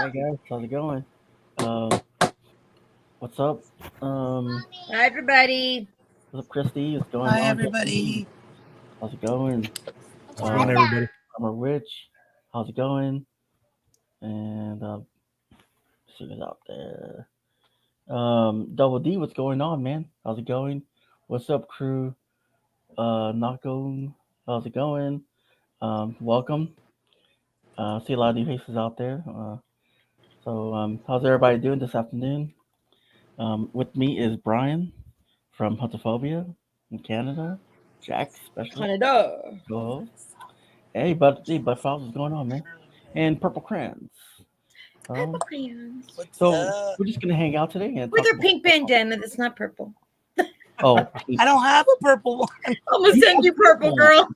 Hey guys, how's it going? Uh, what's up? Hi, everybody. What's up, Christy? What's going Hi, on, Jesse? everybody. How's it going? What's going on, everybody? I'm a Rich. How's it going? And see who's out there. Double D, what's going on, man? How's it going? What's up, crew? Nako, how's it going? Welcome. See a lot of new faces out there. How's everybody doing this afternoon? With me is Brian from Phobia in Canada. Jaxx, special Canada. co-host. Hey, but Frost, what's going on, man? And Purple Crayons. Purple crayons. What's So up? we're just gonna hang out today and With talk her pink bandana that's not purple. Oh, I don't have a purple one. I'm going to send you purple, girl.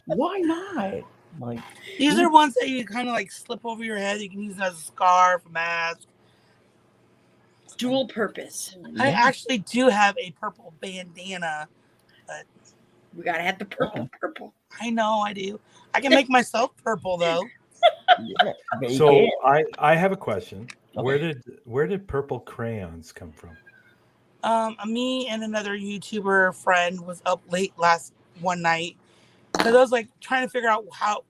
why not? Like, These are ones that you kind of like slip over your head. You can use it as a scarf, a mask. Dual purpose. I actually do have a purple bandana. But We got to have the purple. I know I do. I can make myself purple though. yeah, So I have a question. Okay. Where did purple crayons come from? Me and another YouTuber friend was up late one night because I was like trying to figure out how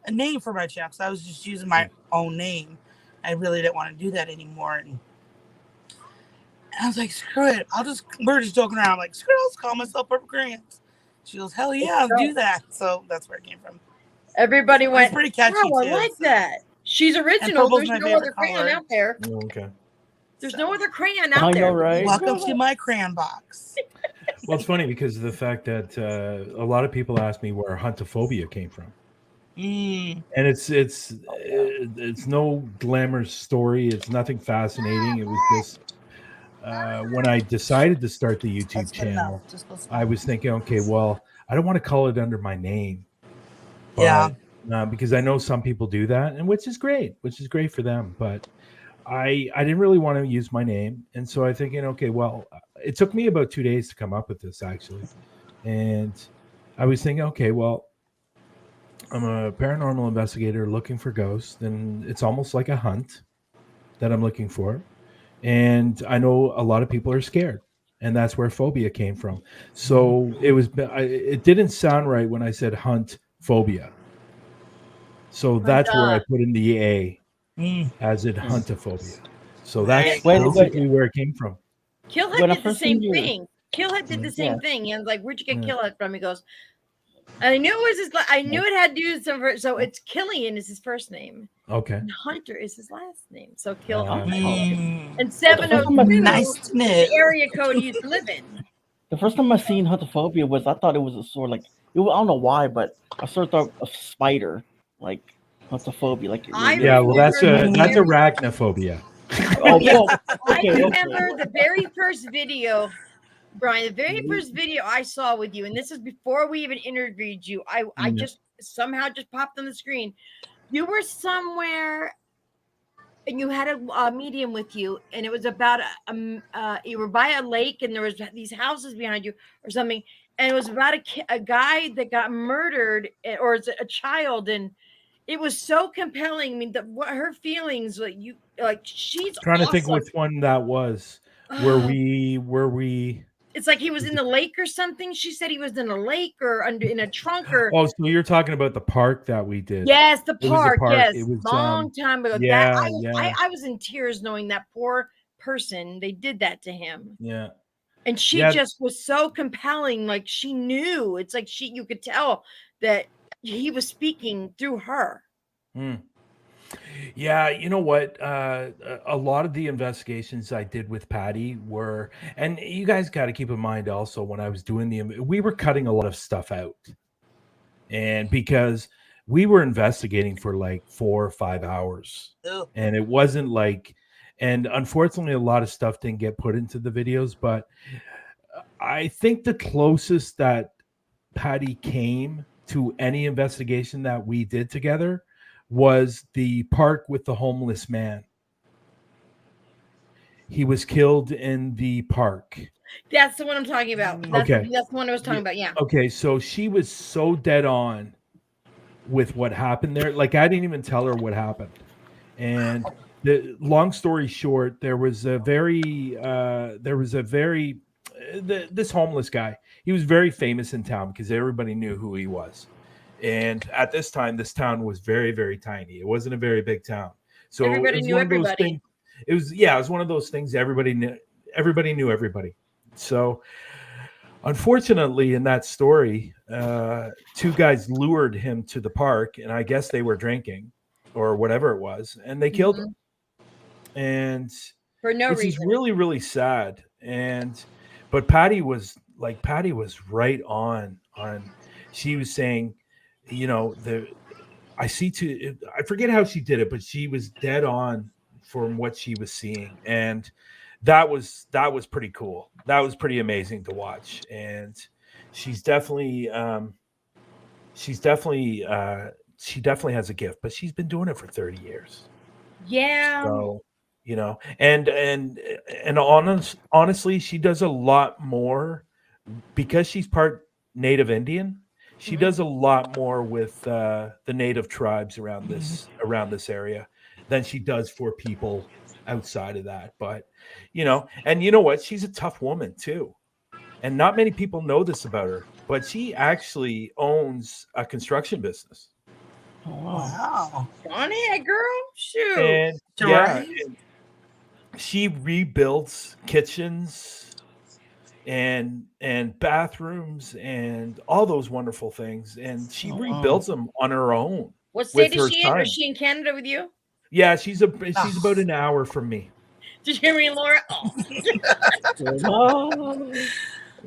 a name for my channel. So I was just using my own name. I really didn't want to do that anymore. And I was like, screw it. We're just joking around. I'm like, screw it, I'll just call myself Purple Crayons. She goes, hell yeah, I'll do that. So that's where it came from. Everybody It's went, pretty catchy wow, I too. like that. She's original. purple's There's my no favorite other crayon color. out there. Oh, okay. There's no other crayon I out know, there. right? Welcome to my crayon box. Well, it's funny because of the fact that a lot of people ask me where Huntophobia came from, Mm. and it's no glamorous story. It's nothing fascinating. It was just when I decided to start the YouTube That's good channel, enough. Just listen. I was thinking, okay, well, I don't want to call it under my name, Yeah. but because I know some people do that, and which is great for them, but I didn't really want to use my name, and so I thinking, okay, well, it took me about 2 days to come up with this actually, and I was thinking, okay, well, I'm a paranormal investigator looking for ghosts, and it's almost like a hunt that I'm looking for, and I know a lot of people are scared, and that's where phobia came from. So it didn't sound right when I said hunt phobia, so that's where I put in the A. Mm. As in huntophobia. So Nice. that's basically where it came from. Killhead When I did the first same seen your- thing. Killhead did the same Yeah. thing. He was like, where'd you get Yeah. Killhead from? He goes, I knew it was I knew it had to do with some. So it's Killian is his first name. Okay. And Hunter is his last name. So Kill Mm. and 702 Nice to know. the area code he used to live in. The first time I seen Huntophobia was I thought it was a sort of like I don't know why, but I sort of thought of spider, like Huntophobia, like Yeah, well, that's arachnophobia. Oh, well, I okay. remember the very first video, Brian, the very first video I saw with you, and this is before we even interviewed you. I just somehow just popped on the screen. You were somewhere and you had a medium with you, and it was about you were by a lake, and there was these houses behind you or something, and it was about a guy that got murdered, or it's a child, and it was so compelling. I mean, what her feelings, like she's trying awesome. to think which one that was. Where we? It's like he was in the lake or something. She said he was in a lake or in a trunk or. Oh, so you're talking about the park that we did? Yes, the park. Yes, it was long time ago. Yeah, I was in tears knowing that poor person. They did that to him. Yeah. And she just was so compelling. Like she knew. It's like you could tell that he was speaking through her. Yeah, you know what? A lot of the investigations I did with Patty were, and you guys got to keep in mind also when I was doing we were cutting a lot of stuff out, and because we were investigating for like 4 or 5 hours, and it wasn't like, and unfortunately, a lot of stuff didn't get put into the videos, but I think the closest that Patty came to any investigation that we did together was the park with the homeless man. He was killed in the park. That's the one I'm talking about. That's the one I was talking about. Yeah. Okay, so she was so dead on with what happened there. Like I didn't even tell her what happened. And the long story short, this homeless guy. He was very famous in town because everybody knew who he was. And at this time, this town was very, very tiny. It wasn't a very big town. So it Everybody was knew one of those everybody. things. It was one of those things everybody knew. Everybody knew everybody. So unfortunately, in that story, two guys lured him to the park, and I guess they were drinking or whatever it was, and they killed him. Mhm. And For no which is reason. really, really sad. But Patty was right on. She was saying, you know, I forget how she did it, but she was dead on from what she was seeing, and that was pretty cool. That was pretty amazing to watch, and she's definitely she's definitely she definitely has a gift, but she's been doing it for 30 years. Yeah. So, you know, honestly, she does a lot more because she's part Native Indian. She Mhm. does a lot more with the native tribes around this area than she does for people outside of that. But you know, and you know what? She's a tough woman too, and not many people know this about her. But she actually owns a construction business, Oh wow. Wow. On it, girl. Shoot. and yeah, Right? she rebuilds kitchens and bathrooms and all those wonderful things, and she Oh, wow. rebuilds them on her own What with state is her she in? Or is son. she in Canada with you? Yeah, she's about an hour from me. Did you hear me, Laura? Oh. Wow.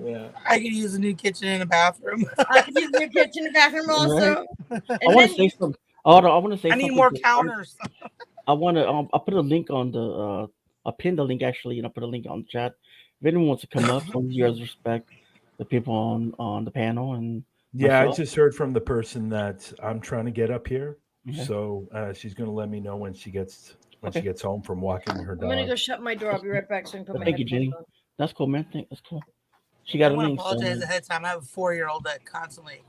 Yeah, I could use a new kitchen and a bathroom. I could use your kitchen and bathroom also. I And want then to say some. I want to say I need something. more to- counters. I want to. I'll put a link on the. I'll pin the link actually, and I'll put a link on the chat. If anyone wants to come up, some of you guys respect the people on the panel and yeah. I myself. just heard from the person that I'm trying to get up here, Okay. so she's going to let me know when she gets Okay. home from walking her I'm gonna dog. go shut my door. I'll be right back so I can put my Thank you, headphones Jenny. on. That's cool, man. That's cool. She I got a want to link. So, apologize ahead of time. I have a 4-year-old that constantly.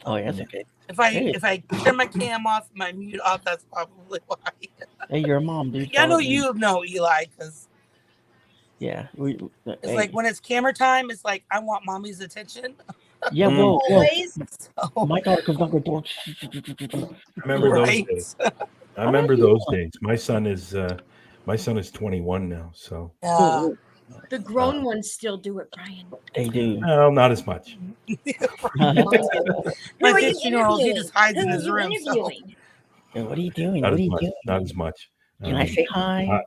oh yeah, that's okay. If Hey. I turn my cam off, my mute off, that's probably why. Hey, you're a mom, dude. I know So, you know Eli, because Yeah. it's Hey. like when it's camera time, it's like I want mommy's attention. Yeah. Mm. Well. Always. So, My daughter comes down the door. I remember those right? days. I How remember about you? those days. My son is 21 now, so Yeah. The grown ones still do it, Brian. They do. well, not as much. Mine do. My Who are you 15-year-old, he just hides in Who are his you room. So. interviewing? What are you doing? Not What as are you much. doing? Not as much. Can I say hi?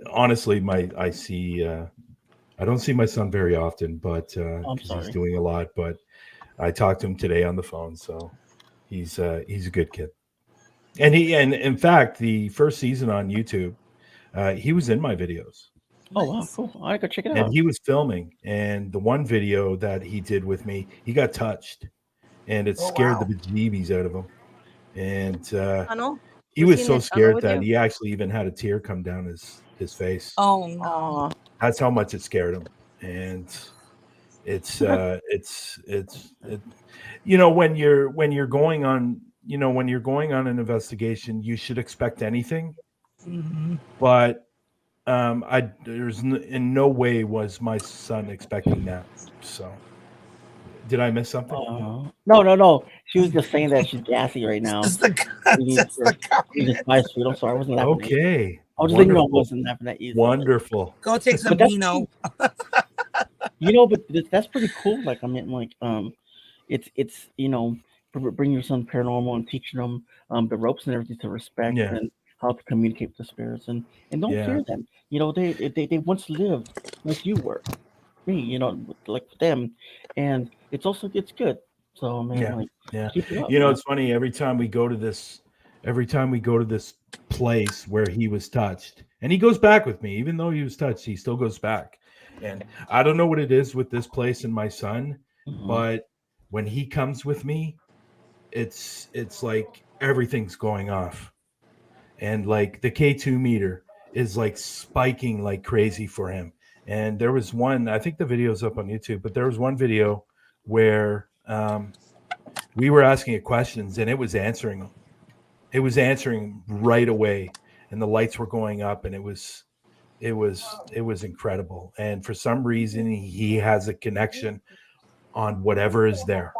Honestly, I see. I don't see my son very often, but I'm because he's sorry. doing a lot. But I talked to him today on the phone, so he's a good kid. And in fact, the first season on YouTube, he was in my videos. Oh wow, cool. I gotta check it And out. he was filming, and the one video that he did with me, he got touched, and it Oh, scared wow. the bejeebies out of him. And Tunnel? he Was was he in so the tunnel scared with that you? he actually even had a tear come down his face. Oh no. Aw. That's how much it scared him. And it's you know, when you're going on, you know, when you're going on an investigation, you should expect anything. Mhm. But in no way was my son expecting that. So did I miss something? No. She was just saying that she's gassy right now. Just the, We need just the we need comment. spice food. I'm sorry, I wasn't laughing at you. Okay. I was letting you know I Wonderful. wasn't laughing at you. Wonderful. Go take some But that's Beano. You know, but that's pretty cool. Like I mean, like it's you know, bring your son paranormal and teaching them the ropes and everything to respect Yeah. and how to communicate with the spirits and don't Yeah. fear them. You know, they once lived like you were, me. You know, like them, and it's good. So man, Yeah. like Yeah. keep it up. You know, Man. it's funny every time we go to this place where he was touched, and he goes back with me, even though he was touched, he still goes back. And I don't know what it is with this place and my son, Mhm. but when he comes with me, it's like everything's going off. And like the K2 meter is like spiking like crazy for him. And there was one, I think the video's up on YouTube, but there was one video where we were asking it questions and it was answering them. it was answering right away, and the lights were going up, and it was incredible. And for some reason, he has a connection on whatever is there,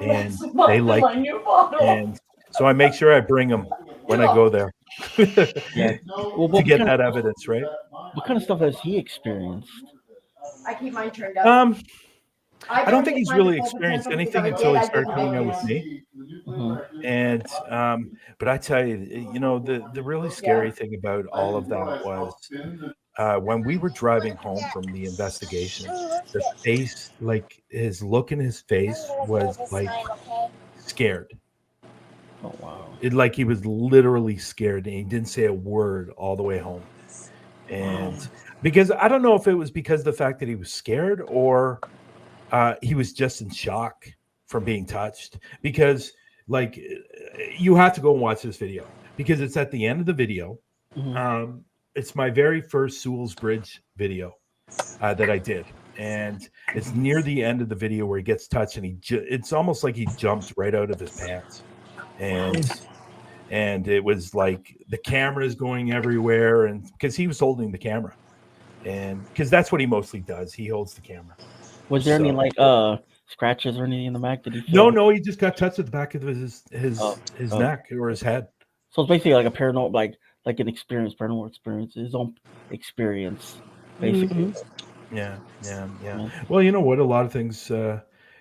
and they like it. And so I make sure I bring them when I go there Yeah. Well, to get that evidence, right? What kind of stuff has he experienced? I keep mine turned up. I don't think he's really experienced anything until he started coming out with me. Mm-hmm. And but I tell you, the really scary thing about all of that was when we were driving home from the investigation, the face, like his look in his face was like scared. Oh wow. Like he was literally scared, and he didn't say a word all the way home. And because I don't know if it was because of the fact that he was scared or he was just in shock from being touched. Because like you have to go and watch this video because it's at the end of the video. Mm-hmm. It's my very first Sewell's Bridge video that I did, and it's near the end of the video where he gets touched, and it's almost like he jumps right out of his pants, and it was like the camera's going everywhere, and because he was holding the camera, and because that's what he mostly does, he holds the camera. Was there any like scratches or anything in the back? Did he No, feel? he just got touched at the back of his neck or his head. So it's basically like a paranormal, like an experience, paranormal experience, his own experience, basically. Mm-hmm. Yeah. Well, you know what? A lot of things.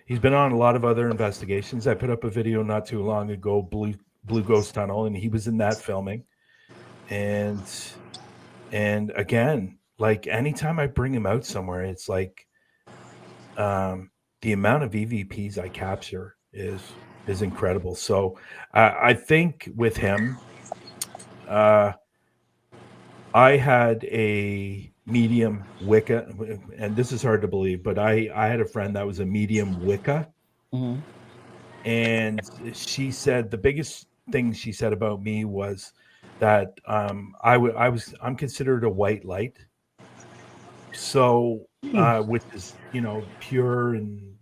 He's been on a lot of other investigations. I put up a video not too long ago, Blue Ghost Tunnel, and he was in that filming. And again, like anytime I bring him out somewhere, it's like the amount of EVPs I capture is incredible. So I think with him, I had a medium Wicca, and this is hard to believe, but I had a friend that was a medium Wicca, Mm-hmm. and she said the biggest thing she said about me was that I'm considered a white light, so which is pure and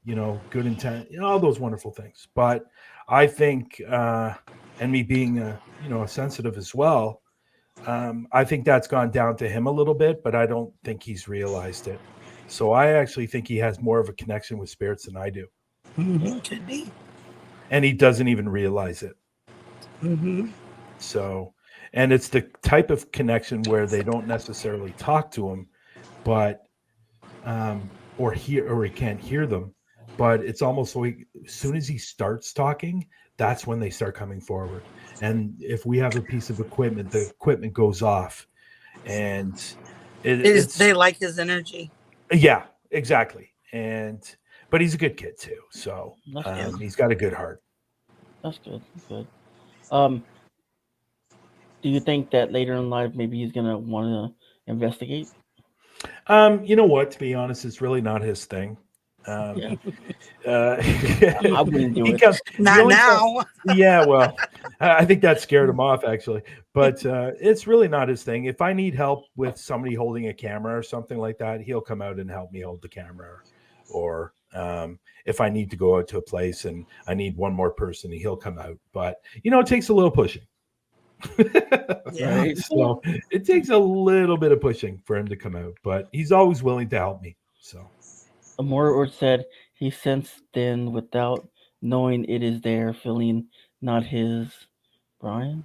good intent, all those wonderful things. But I think and me being a sensitive as well, I think that's gone down to him a little bit, but I don't think he's realized it. So I actually think he has more of a connection with spirits than I do. Mm-hmm. Could be. And he doesn't even realize it. Mm-hmm. So, and it's the type of connection where they don't necessarily talk to him, but or he can't hear them, but it's almost like as soon as he starts talking, that's when they start coming forward. And if we have a piece of equipment, the equipment goes off, and They like his energy. Yeah, exactly. But he's a good kid too, so he's got a good heart. That's good. Good. Do you think that later in life maybe he's gonna want to investigate? You know what? To be honest, it's really not his thing. Yeah. I wouldn't do it. Not now. Yeah, well, I think that scared him off actually. But it's really not his thing. If I need help with somebody holding a camera or something like that, he'll come out and help me hold the camera. Or if I need to go out to a place and I need one more person, he'll come out. But it takes a little pushing. Right. So it takes a little bit of pushing for him to come out, but he's always willing to help me. So More said he sensed then without knowing it is there, feeling not his. Brian?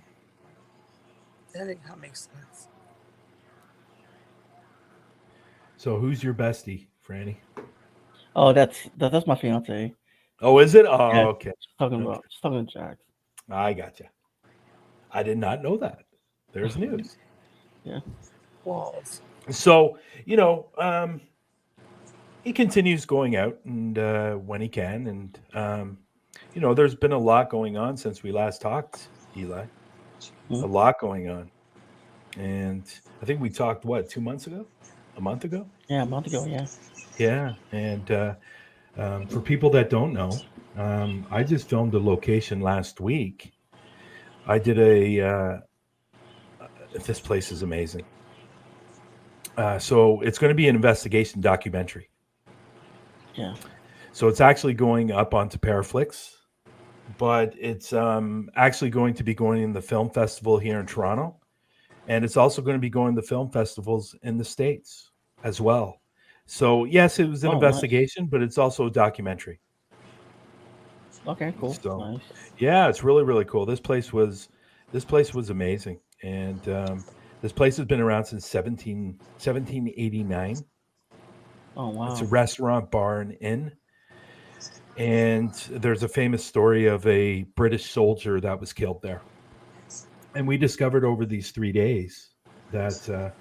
I think that makes sense. So who's your bestie, Franny? Oh, that's my fiance. Oh, is it? Oh, Yeah. okay. Just talking to Jaxx. I gotcha. I did not know that. There's news. Yeah. Walls. So, he continues going out and when he can. And, there's been a lot going on since we last talked, Eli. Mm-hmm. A lot going on. And I think we talked, 2 months ago? A month ago? Yeah, a month ago, yeah. Yeah. And for people that don't know, I just filmed a location last week. I did this place is amazing. So it's going to be an investigation documentary. Yeah. So it's actually going up onto Powerposts. but it's actually going to be going in the film festival here in Toronto, and it's also going to be going to film festivals in the States as well. So yes, it was an Oh, nice. investigation, but it's also a documentary. Okay, cool. So Nice. yeah, it's really really cool. This place was amazing, and this place has been around since 1789. Oh, It's a wow. restaurant, bar, and inn. And there's a famous story of a British soldier that was killed there. And we discovered over these 3 days that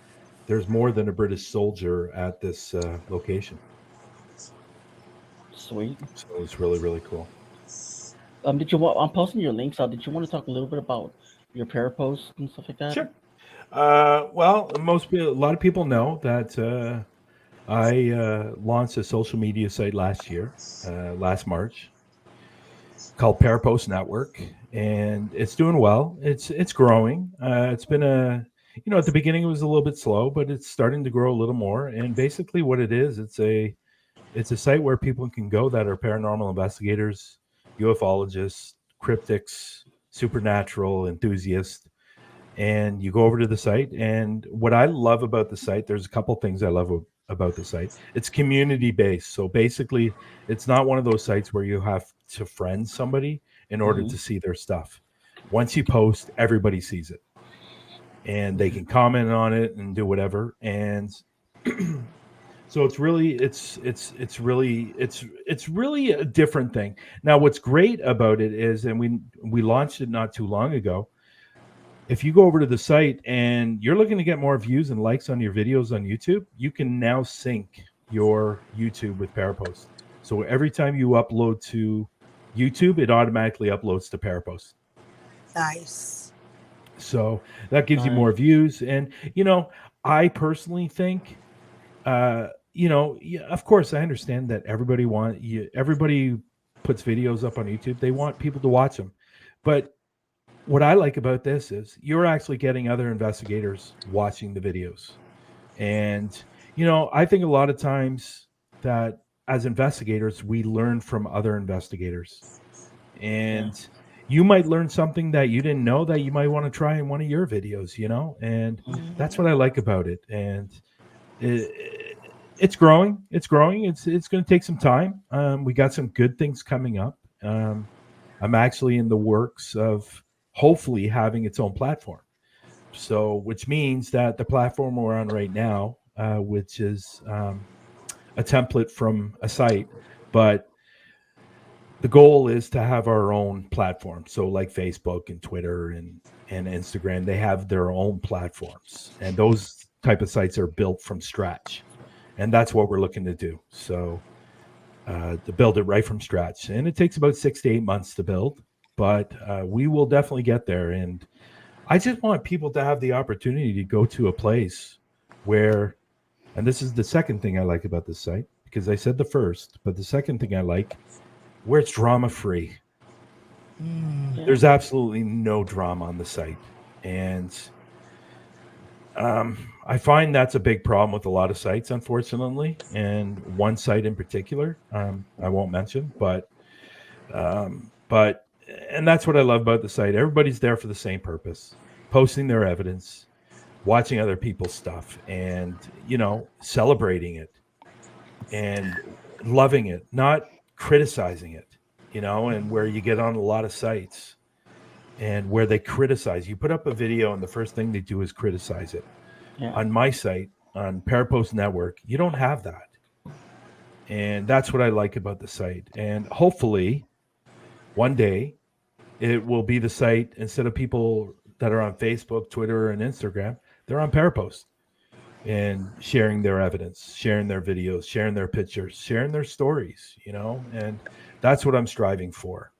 there's more than a British soldier at this location. Sweet. So it's really, really cool. Did you want? I'm posting your links out. Did you want to talk a little bit about your Powerposts and stuff like that? Sure. Well, a lot of people know that I launched a social media site last year, last March, called Powerpost Network, and it's doing well. It's growing. It's been at the beginning it was a little bit slow, but it's starting to grow a little more. And basically, what it is, it's a site where people can go that are paranormal investigators, ufologists, cryptics, supernatural enthusiasts, and you go over to the site. And what I love about the site, there's a couple things I love about the site. It's community based. So basically, it's not one of those sites where you have to friend somebody in order Mm-hmm. to see their stuff. Once you post, everybody sees it, and they can comment on it and do whatever. And so it's really a different thing. Now, what's great about it is, and we launched it not too long ago. If you go over to the site and you're looking to get more views and likes on your videos on YouTube, you can now sync your YouTube with Powerpost. So every time you upload to YouTube, it automatically uploads to Powerpost. Nice. So that gives you Nice. more views. And, I personally think, yeah, of course, I understand that everybody puts videos up on YouTube. They want people to watch them. But what I like about this is you're actually getting other investigators watching the videos. And, I think a lot of times that as investigators, we learn from other investigators. And you might learn something that you didn't know that you might want to try in one of your videos, and that's what I like about it. And it's growing. It's growing. It's going to take some time. We got some good things coming up. I'm actually in the works of hopefully having its own platform. So, which means that the platform we're on right now, which is a template from a site, but the goal is to have our own platform. So, like Facebook and Twitter and Instagram, they have their own platforms, and those type of sites are built from scratch, and that's what we're looking to do. So, to build it right from scratch, and it takes about 6 to 8 months to build, but we will definitely get there. And I just want people to have the opportunity to go to a place where, and this is the second thing I like about this site, because I said the first, but the second thing I like, where it's drama free. Yeah. There's absolutely no drama on the site. And I find that's a big problem with a lot of sites, unfortunately, and one site in particular, I won't mention, but and that's what I love about the site. Everybody's there for the same purpose: posting their evidence, watching other people's stuff, and celebrating it and loving it, not criticizing it. And where you get on a lot of sites and where they criticize, you put up a video and the first thing they do is criticize it. Yeah. On my site, on Powerpost Network, you don't have that. And that's what I like about the site. And hopefully one day it will be the site, instead of people that are on Facebook, Twitter, and Instagram, they're on Powerpost and sharing their evidence, sharing their videos, sharing their pictures, sharing their stories, and that's what I'm striving for.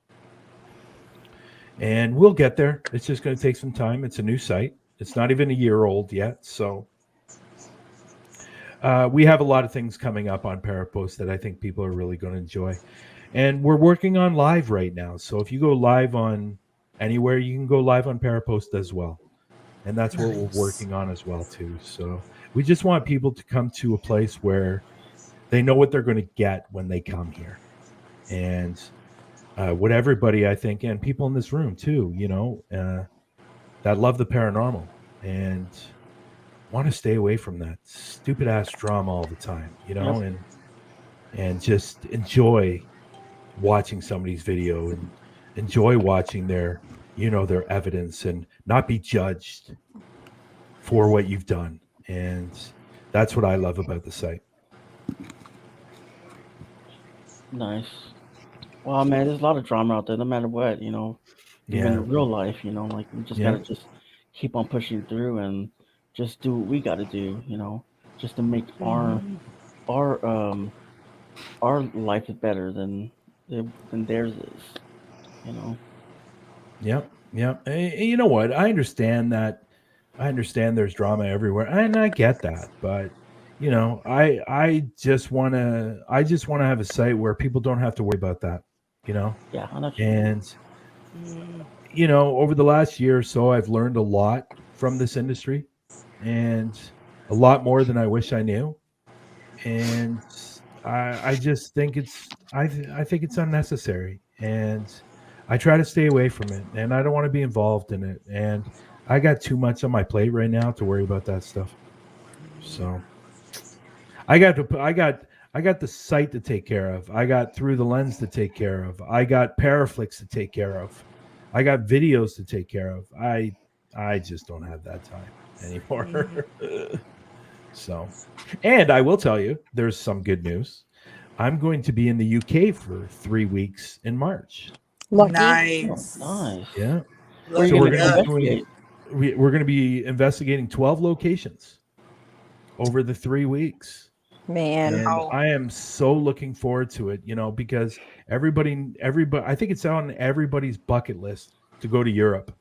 And we'll get there. It's just going to take some time. It's a new site. It's not even a year old yet. So we have a lot of things coming up on Powerpost that I think people are really going to enjoy. And we're working on live right now. So if you go live on anywhere, you can go live on Powerpost as well. And that's what we're working on as well, too. So we just want people to come to a place where they know what they're going to get when they come here. And what everybody, I think, and people in this room too, that love the paranormal and want to stay away from that stupid ass drama all the time, Yep. and just enjoy watching somebody's video and enjoy watching their evidence and not be judged for what you've done. And that's what I love about the site. Nice. Well, man, there's a lot of drama out there, no matter what, even Yeah. in real life, like we just Yeah. gotta just keep on pushing through and just do what we gotta do, just to make our our life is better than theirs is, Yep. Yep. And you know what? I understand that. I understand there's drama everywhere, and I get that. But I just want to have a site where people don't have to worry about that. Yeah, I know what you mean. And over the last year or so, I've learned a lot from this industry, and a lot more than I wish I knew. And I just think I think it's unnecessary, and I try to stay away from it, and I don't want to be involved in it, and I got too much on my plate right now to worry about that stuff. So I got the site to take care of. I got Through the Lens to take care of. I got Paraflix to take care of. I got videos to take care of. I just don't have that time anymore. So, and I will tell you, there's some good news. I'm going to be in the UK for 3 weeks in March. Lucky. Nice. Nice. Yeah. Where So you we're gonna going to be investigate? we're going to be investigating 12 locations over the 3 weeks. Man. And Wow. I am so looking forward to it, because everybody, I think it's on everybody's bucket list to go to Europe.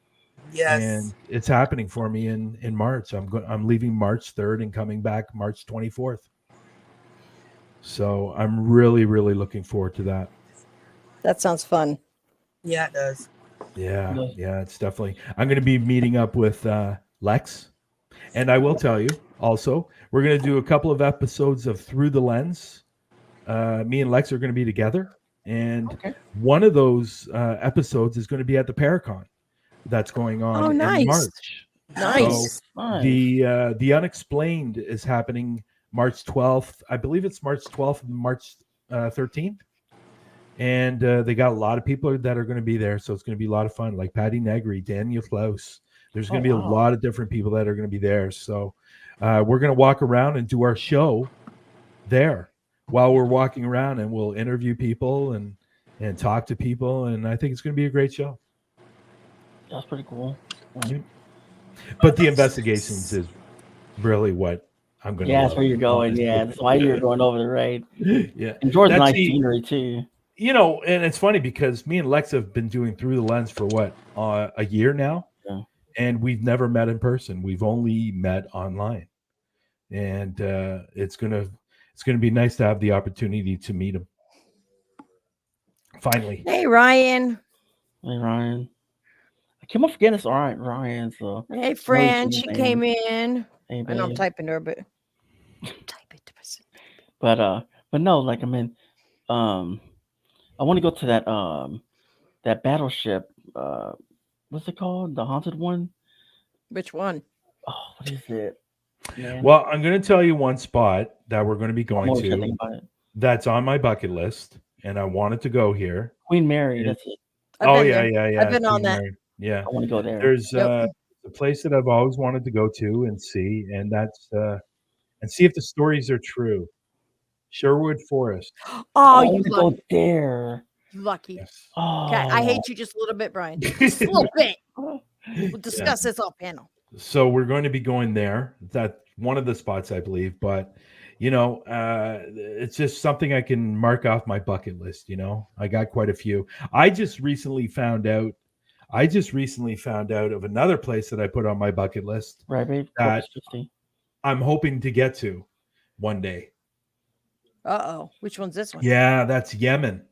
Yes. And it's happening for me in March. I'm leaving March 3rd and coming back March 24th. So I'm really, really looking forward to that. That sounds fun. Yeah, it does. Yeah, it's definitely. I'm going to be meeting up with Lex, and I will tell you also, we're going to do a couple of episodes of Through the Lens. Me and Lex are going to be together, and Okay. one of those episodes is going to be at the Paracon that's going on Oh, nice. in March. Nice. So the Unexplained is happening March 12th. I believe it's March 12th and March 13th. And they got a lot of people that are going to be there. So it's going to be a lot of fun, like Patty Negri, Daniel Klaus. There's going to be a lot of different people that are going to be there. So we're going to walk around and do our show there while we're walking around, and we'll interview people and talk to people. And I think it's going to be a great show. That's pretty cool. But the investigations is really what I'm going to that's where you're going. Yeah, that's why you're going over there, right? Yeah. And Jordan's nice scenery too. And it's funny because me and Lex have been doing Through the Lens for what, a year now? Yeah. And we've never met in person. We've only met online. And it's gonna be nice to have the opportunity to meet him. Finally. Hey, Ryan. Hey, Ryan. I keep on forgetting it's all right, Ryan. So Hey, Fran. She came in. Hey, I know I'm typing to her, but type it. But no, like I mean, I want to go to that battleship. What's it called? The haunted one? Which one? Oh, what is it? Man. Well, I'm going to tell you one spot that we're going to be going to. That's on my bucket list, and I wanted to go here. Queen Mary. That's it. Yeah. I've been on that. Yeah, I want to go there. There's a place that I've always wanted to go to and see, and that's and see if the stories are true. Sherwood Forest. Oh, I you want to go there. Lucky. Yes. Oh, Okay, I hate you just a little bit, Brian. Just a little bit. We'll discuss this off panel. So we're going to be going there. That's one of the spots, I believe. But it's just something I can mark off my bucket list. I got quite a few. I just recently found out of another place that I put on my bucket list. Right, babe. That I'm hoping to get to one day. Which one's this one? Yeah, that's Yemen.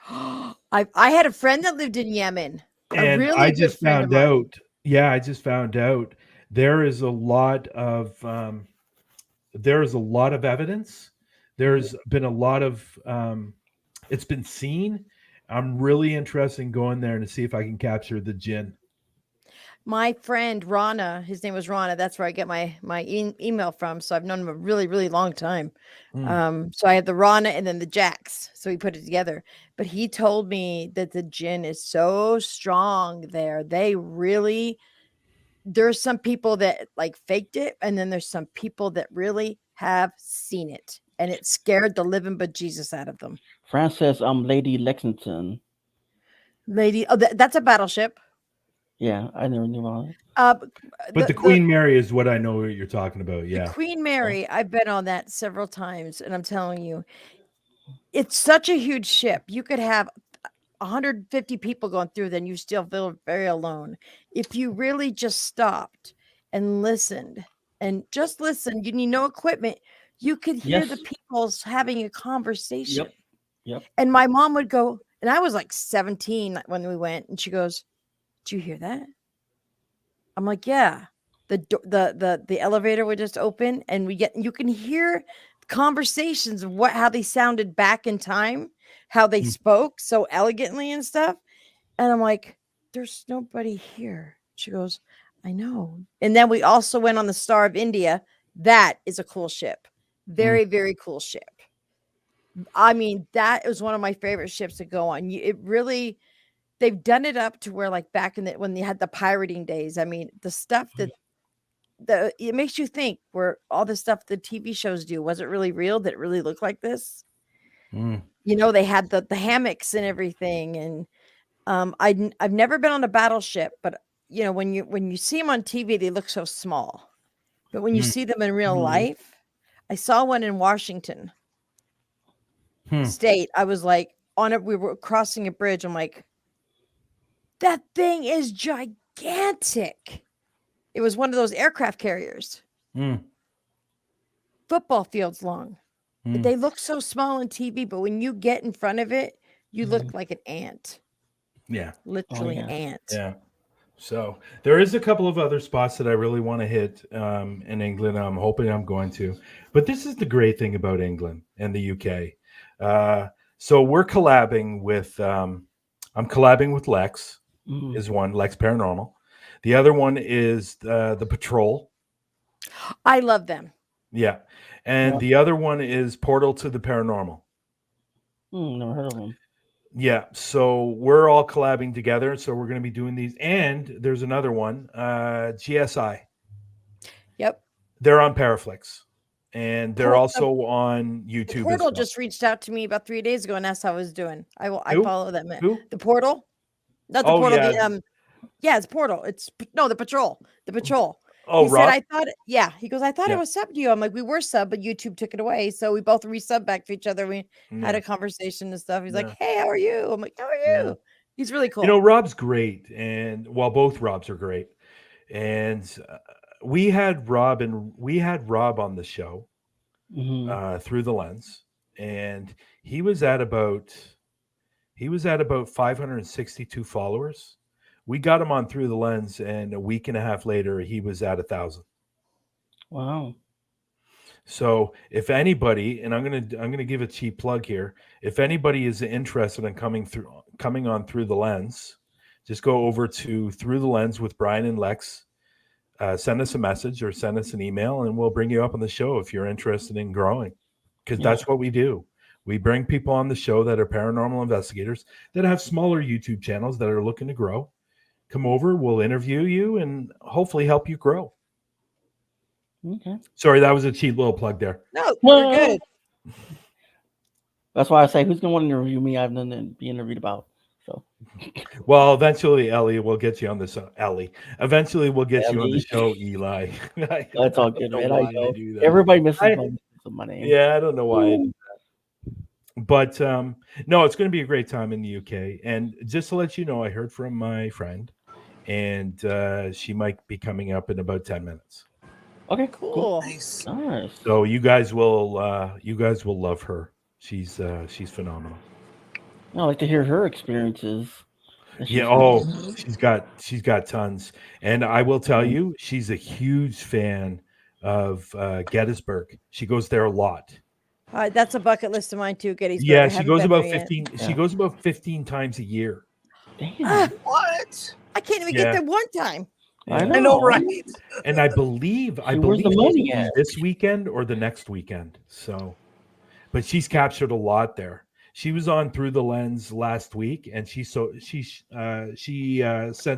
I had a friend that lived in Yemen. And I just found out. Yeah, I just found out there is a lot of evidence. There's been a lot of it's been seen. I'm really interested in going there and to see if I can capture the gin. My friend Rana, his name was Rana. That's where I get my email from. So I've known him a really, really long time. So I had the Rana and then the Jaxx. So we put it together. But he told me that the gin is so strong there. There's some people that like faked it, and then there's some people that really have seen it, and it scared the living bejesus out of them. France says, Lady Lexington. That's a battleship. Yeah, I never knew about it. But the Queen Mary is what I know what you're talking about. Yeah. The Queen Mary, I've been on that several times, and I'm telling you, it's such a huge ship. You could have 150 people going through, then you still feel very alone. If you really just stopped and listened, and just listened, you need no equipment, you could hear the Yes. people's having a conversation. Yep. And my mom would go, and I was like 17 when we went, and she goes, "Did you hear that?" I'm like, "Yeah." The elevator would just open, and you can hear conversations of how they sounded back in time, how they spoke so elegantly and stuff. And I'm like, "There's nobody here." She goes, "I know." And then we also went on the Star of India. That is a cool ship. Very, very cool ship. I mean, that is one of my favorite ships to go on. They've done it up to where, like, back when they had the pirating days. I mean, the stuff it makes you think, where all the stuff the TV shows do, was it really real? Did it really look like this? They had the hammocks and everything. And I've never been on a battleship, but when you see them on TV, they look so small. But when you see them in real life, I saw one in Washington State. I was like, on it, we were crossing a bridge. I'm like, that thing is gigantic. It was one of those aircraft carriers. Football fields long. They look so small on TV, but when you get in front of it, you look like an ant. Yeah. Literally an ant. Yeah. So there is a couple of other spots that I really want to hit in England. I'm hoping I'm going to. But this is the great thing about England and the UK. So we're collabing with I'm collabing with Lex, is one, Lex Paranormal. The other one is the Patrol. I love them. Yeah. And the other one is Portal to the Paranormal. Never heard of them. Yeah. So we're all collabing together. So we're going to be doing these. And there's another one, GSI. Yep. They're on Paraflix. And they're also on YouTube. Portal just reached out to me about 3 days ago and asked how I was doing. I follow them. Who? The Portal? Not the Portal. Yeah. It's Portal. The Patrol. The Patrol. Oh, he Rob? said, he goes, I thought it was sub to you. I'm like, we were sub, but YouTube took it away. So we both resub back to each other. We had a conversation and stuff. He's like, "Hey, how are you?" I'm like, "How are you?" Yeah. He's really cool. Rob's great. And both Robs are great. And we had Rob on the show through the lens. And he was at about 562 followers. We got him on through the lens, and a week and a half later, he was at 1,000. Wow! So, if anybody, and I'm gonna give a cheap plug here, if anybody is interested in coming on through the lens, just go over to Through the Lens with Brian and Lex. Send us a message or send us an email, and we'll bring you up on the show if you're interested in growing, because that's what we do. We bring people on the show that are paranormal investigators that have smaller YouTube channels that are looking to grow. Come over, we'll interview you and hopefully help you grow. Okay. Sorry, that was a cheap little plug there. No, you're good. That's why I say, who's going to want to interview me? I have nothing to be interviewed about. So, well, eventually, Ellie, we'll get you on this. Eventually, we'll get you on the show, Eli. That's all good, man. I know. Everybody misses my name. Yeah, I don't know why I do that. But no, it's going to be a great time in the UK. And just to let you know, I heard from my friend, and she might be coming up in about 10 minutes. Okay, cool. Nice. So you guys will love her. She's phenomenal. I like to hear her experiences. Yeah. She's got tons. And I will tell you, she's a huge fan of Gettysburg. She goes there a lot. That's a bucket list of mine too, Gettysburg. Yeah, I she haven't goes been about there yet. 15. She Yeah. goes about 15 times a year. Ah, Damn. What? I can't even Yeah. get there one time. I Yeah. know. I know, right? And I believe See, where's the it's money either at? this weekend or the next weekend. So, but she's captured a lot there. She was on Through the Lens last week, and she sent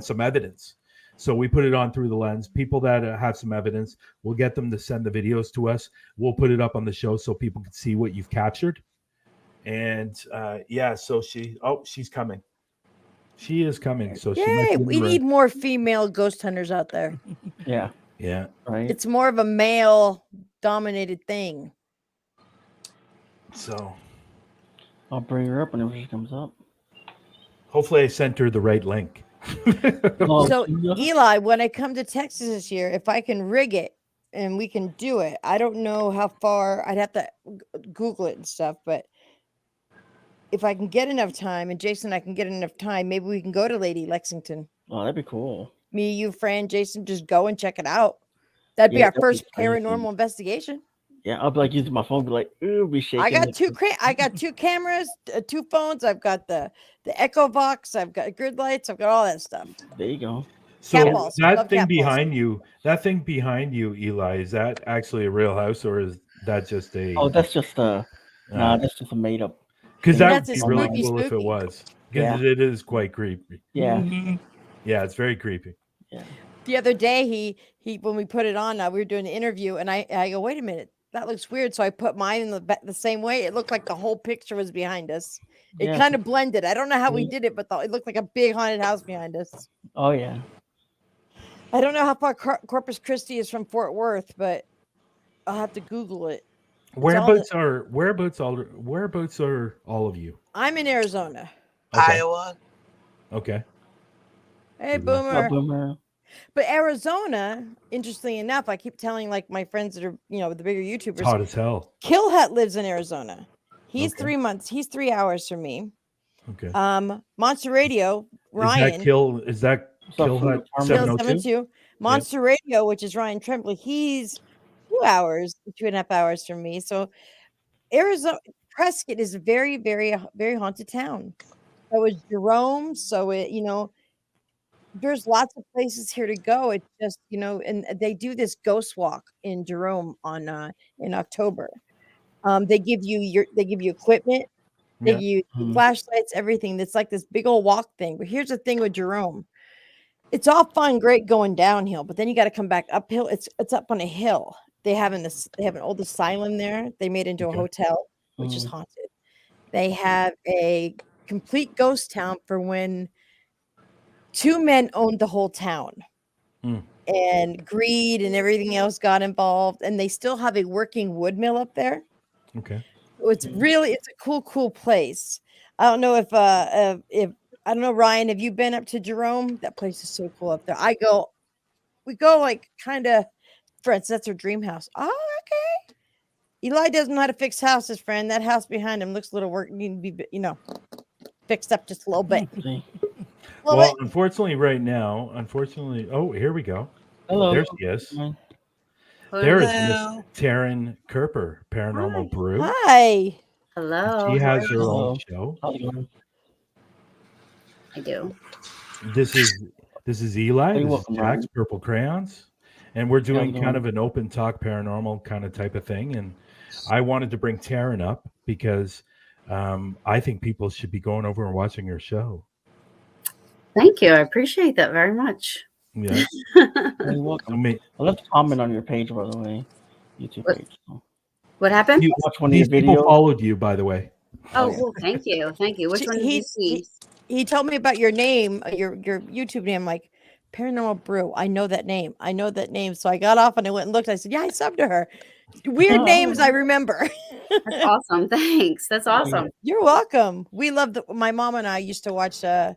some evidence. So we put it on Through the Lens. People that have some evidence, we'll get them to send the videos to us. We'll put it up on the show so people can see what you've captured. And yeah, so she's coming. She is coming. So she might Yay! be in We the room. need more female ghost hunters out there. Yeah. Yeah. Right. It's more of a male-dominated thing. So I'll bring her up whenever she comes up. hopefully I sent her the right link. Oh, So, yeah. Eli, when I come to Texas this year, if I can rig it and we can do it, I don't know how far. I'd have to Google it and stuff, but if I can get enough time, and Jason and I can get enough time, maybe we can go to Lady Lexington. Oh, that'd be cool. Me, you, Fran, Jason, just go and check it out. That'd be Yeah, our that'd be first crazy. paranormal investigation. Yeah, I'll be like using my phone, be like, ooh, be shaking. I got like two. this. I got two cameras, 2 phones. I've got the Echo Box. I've got grid lights. I've got all that stuff. There you go. So Cat balls. Love that thing cat balls. behind you, Eli, is that actually a real house or is that just a? Oh, that's just that's just a made up. Because thing. that That's would be a really spooky, cool if it spooky. was. Because Yeah. it is quite creepy. Yeah, Mhm. Yeah, it's very creepy. yeah. The other day, he when we put it on, we were doing an interview, and I go, wait a minute, that looks weird. So I put mine in the same way. It looked like the whole picture was behind us. It Yeah. kind of blended. I don't know how we Yeah. did it, but it looked like a big haunted house behind us. Oh yeah. I don't know how far Corpus Christi is from Fort Worth, but I'll have to Google it. Whereabouts are all of you? I'm in Arizona. Okay. Iowa. Okay. Hey, Good luck. Oh, Boomer. boomer. But Arizona, interestingly enough, I keep telling like my friends that are, the bigger It's YouTubers, hot as hell. Kill Hut lives in Arizona. He's Okay. 3 months. He's 3 hours from me. Okay. Monster Radio, Ryan. Is that Kill Hut Farmer? 702? 702. Monster Radio, which is Ryan Tremblay, he's 2.5 hours from me. So Arizona, Prescott is a very, very, very haunted town. So is Jerome. So there's lots of places here to go. It's just, and they do this ghost walk in Jerome on in October. They give you equipment, they Yeah. give you Mhm. flashlights, everything. That's like this big old walk thing. But here's the thing with Jerome. It's all fun, great going downhill, but then you got to come back uphill. It's up on a hill. They have an old asylum there. They made into a Okay. hotel, which is Mhm. haunted. They have a complete ghost town for when 2 men owned the whole town. Hmm. And greed and everything else got involved. And they still have a working wood mill up there. Okay. So it's a cool place. I don't know if I don't know, Ryan, have you been up to Jerome? That place is so cool up there. We go like kind of, friends, that's her dream house. Oh, okay. Eli doesn't know how to fix houses, friend. That house behind him looks a little work, need to be, fixed up just a little bit. See. Well, unfortunately, right now, oh, here we go. Hello. There she is. Hi. There is Miss Hello. Taryn Kerper, Paranormal Brew. Hi. Hello. She how has are her you? own Hello. show. How's it going? I do. This is Eli. Hey, This is welcome, Jaxx, Ryan. Purple Crayons, and we're doing How's it kind going? of an open talk paranormal kind of type of thing. And I wanted to bring Taryn up because I think people should be going over and watching her show. Thank you. I appreciate that very much. Yeah. You're So welcome. I left a comment on your page, by the way, YouTube What- page. So. What happened? you- Watch one of these your people videos. followed you, by the way. Oh, yeah. well, thank you. Thank you. Which one did you see? He told me about your name, your YouTube name, like Paranormal Brew. I know that name. So I got off and I went and looked. I said, yeah, I subbed to her. Weird names I remember. That's awesome. Thanks. That's awesome. You're welcome. We love my mom and I used to watch my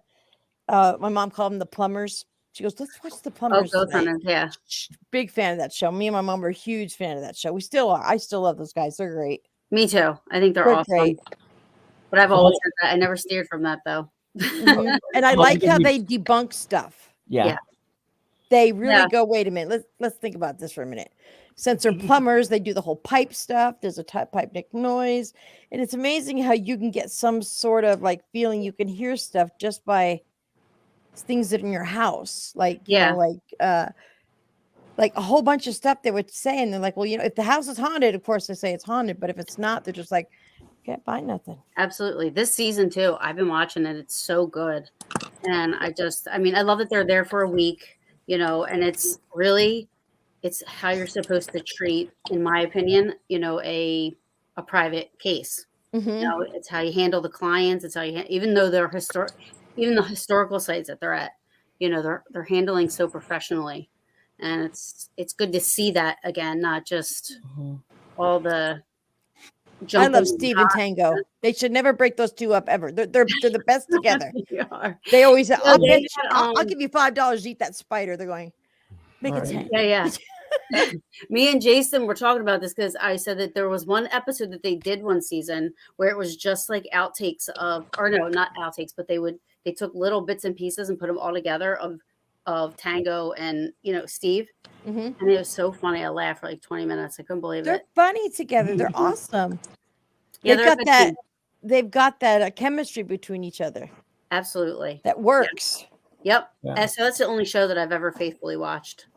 mom called them the Plumbers. She goes, let's watch the Oh, Plumbers Ghost tonight. Hunters. Yeah. Big fan of that show. Me and my mom were a huge fan of that show. We still are. I still love those guys. They're great. Me too. I think they're They're awesome. great. But I've always said that. I never steered from that, though. Mhm. And I How like did how you- they debunk stuff. Yeah. Yeah. They really Yeah. go, wait a minute, let's think about this for a minute. Since they're plumbers, they do the whole pipe stuff. There's a pipe nick noise. And it's amazing how you can get some sort of like feeling you can hear stuff just by things that are in your house. Like, you Yeah. know, like a whole bunch of stuff they would say. And they're like, well, you know, if the house is haunted, of course they say it's haunted. But if it's not, they're just like, can't find nothing. Absolutely. This season too, I've been watching it. It's so good. And I mean, I love that they're there for a week, you know, and it's how you're supposed to treat, in my opinion, you know, a private case. Mm-hmm. You know, it's how you handle the clients. It's how you, even though they're even the historical sites that they're at, you know, they're handling so professionally, and it's good to see that again, not just all the I love jumping. Steve and Tango. They should never break those two up ever. They're the best together. They are. They always say, Yeah, I'll they bet you, had, I'll give you $5 to eat that spider. They're going, make it Right. 10. Yeah. Me and Jason were talking about this because I said that there was one episode that they did one season where it was just like outtakes or no, not outtakes, but they took little bits and pieces and put them all together of Tango and, you know, Steve. Mm-hmm. And it was so funny. I laughed for like 20 minutes. I couldn't believe They're it. funny together. They're awesome. Yeah, they've they're a got good that. team. They've got that chemistry between each other Absolutely. that works. Yep. Yeah. And so that's the only show that I've ever faithfully watched.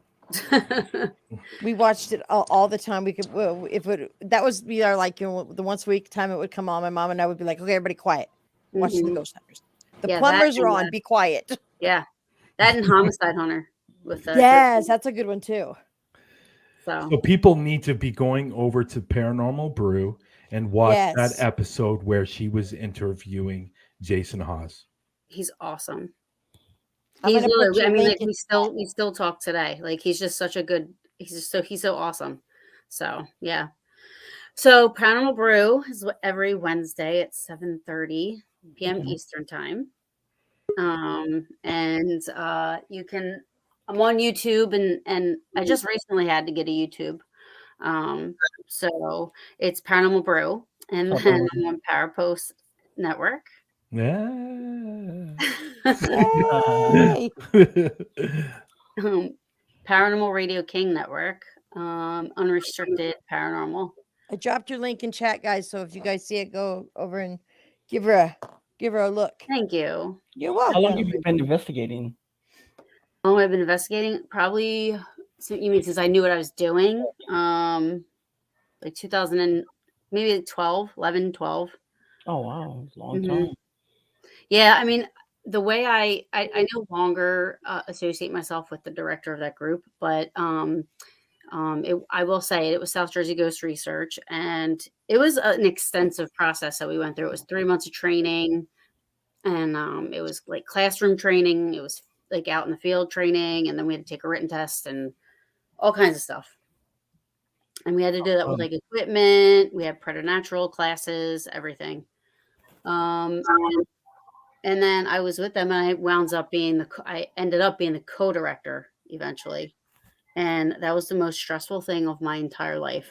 We watched it all the time. We could, that was be our, like, you know, the once a week time it would come on. My mom and I would be like, okay, everybody quiet. Watching the Mhm. Ghost Hunters. The Yeah, plumbers that are and on. Be quiet. Yeah. That and Homicide Hunter with Yes, that's a good one too. So people need to be going over to Paranormal Brew and watch Yes. that episode where she was interviewing Jason Haas. he's awesome. I'm He's gonna put literally, your I mean, link like in we still talk today. Like he's just such a good, he's so awesome. So yeah. So Paranormal Brew is every Wednesday at 7:30 p.m. Eastern time. And you can, I'm on YouTube and I just recently had to get a YouTube. So it's Paranormal Brew, and then I'm on Powerposts Network. Yeah. Yay. Paranormal Radio King Network, Unrestricted Paranormal. I dropped your link in chat, guys. So if you guys see it, go over and give her a look. Thank you. You're How long have welcome. you been investigating? Oh, I've been investigating probably. So you mean since I knew what I was doing? Like 2000 and maybe 11, 12. Oh wow, it's a long Mhm. time. Yeah, I mean, the way I no longer associate myself with the director of that group, but I will say it was South Jersey Ghost Research, and it was an extensive process that we went through. It was 3 months of training, and it was like classroom training. It was like out in the field training, and then we had to take a written test and all kinds of stuff. And we had to do that with like equipment. We had preternatural classes, everything. And then I was with them, and I ended up being the co-director eventually. And that was the most stressful thing of my entire life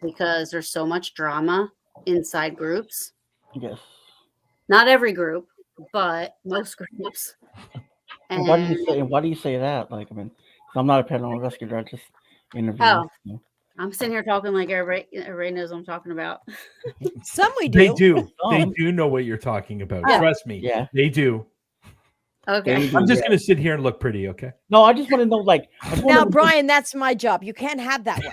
because there's so much drama inside groups. Yes. Not every group, but most groups. And why do you say that? Like, I mean, 'cause I'm not a paranormal investigator. I just interview. Oh. You know. I'm sitting here talking like everybody knows what I'm talking about. Some we do. They do. They do know what you're talking about. Yeah. Trust me. Yeah. They do. Okay. I'm just going to sit here and look pretty, okay? No, I just want to know, like, Now, Brian, that's my job. You can't have that way.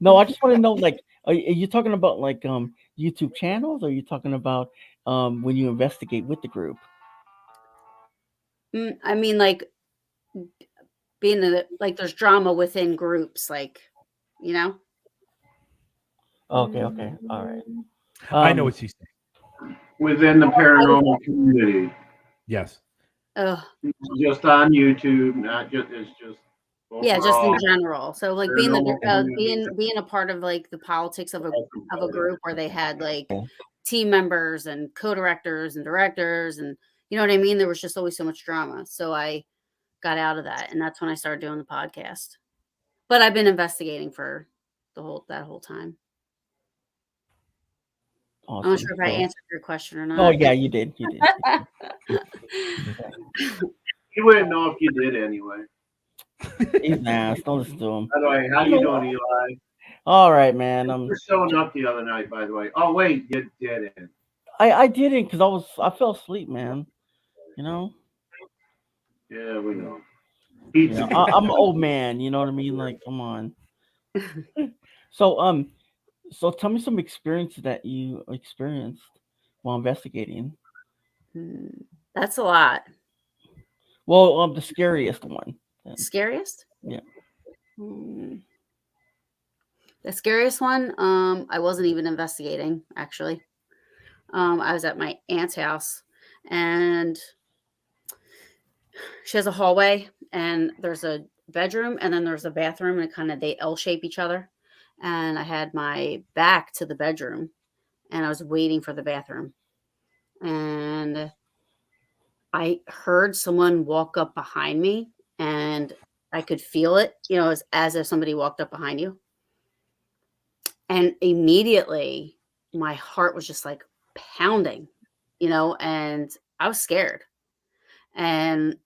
No, I just want to know, like, are you talking about like YouTube channels, or are you talking about when you investigate with the group? I mean, like being like there's drama within groups, like, you know. Okay, all right. I know what she's saying. Within the paranormal community. Yes. Oh, Just on YouTube, not just it's just yeah, just in overall. general. So like being Paranormal being a part of like the politics of a group where they had like team members and co-directors and directors, and you know what I mean. There was just always so much drama. So I got out of that, and that's when I started doing the podcast. But I've been investigating for that whole time. Awesome. I'm not sure if I answered your question or not. Oh yeah, you did. You wouldn't know if you did anyway. He's an ass. Don't listen to him. By the way, how you doing, Eli? All right, man. You were showing up the other night, by the way. Oh wait, you didn't. I didn't because I fell asleep, man. You know. Yeah, we know. Yeah, I'm an old man. You know what I mean? Like, come on. So so tell me some experiences that you experienced while investigating. That's a lot. Well, the scariest one. Then. Scariest? Yeah. The scariest one, I wasn't even investigating, actually. I was at my aunt's house, and she has a hallway, and there's a bedroom, and then there's a bathroom, and kind of they L-shape each other. And I had my back to the bedroom, and I was waiting for the bathroom. And I heard someone walk up behind me, and I could feel it, as if somebody walked up behind you. And immediately my heart was just like pounding, and I was scared. And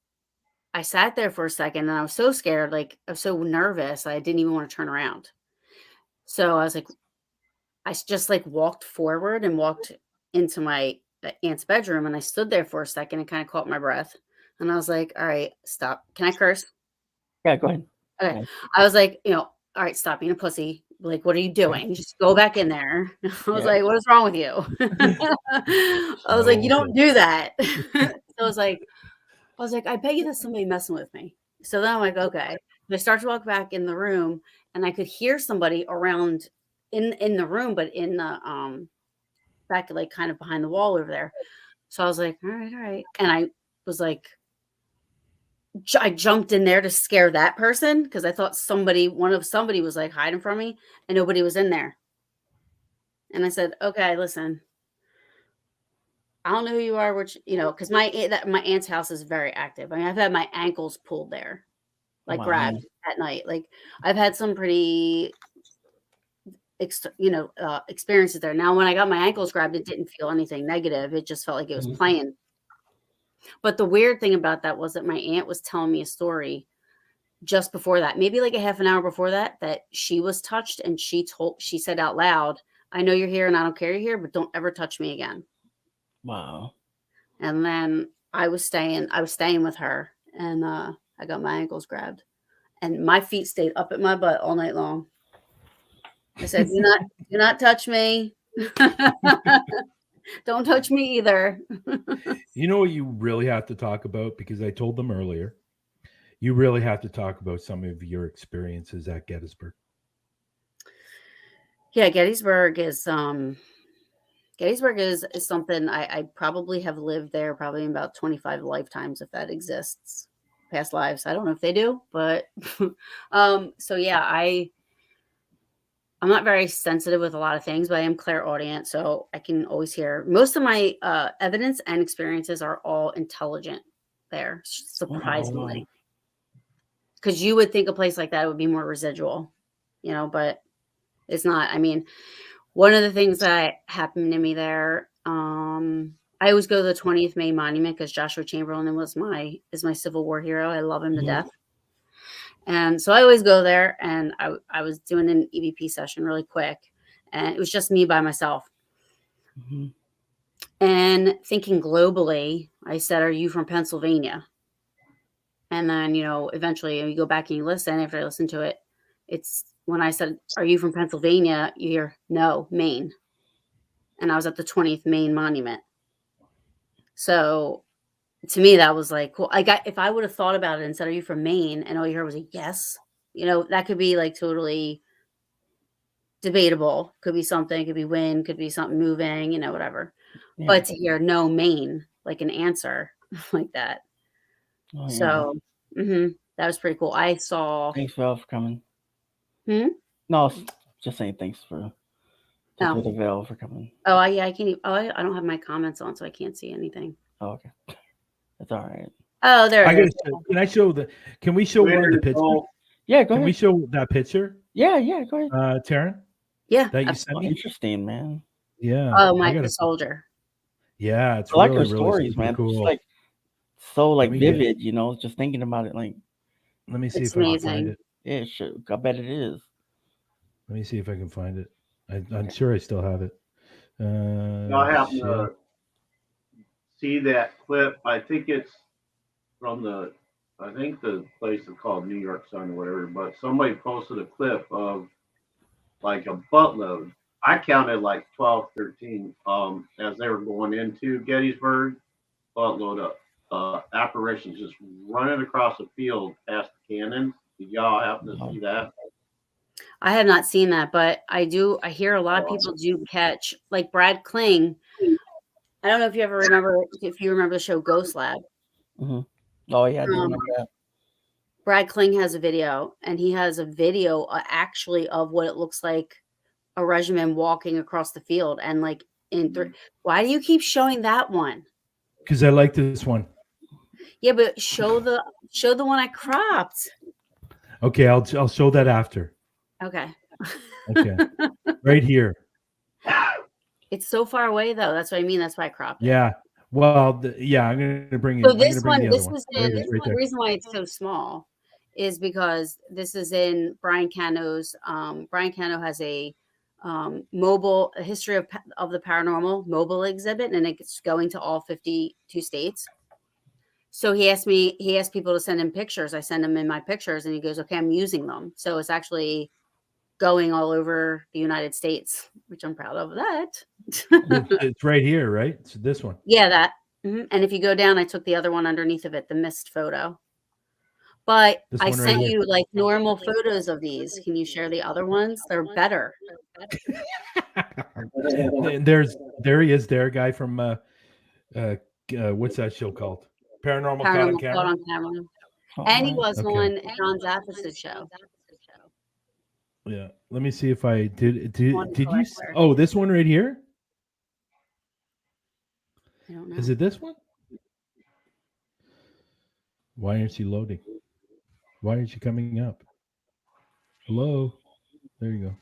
I sat there for a second, and I was so scared, like I was so nervous, I didn't even want to turn around. So I was like, I just like walked forward and walked into my aunt's bedroom, and I stood there for a second and kind of caught my breath. And I was like, all right, stop. Can I curse? Yeah, go ahead. Okay. Yeah. I was like, all right, stop being a pussy. Like, what are you doing? Just go back in there. I was like, what is wrong with you? I was like, you don't do that. So I was like, I bet you there's somebody messing with me. So then I'm like, okay. I start to walk back in the room, and I could hear somebody around in the room, but in the back, like kind of behind the wall over there. So I was like, all right. And I was like, I jumped in there to scare that person because I thought somebody was like hiding from me, and nobody was in there. And I said, okay, listen, I don't know who you are, which, because my aunt's house is very active. I mean, I've had my ankles pulled there, like grabbed at night. Like I've had some pretty, experiences there. Now, when I got my ankles grabbed, it didn't feel anything negative. It just felt like it was playing. But the weird thing about that was that my aunt was telling me a story just before that, maybe like a half an hour before that she was touched, and she said out loud, I know you're here and I don't care you're here, but don't ever touch me again. Wow. And then I was staying with her, and I got my ankles grabbed, and my feet stayed up at my butt all night long. I said, do not touch me. Don't touch me either. You know what you really have to talk about, because I told them earlier, you really have to talk about some of your experiences at Gettysburg. Yeah, Gettysburg is something I probably have lived there probably in about 25 lifetimes, if that exists, past lives. I don't know if they do, but so yeah, I'm not very sensitive with a lot of things, but I am clairaudient, so I can always hear. Most of my evidence and experiences are all intelligent there, surprisingly. Because you would think a place like that would be more residual, but it's not. I mean, one of the things that happened to me there, I always go to the 20th Maine Monument because Joshua Chamberlain is my Civil War hero. I love him to death. And so I always go there, and I was doing an EVP session really quick, and it was just me by myself. Mm-hmm. And thinking globally, I said, are you from Pennsylvania? And then, eventually you go back and you listen. After I listen to it, it's when I said, are you from Pennsylvania? You hear, no, Maine. And I was at the 20th Maine Monument. So to me, that was like, cool. If I would have thought about it and said, are you from Maine? And all you heard was a yes, that could be like totally debatable. Could be something, could be wind, could be something moving, whatever. Yeah. But to hear no, Maine, like an answer like that. Oh, yeah. So that was pretty cool. I saw. Thanks for coming. No, just saying thanks for the veil for coming. Oh, yeah, I can't. I don't have my comments on, so I can't see anything. Oh, okay. That's all right. Oh, there it is. Can we show one of the pictures? Yeah, go ahead. Can we show that picture? Yeah, go ahead. Taryn? Yeah. That you sent me? Interesting, man. Yeah. Oh, the soldier. Yeah, it's I like really, your stories, man. Cool. It's like so vivid, just thinking about it, like Let me see It's if I can find amazing. it. Yeah, sure. I bet it is. Let me see if I can find it. I'm sure I still have it. Y'all happen Shit. to see that clip? I think it's from I think the place is called New York Sun or whatever, but somebody posted a clip of like a buttload. I counted like 12, 13 as they were going into Gettysburg, buttload of apparitions just running across the field past the cannons. Did y'all happen to see that? I have not seen that, but I do. I hear a lot of Oh, people do catch, like Brad Kling. I don't know if you remember the show Ghost Lab. Mm-hmm. Oh yeah, I do Um, remember that. Brad Kling has a video, and he has a video actually of what it looks like a regiment walking across the field, and like why do you keep showing that one? Because I like this one. Yeah, but show the one I cropped. Okay, I'll show that after. Okay. Okay, right here. It's so far away though. That's what I mean. That's why I cropped it. Yeah. Well, yeah, I'm gonna bring it. So I'm gonna this bring one, the other one. There it is, right the there. reason why it's so small is because this is in Brian Cano's. Brian Cano has a history of the paranormal mobile exhibit, and it's going to all 52 states. So he asked people to send him pictures. I send him in my pictures, and he goes, "Okay, I'm using them." So it's actually going all over the United States, which I'm proud of that. It's right here, right? It's this one. Yeah, that. And if you go down, I took the other one underneath of it, the missed photo. But This I one right sent here. you like normal photos of these. Can you share the other ones? They're better. There he is. There, guy from what's that show called? Paranormal Caught on Paranormal Caught Camera. on Camera. Oh, And he nice. was Okay. on John Zappas' show. Yeah. Let me see if I did. On Did you? Collector. Oh, this one right here. I don't know. Is it this one? Why aren't you loading? Why aren't you coming up? Hello. There you go.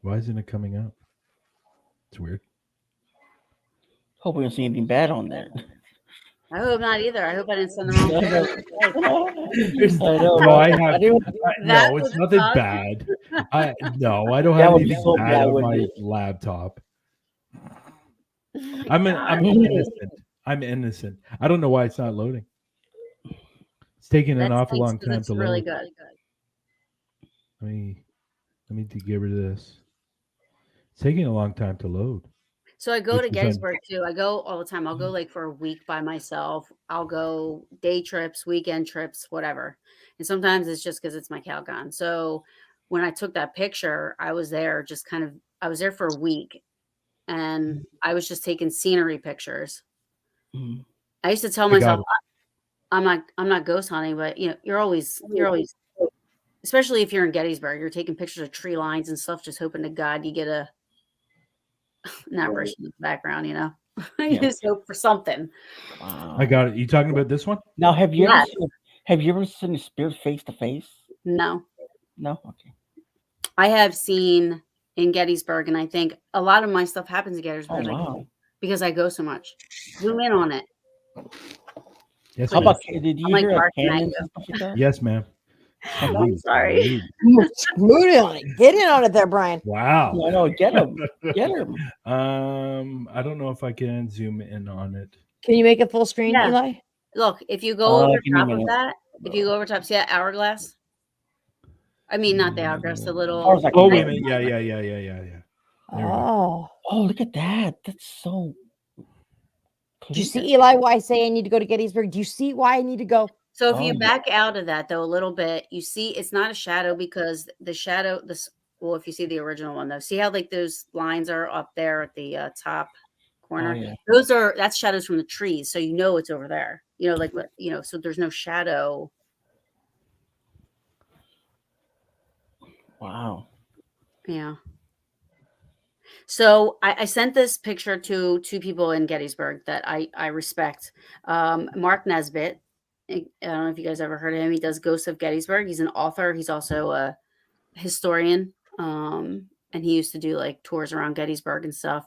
Why isn't it coming up? It's weird. Hope we don't see anything bad on there. I hope not either. I hope I didn't send the wrong photos. I know, No, right? I have. That No, it's was nothing awesome. bad. I don't That have would be anything so bad bad, on wouldn't my it? laptop. Oh I'm God. innocent. I'm innocent. I don't know why it's not loading. It's taking an That awful stinks long 'cause time it's to really load. good. Let me get rid of this. It's taking a long time to load. So I go Which to is Gettysburg too. I go all the time. I'll go like for a week by myself. I'll go day trips, weekend trips, whatever. And sometimes it's just because it's my Calgon. So when I took that picture, I was there I was there for a week and I was just taking scenery pictures. Mhm. I used to tell I got myself, it. I'm not ghost hunting, but you're always, especially if you're in Gettysburg, you're taking pictures of tree lines and stuff, just hoping to God you get an apparition in the background, you Yeah. just hope for something. Wow. I got it. You talking about this one? Now, have you Yes. ever seen a spirit face to face? No, No. Okay. I have seen in Gettysburg, and I think a lot of my stuff happens in Oh Gettysburg wow. because I go so much. Zoom in on it. Yes, How ma'am. about did you I'm like hear like barking at cannons you. and stuff like that? Yes, ma'am. I'm sorry. Mood on it. Get in on it there, Brian. Wow. No, get him, get him. I don't know if I can zoom in on it. Can you make it full screen, Yeah. Eli? Look, if you go over Give me a top of minute. that, see that hourglass? I mean, not the hourglass, the As far little. as I Oh, can wait a go. minute. Yeah. There we go. Oh. Oh, look at that. That's so. Do you see, Eli, why I say I need to go to Gettysburg? Do you see why I need to go? So if Oh, you yeah. back out of that though a little bit, you see it's not a shadow because the shadow, well, if you see the original one though, see how like those lines are up there at the top corner? Oh, yeah. That's shadows from the trees, so it's over there. Like what so there's no shadow. Wow. Yeah. So I sent this picture to two people in Gettysburg that I respect. Mark Nesbitt. I don't know if you guys ever heard of him. He does Ghosts of Gettysburg. He's an author. He's also a historian. And he used to do like tours around Gettysburg and stuff.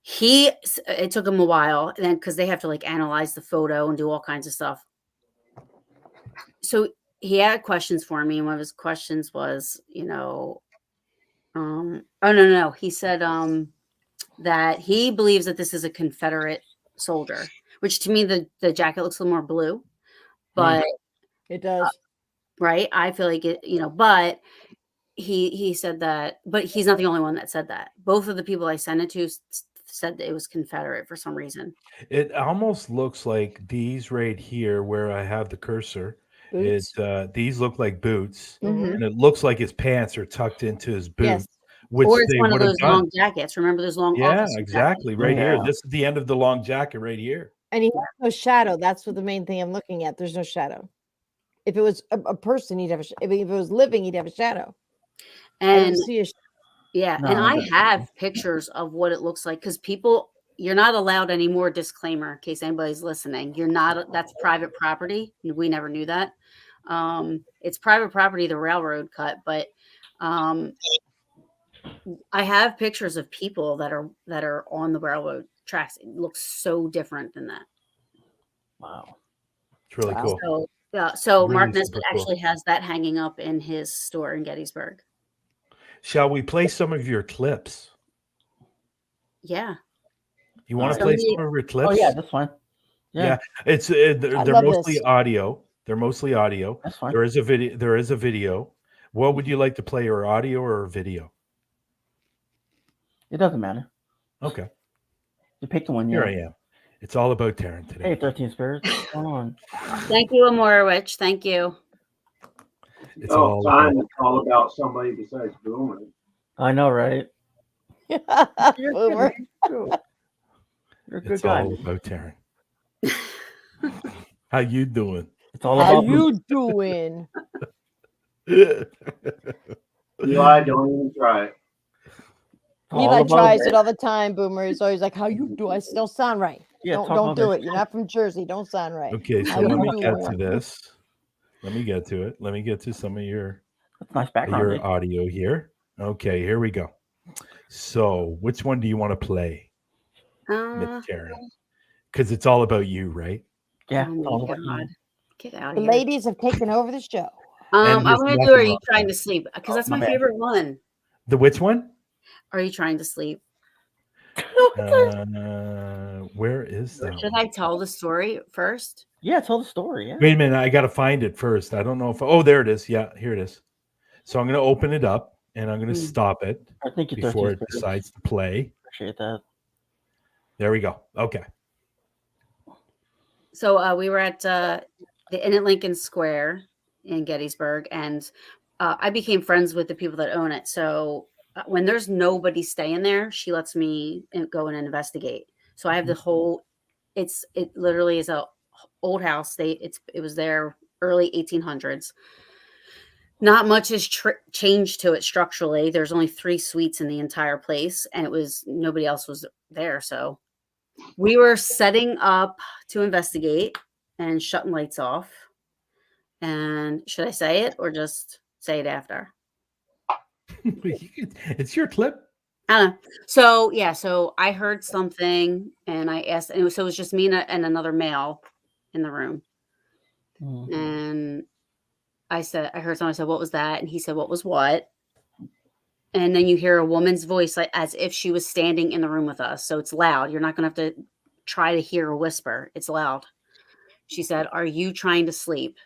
it took him a while, and then because they have to like analyze the photo and do all kinds of stuff. So he had questions for me, and one of his questions was, oh no, he said that he believes that this is a Confederate soldier, which to me the jacket looks a little more blue, but It does. right, I feel like it, but he said that, but he's not the only one that said that. Both of the people I sent it to said that it was Confederate for some reason. It almost looks like these right here where I have the cursor. Boots. These look like boots, Mhm. and it looks like his pants are tucked into his boot, Yes. which Or it's they one of would have those done. long jackets. Remember those long Yeah, officer exactly. Right here. Yeah. This is the end of the long jacket right here. And he has no shadow. That's what the main thing I'm looking at. There's no shadow. If it was a person, he'd have if it was living, he'd have a shadow. I And don't see a yeah, No, and I that's- have pictures of what it looks like because you're not allowed anymore. Disclaimer, in case anybody's listening, you're not. That's private property. We never knew that. It's private property. The railroad cut, but I have pictures of people that are on the railroad tracks. It looks so different than that. Wow. It's really Wow. cool. So Really Mark Nesbitt super cool. actually has that hanging up in his store in Gettysburg. Shall we play some of your clips? Yeah. You want to Alright. play some of your clips? Oh yeah, that's fine. Yeah, it's I they're love mostly this. audio. They're mostly audio. That's fine. There is a video. There is a video. What would you like to play, or audio or video? It doesn't matter. Okay, You pick the one. here Yeah. I am. It's all about Taryn today. Hey, 13 Spirits. What's going on? Thank you, Amorowich. Thank you. It's all about, time it's all about somebody besides Boomer. I know, right? Boomer. You're a good it's guy. all about Taryn. How you doing? It's all How about you doing? Eli, don't even try it. all Eli about tries it. it all the time. Boomer is always like, "How you do?" I don't sound right. Yeah, don't talk don't about do it. it. You're not from Jersey. Don't sound right. Okay, so How let you me get doing? to this. Let me get to it. Let me get to some of your That's nice background. eh? audio here. Okay, here we go. So, which one do you want to play, Miss Taryn? Because it's all about you, right? Yeah. Oh it's my all about God. you. Get out The of here. ladies have taken over the show. And I there's want to do nothing Are You wrong Trying with to Sleep? Because Oh, that's my my bad. favorite one. The which one? Are You Trying to Sleep? Where is that? Should one? I tell the story first? Yeah, tell the story. Yeah. Wait a minute, I got to find it first. I don't know if. Oh, there it is. Yeah, here it is. So I'm going to open it up and I'm going to Hmm. stop it I think you're before 13 it Spirits. decides to play. Appreciate that. There we go. Okay. So we were at the Inn at Lincoln Square in Gettysburg, and I became friends with the people that own it. So when there's nobody staying there, she lets me go in and investigate. So I have the whole. It literally is a old house. It was there early 1800s. Not much has changed to it structurally. There's only 3 suites in the entire place, and nobody else was there. So we were setting up to investigate and shutting lights off. And should I say it or just say it after? It's your clip. I don't know. So yeah, so I heard something and I asked, and so it was just me and another male in the room. Mhm. And I heard someone. I said, "What was that?" And he said, "What was what?" And then you hear a woman's voice, like as if she was standing in the room with us. So it's loud. You're not going to have to try to hear a whisper. It's loud. She said, "Are you trying to sleep?"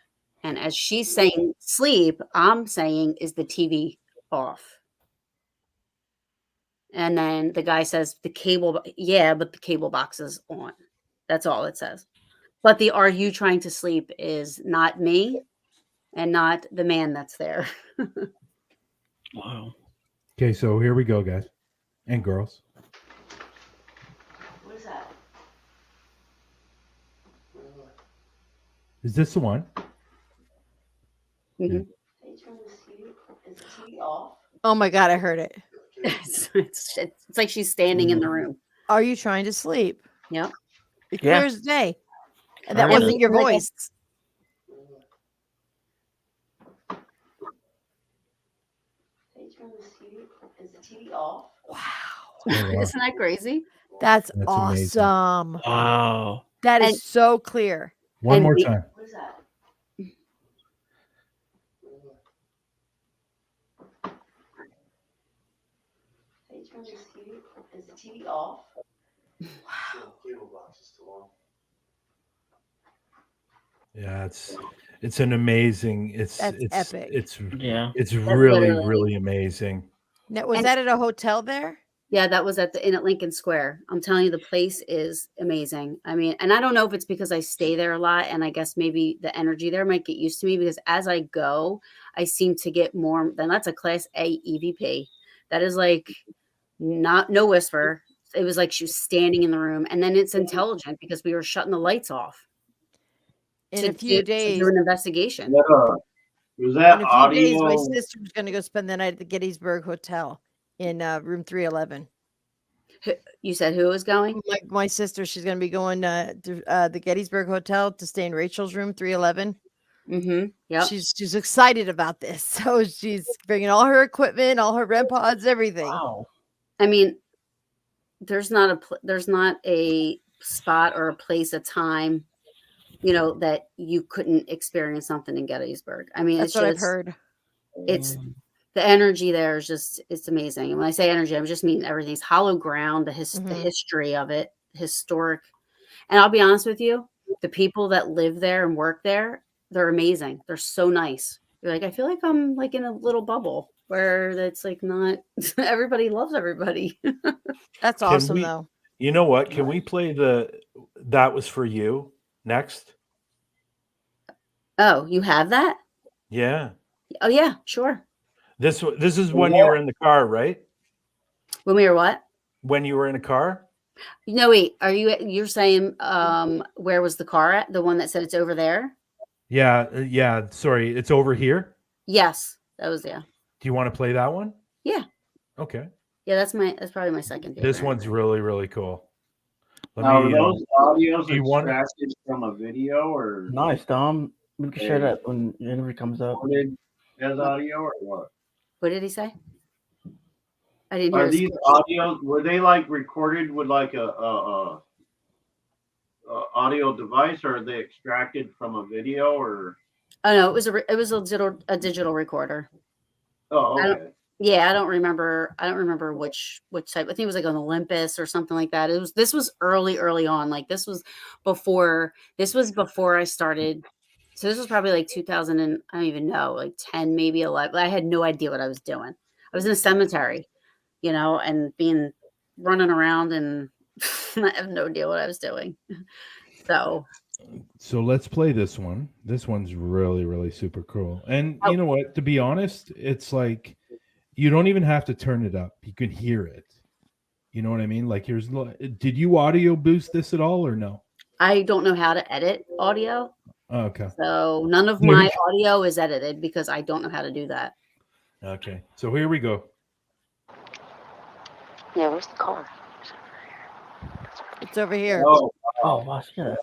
And as she's saying sleep, I'm saying, "Is the TV off?" And then the guy says, yeah, but the cable box is on. That's all it says. But the "Are you trying to sleep?" is not me and not the man that's there. Wow. Okay, so here we go, guys and girls. What is that? Is this the one? Mm-hmm. Is the TV off? Oh my God, I heard it. It's like she's standing in the room. Are you trying to sleep? Yep. It Yeah. clears the day. And I that heard wasn't it. your voice. Is the TV off? Wow. Oh, wow. Isn't that crazy? That's amazing. awesome. Wow. That is And- so clear. One And more we- time. What is that? Hey, turn this TV. Is the TV off? Yeah, it's an amazing. That's epic. Yeah. It's really literally- amazing. Now, was And- that at a hotel there? Yeah, that was in at Lincoln Square. I'm telling you, the place is amazing. I mean, and I don't know if it's because I stay there a lot, and I guess maybe the energy there might get used to me, because as I go, I seem to get more. Then that's a Class A EVP. That is like no whisper. It was like she was standing in the room, and then it's intelligent because we were shutting the lights off In to a few to days. do an investigation. Was that In a few days, my audio? sister was going to go spend the night at the Gettysburg Hotel in room 311. You said who was going? My sister, she's going to be going to the Gettysburg Hotel to stay in Rachel's room 311. Mm-hmm. Yep. She's excited about this, so she's bringing all her equipment, all her REM pods, everything. Wow. I mean, there's not a spot or a place, a time, that you couldn't experience something in Gettysburg. I mean, That's it's what I've just, heard. it's the energy there is just, it's amazing. And when I say energy, I just mean everything's hollow ground, the history of it, historic. And I'll be honest with you, the people that live there and work there, they're amazing. They're so nice. You're like, I feel like I'm like in a little bubble where it's like not everybody loves everybody. That's Can awesome, we- though. You know what? Can we play That Was For You next? Oh, you have that? Yeah. Oh yeah, sure. This is when you were in the car, right? When we were what? When you were in a car? No, wait. You're saying where was the car at? The one that said it's over there? Yeah. Sorry, it's over here. Yes, that was yeah. Do you want to play that one? Yeah. Okay. Yeah, that's probably my second favorite. This one's really cool. Now, are those audios you want- extracted from a video or Nice, Dom. We can share that when the interview comes up. recorded as audio or what? What did he say? I didn't hear. Are his these question. audios, were they like recorded with like a audio device, or are they extracted from a video or? Oh no, it was a digital recorder. Oh, I okay. Yeah, I don't remember which type. I think it was like an Olympus or something like that. This was early on. Like this was before I started. So this was probably like 2000 and I don't even know, like 10, maybe 11. I had no idea what I was doing. I was in a cemetery, and running around, and I have no idea what I was doing. So let's play this one. This one's really super cool. And Oh. you know what? To be honest, it's like you don't even have to turn it up. You can hear it. You know what I mean? Like did you audio boost this at all or no? I don't know how to edit audio. Oh, okay. So none of my audio is edited because I don't know how to do that. Okay. So here we go. Yeah, where's the car? It's over here. Oh, Oh, wow. Yeah.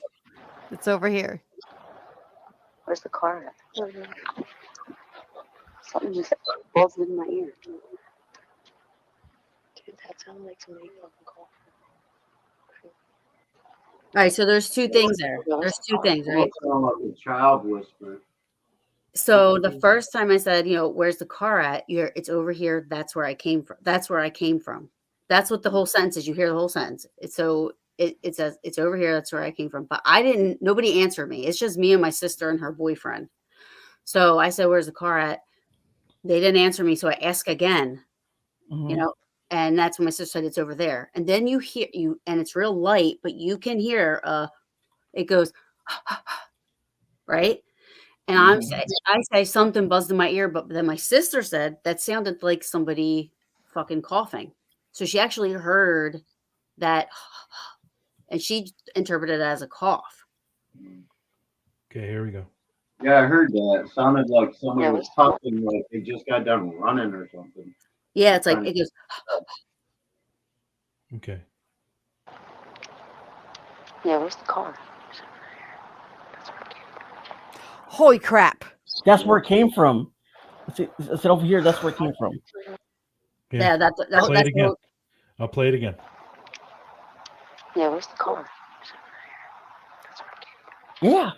It's over here. Where's the car at? Something just buzzed in my ear. Dude, that sounded like somebody fucking called. All right, so there's two things there. There's two things, right? sound like a child whisper. So the first time I said, where's the car at? It's over here. That's where I came from. That's where I came from. That's what the whole sentence is. You hear the whole sentence. It says it's over here. That's where I came from. But nobody answered me. It's just me and my sister and her boyfriend. So I said, where's the car at? They didn't answer me. So I asked again, Mhm. and that's when my sister said it's over there. And then you hear and it's real light, but you can hear it goes, right? And I say something buzzed in my ear, but then my sister said that sounded like somebody fucking coughing. So she actually heard that, and she interpreted it as a cough. Okay, here we go. Yeah, I heard that. It sounded like somebody was talking, like they just got done running or something. Yeah, it's like it goes. Okay. Yeah, where's the car? Holy crap. That's where it came from. It's over here. That's where it came from. Yeah, that's Play it that's again. I'll play it again. Yeah, where's the car? Yeah.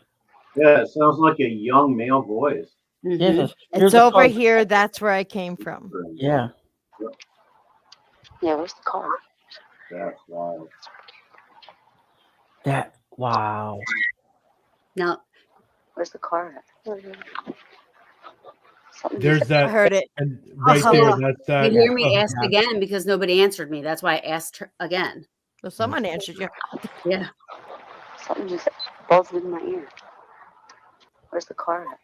Yeah, it sounds like a young male voice. Yes. Mhm. Here's It's the over car. here. That's where I came from. Yeah. Yeah, where's the car? That's wild. Wow. Now, Where's the car at? Something There's I that, heard it. and right Ha, ha, there, ha. that's you that. hear me Oh, ask yeah. again because nobody answered me. That's why I asked her again. Well, someone answered you. Yeah. Something just buzzed in my ear. Where's the car at?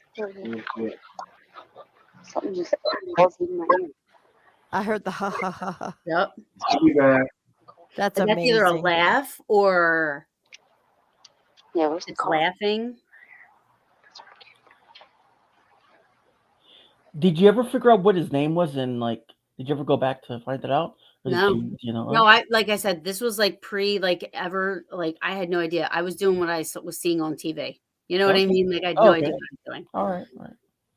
Something just buzzed in my ear. I heard the ha ha ha ha. Yep. I'll be back. That's And that's either a amazing. laugh or Yeah, where's the it's car? laughing. Did you ever figure out what his name was, and like, did you ever go back to find it out? Or No. did you know? No, like I said, this was like ever, like I had no idea. I was doing what I was seeing on TV. You know what I Okay. mean? Like I had Oh, no okay. idea what I was doing. All right. All right.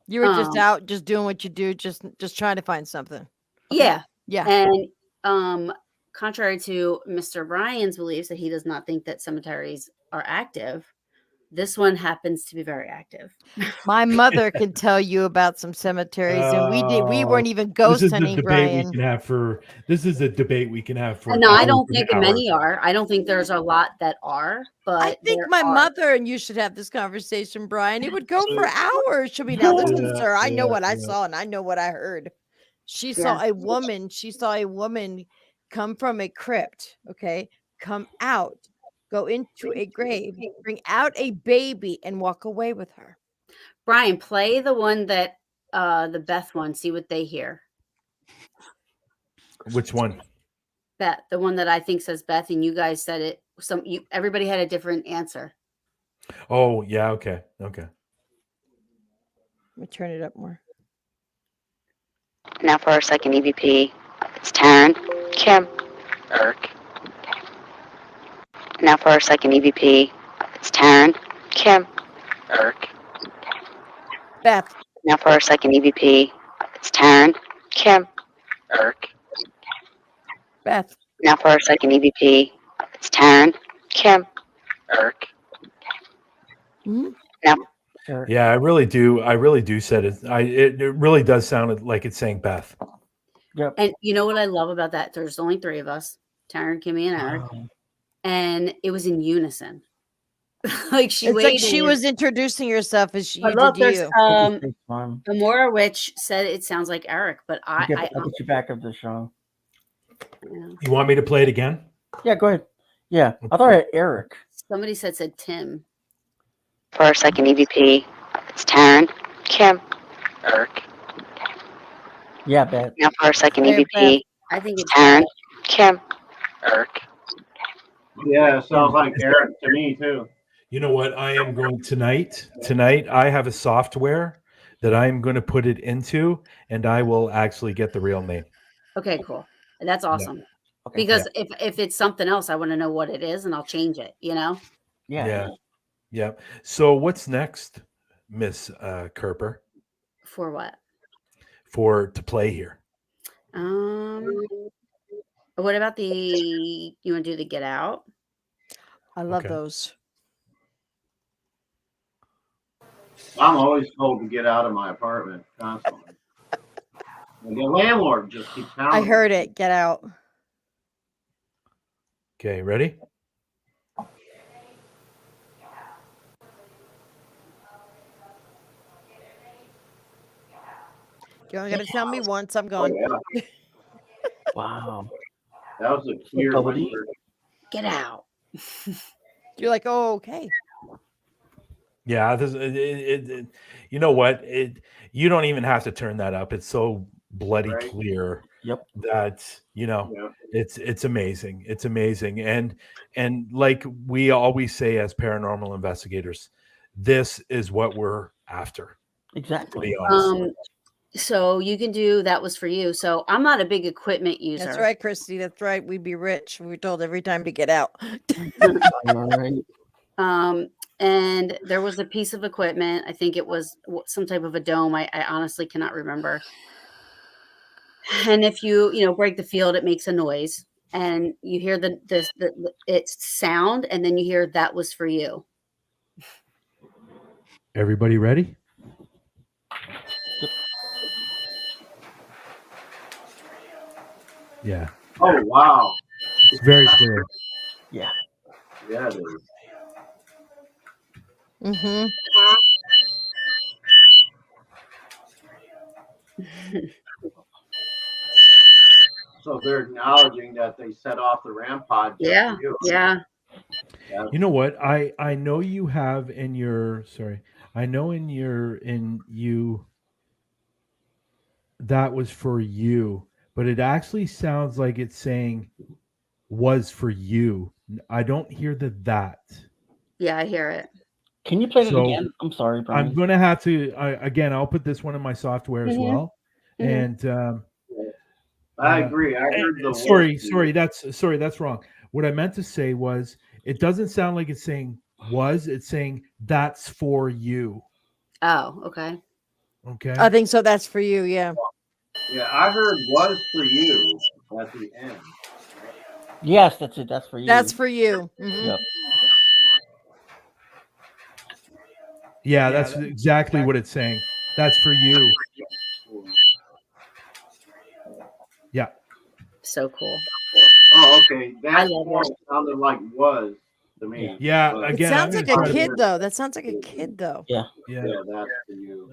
You were just Um, out, just doing what you do, just trying to find something. Yeah. Yeah. And contrary to Mr. Bryan's beliefs that he does not think that cemeteries are active, this one happens to be very active. My mother can tell you about some cemeteries, and we weren't even This ghost is the hunting, debate Brian. we can have for. This is a debate we can have for. No, I hours don't and think hours. many are. I don't think there's a lot that are, but I think there my are. mother and you should have this conversation, Brian. It would go for hours. She'll be now, listen, Yeah, sir, I know yeah, what I yeah. saw and I know what I heard. She Yeah. saw a woman. She saw a woman come from a crypt. Okay, come out, go into a grave, bring out a baby, and walk away with her. Brian, play the one that the Beth one, see what they hear. Which one? Beth, the one that I think says Beth, and you guys said it. Everybody had a different answer. Oh, yeah. Okay. Okay. Let me turn it up more. Now for our second EVP, it's Taryn, Kim, Eric. Now for our second EVP, it's Taryn, Kim, Eric. Beth. Now for our second EVP, it's Taryn, Kim, Eric. Beth. Now for our second EVP, it's Taryn, Kim, Eric. Hmm? Now, Sure. Yeah, I really do said it. It really does sound like it's saying Beth. Yep. And you know what I love about that? There's only three of us, Taryn, Kimmy, and Eric, and it was in unison. Like she It's waited. like she was introducing herself as I you love did there's you. Amora, which said it sounds like Eric, but I'll get you back of the show. Yeah. You want me to play it again? Yeah, go ahead. Yeah, I thought I had Eric. Somebody said Tim. for our second EVP, it's Taryn, Kim, Eric. Yeah, Beth. Now for our second Hey, EVP, I think it's Taryn, Kim, Eric. Yeah, it sounds like Eric to me too. You know what? I am going tonight. Tonight, I have a software that I'm going to put it into, and I will actually get the real name. Okay, cool. That's awesome. Okay. Because if it's something else, I want to know what it is, and I'll change it. You know. Yeah. So what's next, Miss Kerper? For what? To play here. What about you want to do the Get Out? I love those. I'm always told to get out of my apartment constantly. And the landlord just keeps telling I me. heard it. Get out. Okay, ready? You only got to tell me once. I'm gone. Oh, yeah. Wow. That was a clear whisper. Get out. You're like, oh, okay. Yeah, you know what? You don't even have to turn that up. It's so bloody clear. Yep. That it's amazing. It's amazing. And like we always say as paranormal investigators, this is what we're after. Exactly. To be honest. So you can do that was for you. So I'm not a big equipment user. That's right, Christy. That's right. We'd be rich. We were told every time to get out. All right. And there was a piece of equipment. I think it was some type of a dome. I honestly cannot remember. And if you break the field, it makes a noise. and you hear the it's sound, and then you hear that was for you. Everybody ready? Yeah, Oh wow. it's very clear. Yeah. Yeah, it is. Mm-hmm. So they're acknowledging that they set off the RAM pod just Yeah, for you. yeah. That's, You know what? I know you have in your I know in you that was for you, but it actually sounds like it's saying was for you. I don't hear that. Yeah, I hear it. Can you play it So again? I'm sorry, Brian. I'm gonna have to again. I'll put this one in my software as Mhm. well. Mhm. And I agree. I heard the sorry, that's wrong. What I meant to say was it doesn't sound like it's saying was. It's saying that's for you. Oh, okay. Okay. I think so. That's for you. Yeah. Yeah, I heard was for you at the end. Yes, that's it. That's for you. That's for you. Mhm. Yep. Yeah, that's exactly what it's saying. That's for you. Yeah. So cool. Oh, okay. I That love form it. sounded like was to me. Yeah. but It Again, sounds I'm like gonna a try kid to. though. That sounds like a kid though. Yeah. Yeah. yeah, that's for you.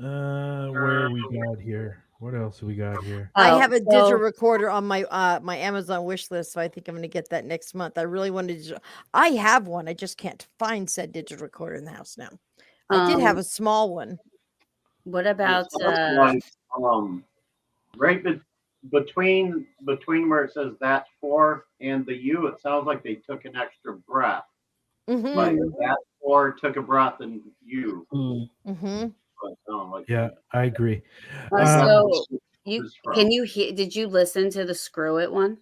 Where we got here? What else do we got here? I Oh, have a digital so recorder on my my Amazon wish list, so I think I'm going to get that next month. I really wanted to. I have one. I just can't find said digital recorder in the house now. I did have a small one. what It about sounds like right between where it says that's for and the you, it sounds like they took an extra breath. Mm-hmm. Like that's for took a breath and you. Mm. Mm-hmm. Like Yeah, I agree. so you is from. can you hear? Did you listen to the Screw It one?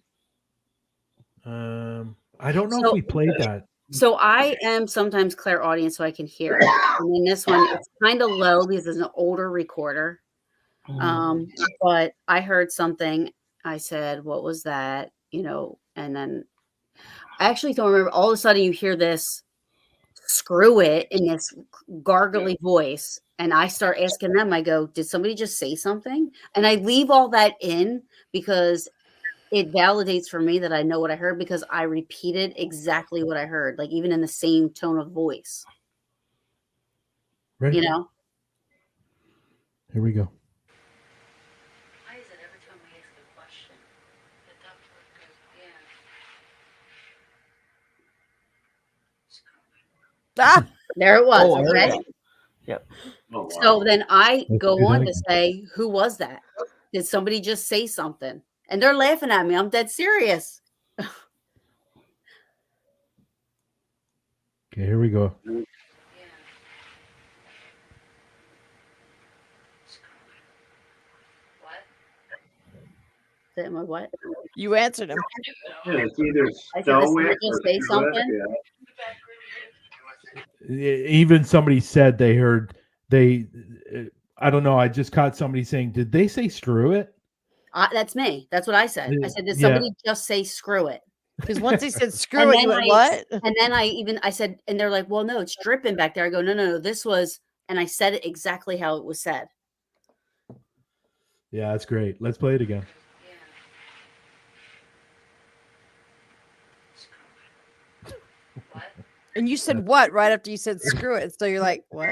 I don't know if So we played that. so I am sometimes clairaudient, so I can hear it. And in this one, it's kind of low because it's an older recorder. But I heard something. I said, "What was that?" You know, and then I actually don't remember. All of a sudden, you hear this "screw it" in this gargly voice, and I start asking them. I go, "Did somebody just say something?" And I leave all that in because it validates for me that I know what I heard because I repeated exactly what I heard, like even in the same tone of voice. Ready? You know. Here we go. Why is it every time we ask a question, the ductwork goes, Ah! There it was. Oh, I heard Okay. that. Yep. Oh, wow. So then I Let's go do that on to again. say, who was that? Did somebody just say something? And they're laughing at me. I'm dead serious. Okay, here we go. Am I what? You answered him. Yeah, it's either I said, did stow somebody it or just say screw it. something? Yeah. Even somebody said they heard they. I don't know. I just caught somebody saying, "Did they say screw it?" That's me. That's what I said. I said, did Yeah. somebody just say screw it? Because once he said And screw it, then you went, what? And then I said, and they're like, well, no, it's dripping back there. I go, no, this was, and I said it exactly how it was said. Yeah, that's great. Let's play it again. And you said what right after you said screw it. So you're like, what?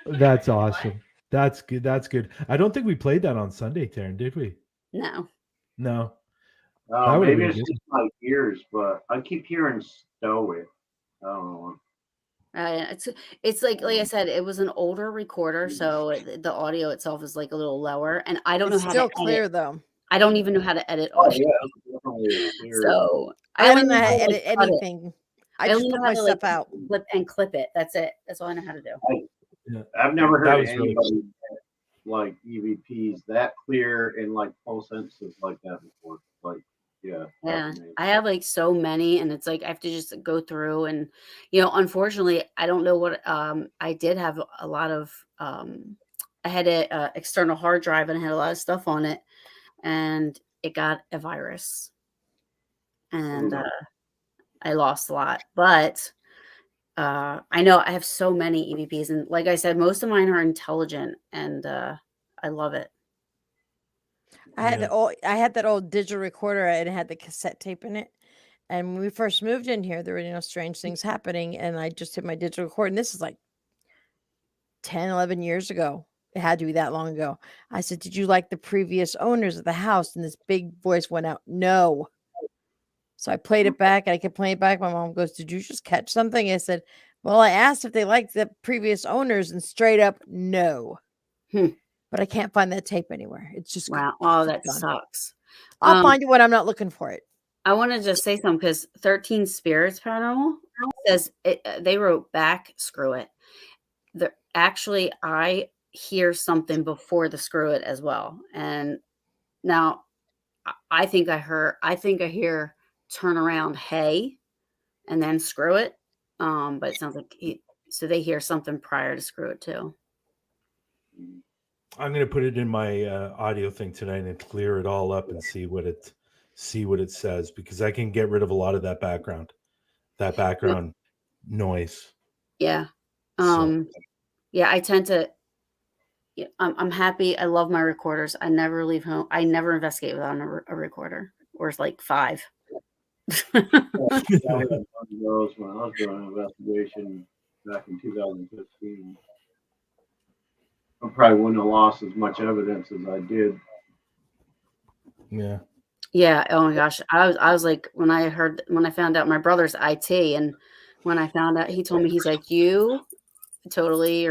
That's awesome. That's good. That's good. I don't think we played that on Sunday, Taryn, did we? No. No. That would have Maybe been it's good. just my ears, but I keep hearing stow it. I don't know. It's like I said, it was an older recorder, so the audio itself is like a little lower, and I don't know It's how still to clear edit. though. I don't even know how to edit Oh audio. yeah, definitely clear. So I only don't know how to to, edit cut it. anything. I I just only put know how my to stuff out. clip it. That's it. That's all I know how to do. I've never That heard was really anybody like EVPs that clear and like full sentences like that before. Like, yeah. Yeah, that's amazing. I have like so many, and it's like I have to just go through, and unfortunately, I don't know what I did have a lot of I had a external hard drive, and I had a lot of stuff on it, and it got a virus, and I lost a lot. But I know I have so many EVPs, and like I said, most of mine are intelligent, and I love it. I had that old digital recorder and it had the cassette tape in it. And when we first moved in here, there were strange things happening, and I just hit my digital recorder. And this is like 10, 11 years ago. It had to be that long ago. I said, "Did you like the previous owners of the house?" And this big voice went out, "No." So I played it back, and I kept playing it back. My mom goes, "Did you just catch something?" I said, "Well, I asked if they liked the previous owners, and straight up, no." But I can't find that tape anywhere. It's just Wow. Oh, that gone. sucks. I'll find it when I'm not looking for it. I want to just say something, because 13 Spirits Paranormal says they wrote back, screw it. Actually, I hear something before the screw it as well. And now I think I hear turn around, hey, and then screw it. But it sounds like so they hear something prior to screw it too. I'm going to put it in my audio thing tonight and clear it all up and see what it says, because I can get rid of a lot of that background noise. Yeah. So. Yeah, I tend to. I'm happy. I love my recorders. I never leave home. I never investigate without a recorder, or it's like 5. I had one of those when I was doing an investigation back in 2015. I probably wouldn't have lost as much evidence as I did. Yeah. Yeah. Oh my gosh. I was like, when I found out my brother's IT, and when I found out, he told me, he's like, your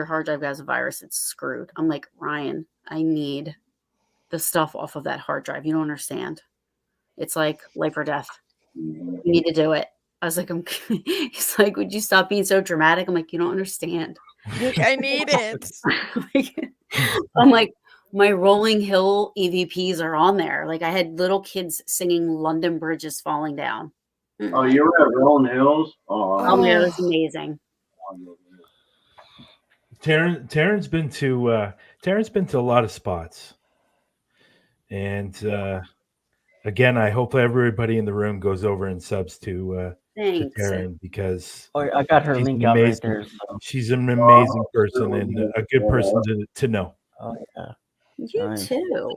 hard drive has a virus. It's screwed. I'm like, Ryan, I need the stuff off of that hard drive. You don't understand. It's like life or death. You need to do it. I was like, he's like, would you stop being so dramatic? I'm like, you don't understand. I need it. I'm like, my Rolling Hill EVPs are on there. Like, I had little kids singing London Bridge is Falling Down. Oh, you were at Rolling Hills? Oh my God, it was amazing. Taryn's been to a lot of spots. And again, I hope everybody in the room goes over and subs to Taryn, because I got her link out right there. So. She's an amazing person and a good person to know. Oh yeah. You too.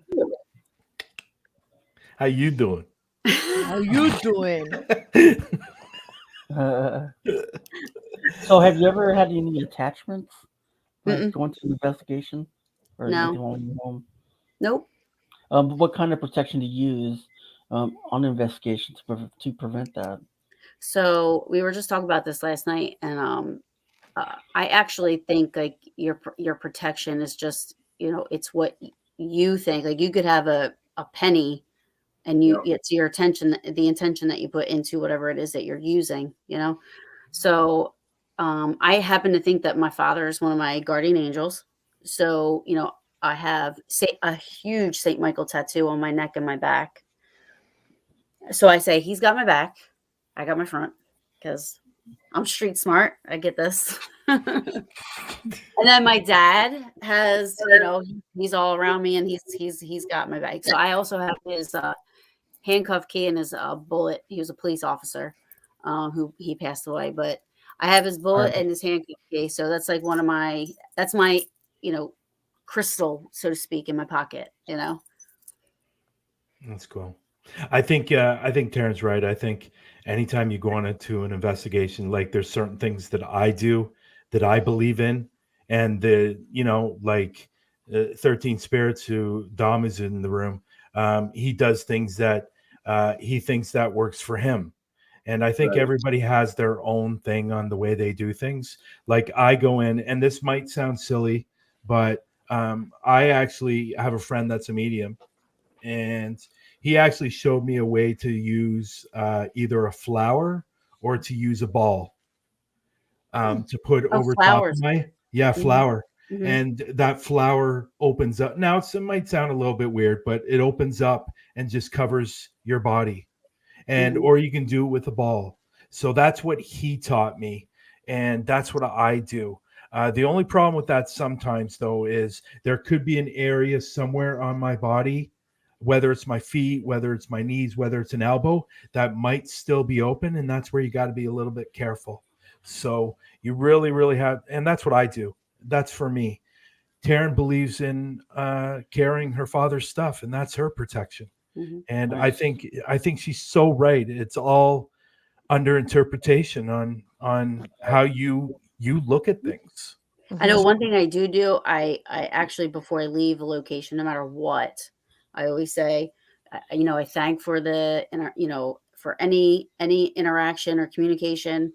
How you doing? How you doing? So have you ever had any attachments? Like going to an investigation? Or No. Nope. What kind of protection do you use on investigation to prevent that? So we were just talking about this last night, and I actually think like your protection is just, it's what you think. Like, you could have a penny, and it's your attention, the intention that you put into whatever it is that you're using, So I happen to think that my father is one of my guardian angels. So, I have a huge St. Michael tattoo on my neck and my back. So I say, he's got my back, I got my front, because I'm street smart. I get this. And then my dad has, he's all around me, and he's got my back. So I also have his handcuff key and his bullet. He was a police officer who he passed away, but I have his bullet and his handcuff key. So that's like that's my, crystal, so to speak, in my pocket, That's cool. I think Taryn's right. I think anytime you go on into an investigation, like, there's certain things that I do that I believe in, and like 13 Spirits, who Dom is in the room, he does things that he thinks that works for him. And I think everybody has their own thing on the way they do things. Like, I go in, and this might sound silly, but I actually have a friend that's a medium, and he actually showed me a way to use either a flower or to use a ball to put over flowers. top of my flower. Mm-hmm. And that flower opens up. Now, it might sound a little bit weird, but it opens up and just covers your body. And or you can do it with a ball. So that's what he taught me, and that's what I do. The only problem with that sometimes, though, is there could be an area somewhere on my body whether it's my feet, whether it's my knees, whether it's an elbow, that might still be open. And that's where you got to be a little bit careful. So you really, really have, and that's what I do. That's for me. Taryn believes in carrying her father's stuff, and that's her protection. Mm-hmm. And Right. I think she's so right. It's all under interpretation on how you look at things. I know Mhm. one thing I do. I actually, before I leave a location, no matter what, I always say, I thank for for any interaction or communication,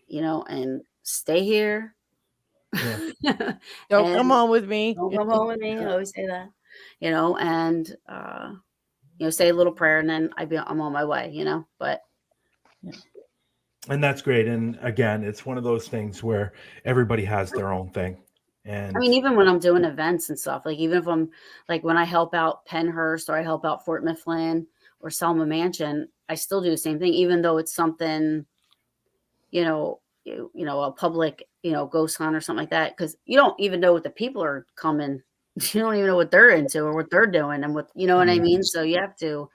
and stay here. Yeah. Don't come And home with me. don't come home with me. I always say that, and say a little prayer, and then I'm on my way. But And that's great. And again, it's one of those things where everybody has their own thing. I And mean, even when I'm doing events and stuff, like even if I'm like when I help out Pennhurst or I help out Fort Mifflin or Selma Mansion, I still do the same thing, even though it's something, a public, ghost hunt or something like that, because you don't even know what the people are coming. You don't even know what they're into or what they're doing and what, you know what I mean? So you have to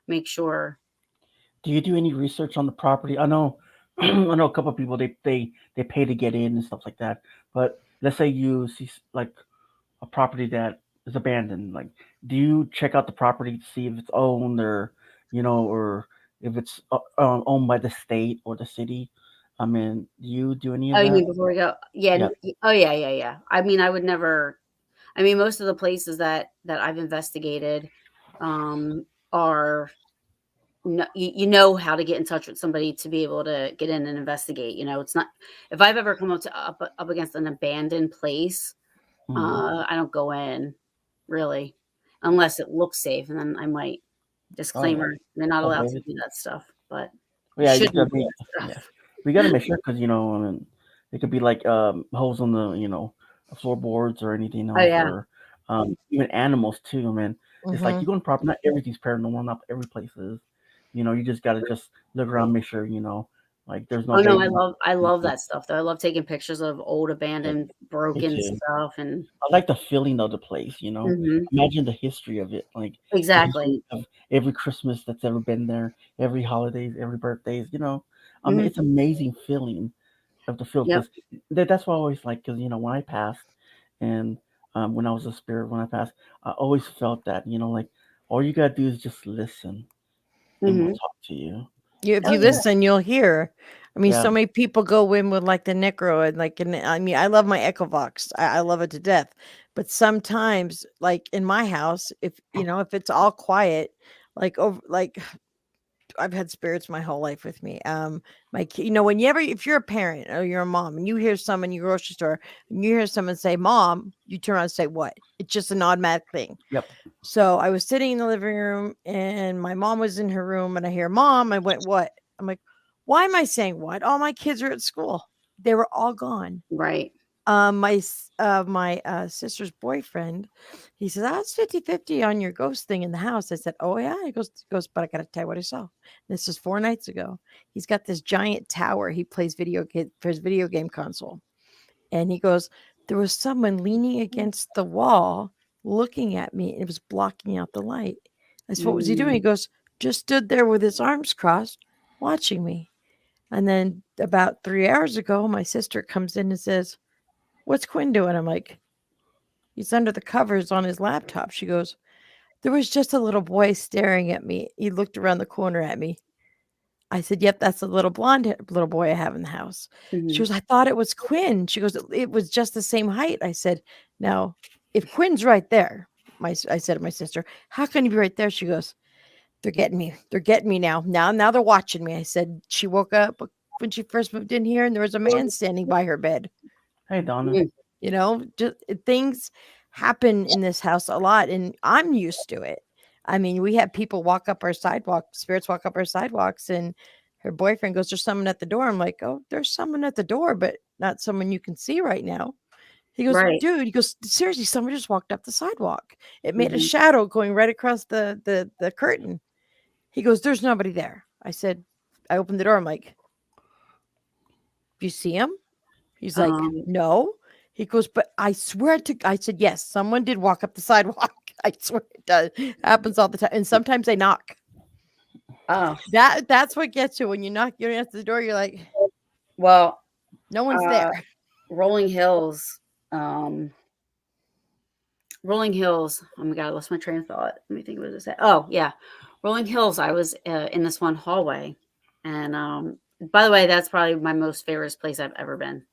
make sure. Do you do any research on the property? I know, I know a couple of people they pay to get in and stuff like that. But let's say you see like a property that is abandoned. Like, do you check out the property to see if it's owned or if it's owned by the state or the city? I mean, do you do any of Oh, you that? mean before we go? Yeah. Yeah. Oh, yeah, yeah, yeah. I mean, I would never. I mean, most of the places that I've investigated are you know how to get in touch with somebody to be able to get in and investigate. It's not if I've ever come up against an abandoned place, Mhm. I don't go in really unless it looks safe, and then I might Oh yeah. disclaimer they're not Okay. allowed to do that stuff, but Well, you yeah, you shouldn't gotta do be. that Yeah, stuff. we gotta make sure because I mean, it could be like holes on the floorboards or anything Oh else, yeah. or even animals too. I mean, it's like Mhm. you go in property. Not everything's paranormal. Not every place is. You just gotta just look around, make sure like there's no Oh no, baby. I love that stuff though. I love taking pictures of old Yeah, abandoned me broken too. stuff and I like the feeling of the place. Mhm. Imagine the history of it, like the Exactly. history of every Christmas that's ever been there, every holidays, every birthdays. I mean, Mhm. it's amazing feeling of the feel Yep. because that's why I always like because when I passed and when I was a spirit when I passed, I always felt that like all you gotta do is just listen and we'll Mhm. talk to you. If Oh you yeah. listen, you'll hear. I mean, Yeah. so many people go in with like the necro and I mean, I love my Echovox. I love it to death. But sometimes, like in my house, if it's all quiet, like I've had spirits my whole life with me. My kid, whenever if you're a parent or you're a mom and you hear someone in your grocery store and you hear someone say "mom," you turn around and say "what?" It's just an automatic thing. Yep. So I was sitting in the living room and my mom was in her room and I hear "mom." I went "what?" I'm like, "Why am I saying what? All my kids are at school. They were all gone." Right. My sister's boyfriend, he says, "I was 50-50 on your ghost thing in the house." I said, "Oh yeah." He goes, "But I gotta tell you what I saw." This is 4 nights ago. He's got this giant tower. He plays video game for his video game console. And he goes, "There was someone leaning against the wall looking at me, and it was blocking out the light." I said, "What was he doing?" He Mm. goes, "Just stood there with his arms crossed, watching me." And then about 3 hours ago, my sister comes in and says, "What's Quinn doing?" I'm like, "He's under the covers on his laptop." She goes, "There was just a little boy staring at me. He looked around the corner at me." I said, "Yep, that's the little little boy I have in the house." She Mhm. goes, "I thought it was Quinn." She goes, "It was just the same height." I said, "Now, if Quinn's right there," I said to my sister, "how can he be right there?" She goes, "They're getting me. They're getting me now. Now they're watching me." I said, "She woke up when she first moved in here, and there was a man standing by her bed." Hey Donna. Mm. Just things happen in this house a lot, and I'm used to it. I mean, we have people walk up our sidewalk, spirits walk up our sidewalks, and her boyfriend goes, "There's someone at the door." I'm like, "Oh, there's someone at the door, but not someone you can see right now." He goes, Right. "Dude," he goes, "seriously, someone just walked up the sidewalk. It made a Mhm. shadow going right across the curtain." He goes, "There's nobody there." I said, I opened the door. I'm like, "Do you see him?" He's like, Um, "No." He goes, "But I swear to," I said, "Yes, someone did walk up the sidewalk." I swear it does. Happens all the time. And sometimes they knock. Oh, That's what gets you when you knock your answer the door. You're like, well, no one's there. Rolling Hills. Rolling Hills. Oh my God, I lost my train of thought. Let me think what it said. Oh yeah, Rolling Hills. I was in this one hallway, and by the way, that's probably my most favorite place I've ever been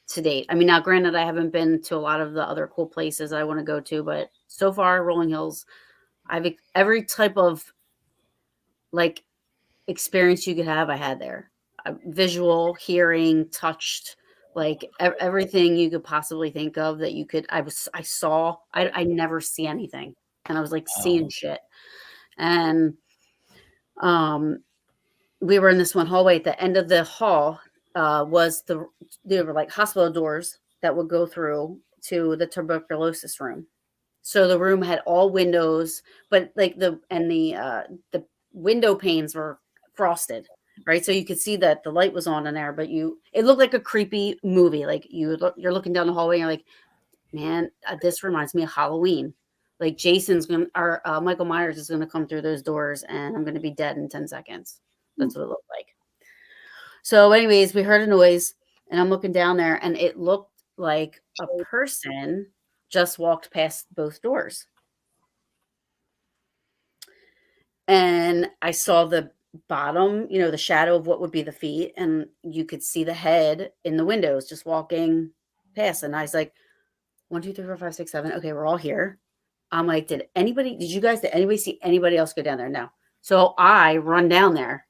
to date. I mean, now granted, I haven't been to a lot of the other cool places I want to go to, but so far, Rolling Hills, every type of like experience you could have, I had there. Visual, hearing, touched, like everything you could possibly think of that you could. I saw. I never see anything, and I was like seeing shit. And we were in this one hallway. At the end of the hall was there were like hospital doors that would go through to the tuberculosis room. So the room had all windows, but like the window panes were frosted, right? So you could see that the light was on in there, but it looked like a creepy movie. Like you're looking down the hallway and you're like, man, this reminds me of Halloween. Like Michael Myers is gonna come through those doors and I'm gonna be dead in 10 seconds. That's what it looked like. So, anyways, we heard a noise and I'm looking down there and it looked like a person just walked past both doors. And I saw the bottom, the shadow of what would be the feet, and you could see the head in the windows just walking past. And I was like, 1, 2, 3, 4, 5, 6, 7. Okay, we're all here. I'm like, did anybody see anybody else go down there? No. So I run down there.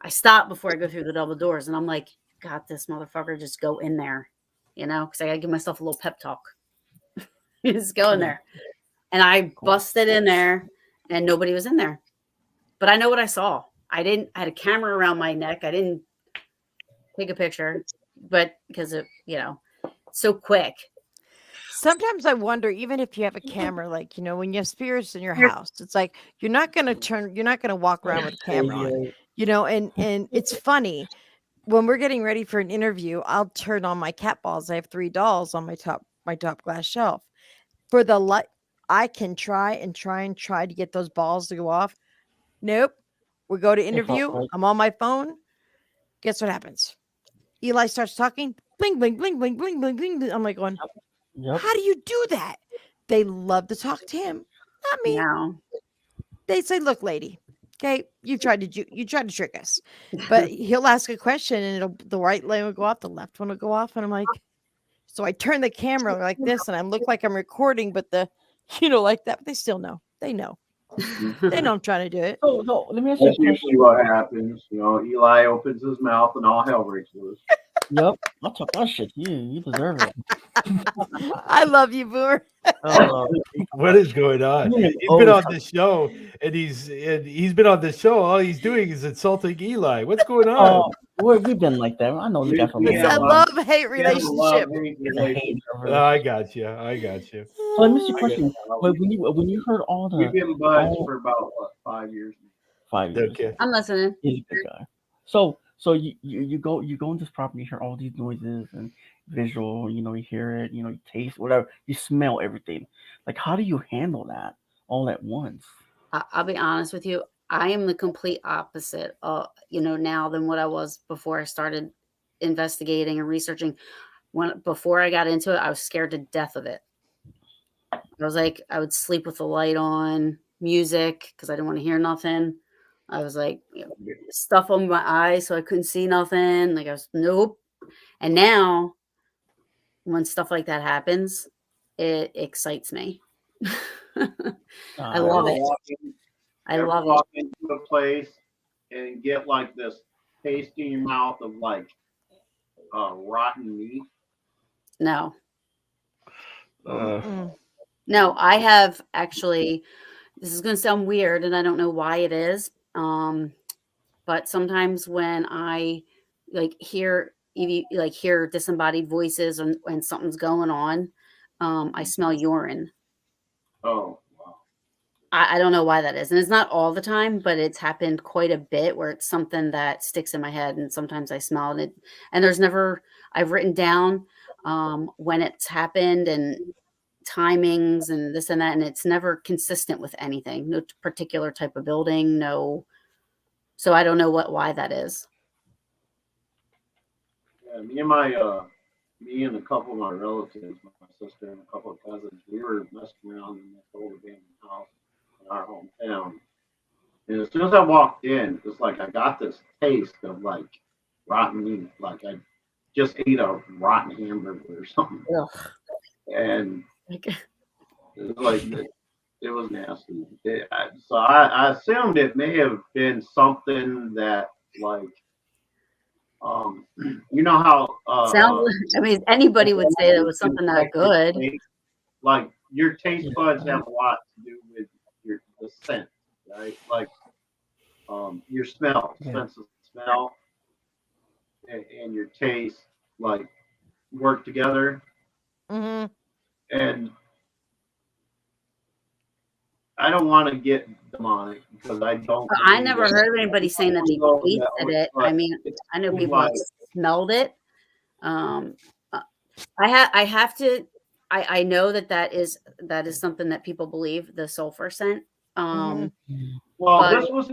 I stop before I go through the double doors, and I'm like, got this motherfucker, just go in there, because I got to give myself a little pep talk. Just go in there. And I busted in there, and nobody was in there. But I know what I saw. I had a camera around my neck. I didn't take a picture, but because of, so quick. Sometimes I wonder, even if you have a camera, like, when you have spirits in your house, it's like, you're not going to walk around with a camera on, and it's funny when we're getting ready for an interview, I'll turn on my cat balls. I have 3 dolls on my top glass shelf for the light. I can try to get those balls to go off. Nope. We go to interview. I'm on my phone. Guess what happens? Eli starts talking. Bling, bling, bling, bling, bling, bling, bling. I'm like going, how do you do that? They love to talk to him, not me. No. They say, look, lady, okay, you tried to trick us. But he'll ask a question and the right lane will go off, the left one will go off. And I'm like, so I turn the camera like this and I look like I'm recording, but like that, but they still know. They know. They know I'm trying to do it. So let me ask you a That's question. usually what happens. Eli opens his mouth and all hell breaks loose. Yep, I'll talk that shit to you. You deserve it. I love you, Boomer. What is going on? He's been on this show, and he's been on this show. All he's doing is insulting Eli. What's going on? We've been like that. I know the guy from It's a love-hate relationship. I got you. So let me ask you a question. When you heard all the, we've been buds for about 5 years. 5 years. Okay. I'm listening. He's a good guy. So you go on this property, you hear all these noises and visual, you hear it, you taste whatever, you smell everything. Like, how do you handle that all at once? I'll be honest with you. I am the complete opposite, now than what I was before I started investigating and researching. Before I got into it, I was scared to death of it. I was like, I would sleep with the light on, music, because I didn't want to hear nothing. I was like, stuff on my eyes so I couldn't see nothing. Like I was, nope. And now, when stuff like that happens, it excites me. I love it. I love walk into a place and get like this taste in your mouth of like rotten meat. No. No, I have actually. This is going to sound weird, and I don't know why it is. But sometimes when I hear disembodied voices and something's going on, I smell urine. Oh, wow. I don't know why that is. And it's not all the time, but it's happened quite a bit where it's something that sticks in my head. And sometimes I smell it. And I've written down when it's happened and timings and this and that, and it's never consistent with anything. No particular type of building. No. So I don't know why that is. Yeah, me and a couple of my relatives, my sister and a couple of cousins, we were messing around in this old abandoned house in our hometown. And as soon as I walked in, it's like I got this taste of like rotten meat, like I just ate a rotten hamburger or something. Ugh. And Like, it was like it was nasty. So I assumed it may have been something that like you know how sounds. I mean, anybody would say that was something not good. Like your taste buds have a lot to do with the scent, right? Like your smell, sense of smell, and your taste like work together. Mm-hmm. And I don't want to get demonic because I don't. I never heard of anybody saying that they tasted it. I mean, I know people have smelled it. I have to. I know that is something that people believe, the sulfur scent. Well, but, this was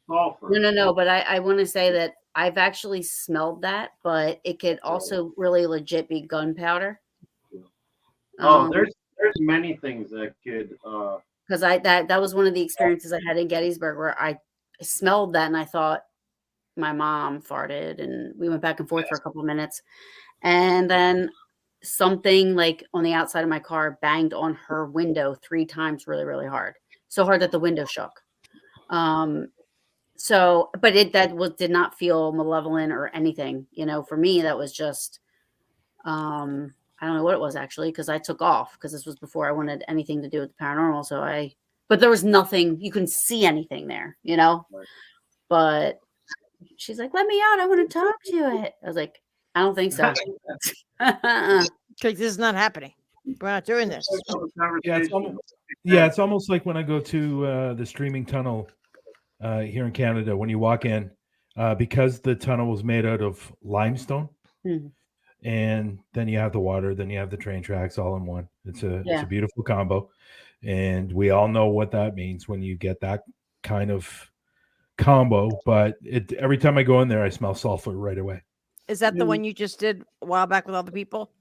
sulfur. No. But I want to say that I've actually smelled that, but it could also really legit be gunpowder. There's many things that could. Because that was one of the experiences I had in Gettysburg where I smelled that and I thought my mom farted, and we went back and forth for a couple of minutes, and then something like on the outside of my car banged on her window 3 times really, really hard. So hard that the window shook. So, but did not feel malevolent or anything. You know, for me, that was just, I don't know what it was actually, because I took off because this was before I wanted anything to do with the paranormal. But there was nothing, you couldn't see anything there, you know, but she's like, let me out. I want to talk to it. I was like, I don't think so. Because this is not happening. We're not doing this. It's almost like when I go to the streaming tunnel here in Canada, when you walk in, because the tunnel was made out of limestone, and then you have the water, then you have the train tracks all in one. It's a beautiful combo, and we all know what that means when you get that kind of combo. But every time I go in there, I smell sulfur right away. Is that the one you just did a while back with all the people?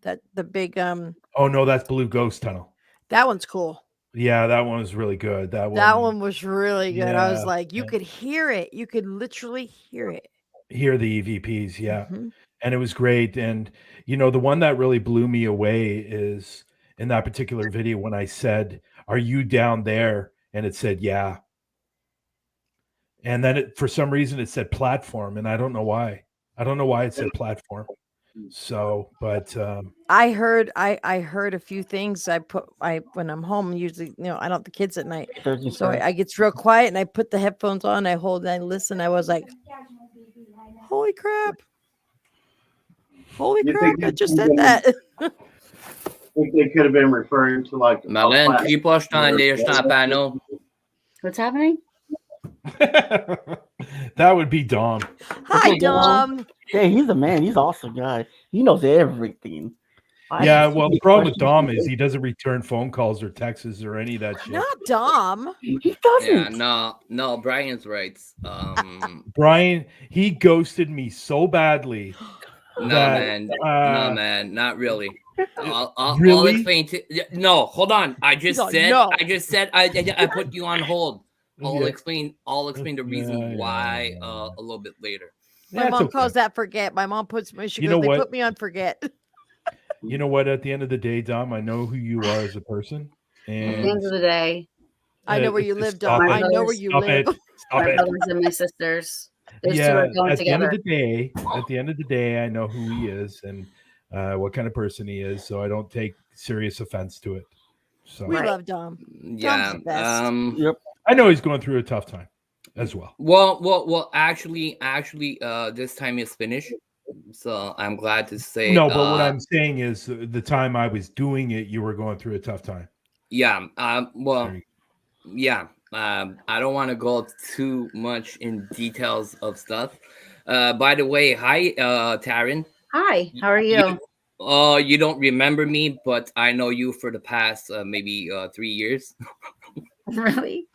That the big Oh no, that's Blue Ghost Tunnel. That one's cool. Yeah, that one was really good. That one was really good. Yeah, I was like, you could hear it. You could literally hear it. Hear the EVPs, yeah. And it was great. And you know, the one that really blew me away is in that particular video when I said, "Are you down there?" And it said, "Yeah." And then for some reason it said platform, and I don't know why. I don't know why it said platform. So, but I heard a few things. When I'm home, usually, you know, I don't have the kids at night, so I get real quiet and I put the headphones on. I hold and I listen. I was like, "Holy crap! Holy crap! I just said that." I think they could have been referring to like. Malin, typos det snabbt nu. What's happening? That would be Dom. Hi, Dom. Yeah, he's a man. He's an awesome guy. He knows everything. Yeah, well, the problem with Dom is he doesn't return phone calls or texts or any of that shit. Not Dom. He doesn't. Yeah, no, Brian's right. Brian, he ghosted me so badly. No, man, not really. I'll explain to. No, hold on. I just said I put you on hold. I'll explain the reason why a little bit later. My mom calls that forget. My mom puts me. She goes, they put me on forget. You know what? At the end of the day, Dom, I know who you are as a person. And at the end of the day, I know where you live, Dom. I know where you live. My brothers and my sisters. Those two are going together. At the end of the day, I know who he is and what kind of person he is, so I don't take serious offense to it. So we love Dom. Yeah. Dom's the best. Yep. I know he's going through a tough time as well. Well, actually, this time is finished. So I'm glad to say. No, but what I'm saying is the time I was doing it, you were going through a tough time. Yeah. Yeah. I don't want to go too much in details of stuff. By the way, hi, Taryn. Hi. How are you? You don't remember me, but I know you for the past maybe 3 years. Really?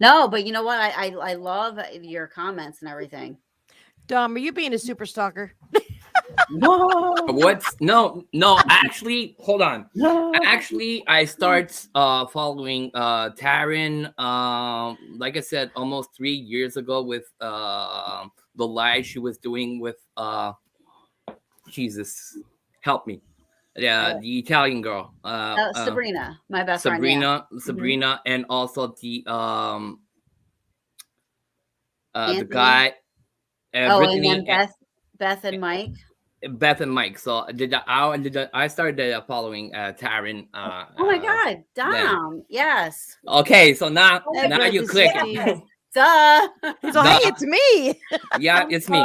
No, but you know what? I love your comments and everything. Dom, are you being a super stalker? What's no? Actually, hold on. Actually, I start following Taryn. Like I said, almost 3 years ago with the live she was doing with Jesus, help me. Yeah, the Italian girl. Sabrina, my best Sabrina, friend. Yeah. Sabrina, and also the Anthony. guy. And then Beth and Mike. Beth and Mike. So I started following Taryn. Oh my God, Dom. Yes. Okay, so now you click. Duh. He's like, hey, it's me. Yeah, it's me.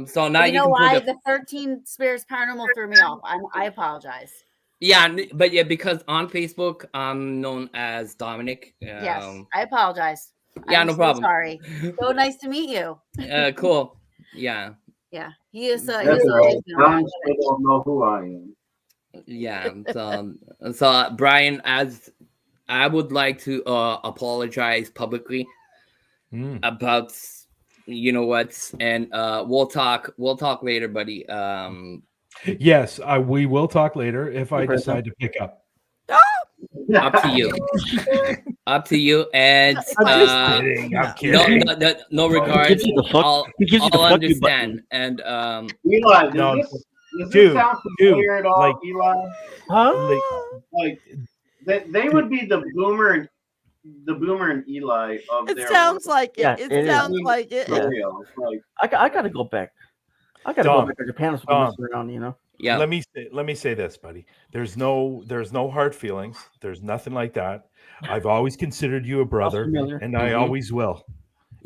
So now you know can why put the 13 Spirits Paranormal threw me off. I apologize. Yeah, but yeah, because on Facebook I'm known as Dominic. Yes, I apologize. Yeah, I'm no problem. Sorry. So nice to meet you. Cool. Yeah. Yeah, he is. I still don't know who I am. Yeah. So Brian, as I would like to apologize publicly about what, and we'll talk later, buddy. Yes, we will talk later if I decide to pick up. Up to you. Up to you. And I'm just kidding. I'm kidding. No regards. I'll understand. And Eli, does this sound familiar at all, Eli? Huh? Like they would be the Boomer and Eli of It their sounds world. like it. Yeah, It it sounds is. like it. For real. Like, I gotta go back. I gotta go back to Japan to mess around, you know. Yeah. Let me say this, buddy. There's no hard feelings. There's nothing like that. I've always considered you a brother, and I always will.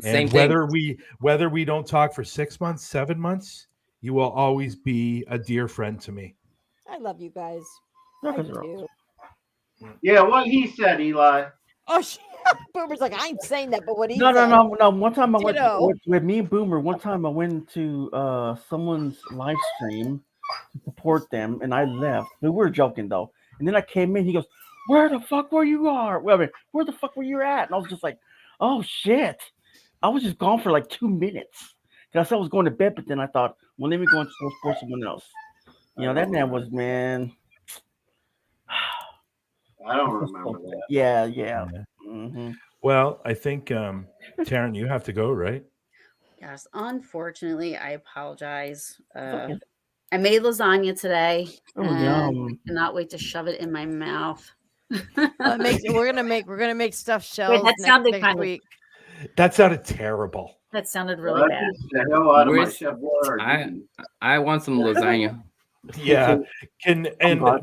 Same and whether we don't talk for 6 months, 7 months, you will always be a dear friend to me. I love you guys. I do. Yeah, what he said, Eli. Oh, Boomer's like, I ain't saying that, but what he No. One time I went with me and Boomer. One time I went to someone's live stream to support them, and I left. We were joking though, and then I came in. He goes, "Where the fuck were you are? Well, I mean, where the fuck were you at?" And I was just like, "Oh shit!" I was just gone for like 2 minutes because I was going to bed, but then I thought, "Well, let me go and support someone else." You know, that man was I don't remember that. Yeah. Mm-hmm. Well, I think Taryn, you have to go, right? Yes, unfortunately, I apologize. Okay. I made lasagna today. Oh, yum. I cannot wait to shove it in my mouth. We're gonna make stuffed shells. Wait, that sounded next kind week. That sounded terrible. That sounded really bad. The hell out of my chef word. I want some lasagna. Yeah.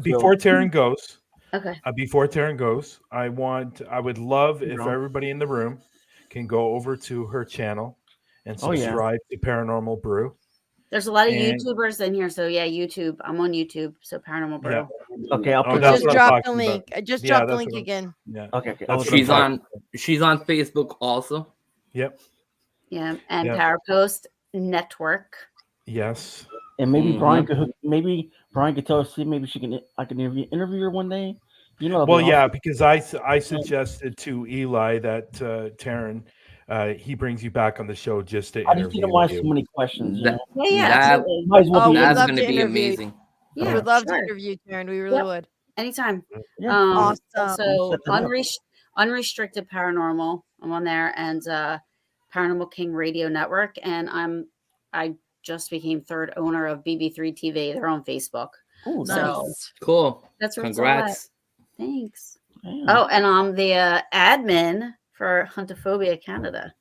Before Taryn goes, okay. Before Taryn goes, I would love if everybody in the room can go over to her channel and subscribe to Paranormal Brew. There's a lot of YouTubers in here, so yeah, YouTube. I'm on YouTube, so Paranormal Brew. Yeah. Okay, I'll put just drop the link. I just dropped the link again. Yeah. Okay. She's on Facebook also. Yep. Yeah, and Powerpost Network. Yes. And maybe Brian could tell us. See, maybe I can interview her one day. You know. Well, yeah, because I suggested to Eli that Taryn, he brings you back on the show just to interview. I just didn't want so many questions. You know? Yeah. Might as well that's going to be amazing. Yeah, we would love to interview Taryn. We really would. Anytime. Yeah. Awesome. So Unrestricted Paranormal. I'm on there, and Paranormal King Radio Network, and I just became third owner of BB3 TV. They're on Facebook. Oh, nice. Cool. That's where Congrats. Thanks. Damn. Oh, and I'm the admin for Phobia Canada.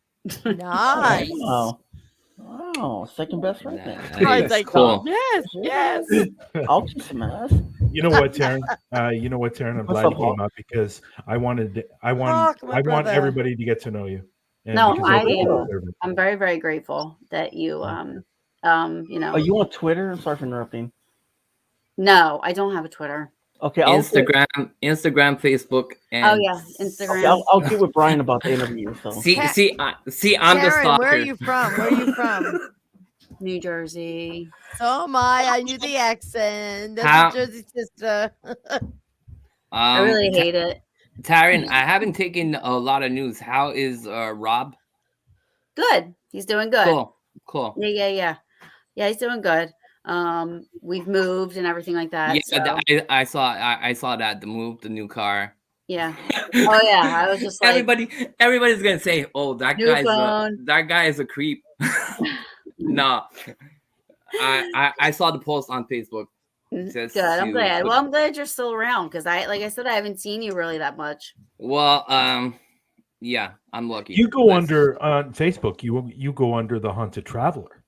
Nice. Wow. Second best right there. Nice. Cool. Yes. I'll kiss some ass. You know what, Taryn? I'm glad you came up because I want everybody to get to know you. And I'm very, very grateful that you Are you on Twitter? I'm sorry for interrupting. No, I don't have a Twitter. Okay, Instagram, Facebook, and Instagram. Okay, I'll get with Brian about the interview. So see, I'm the Taryn, stalker. where are you from? New Jersey. So am I. I knew the accent. That's How- a Jersey sister. I really hate it. Taryn, I haven't taken a lot of news. How is Rob? Good. He's doing good. Cool. Yeah. He's doing good. We've moved and everything like that. Yeah, I saw that the move, the new car. Yeah. Oh yeah. I was just like everybody's gonna say, "Oh, that guy is a creep." No, I saw the post on Facebook. Good. I'm glad. Well, I'm glad you're still around because like I said, I haven't seen you really that much. Well, yeah, I'm lucky. You go under on Facebook. You go under the Haunted Traveler.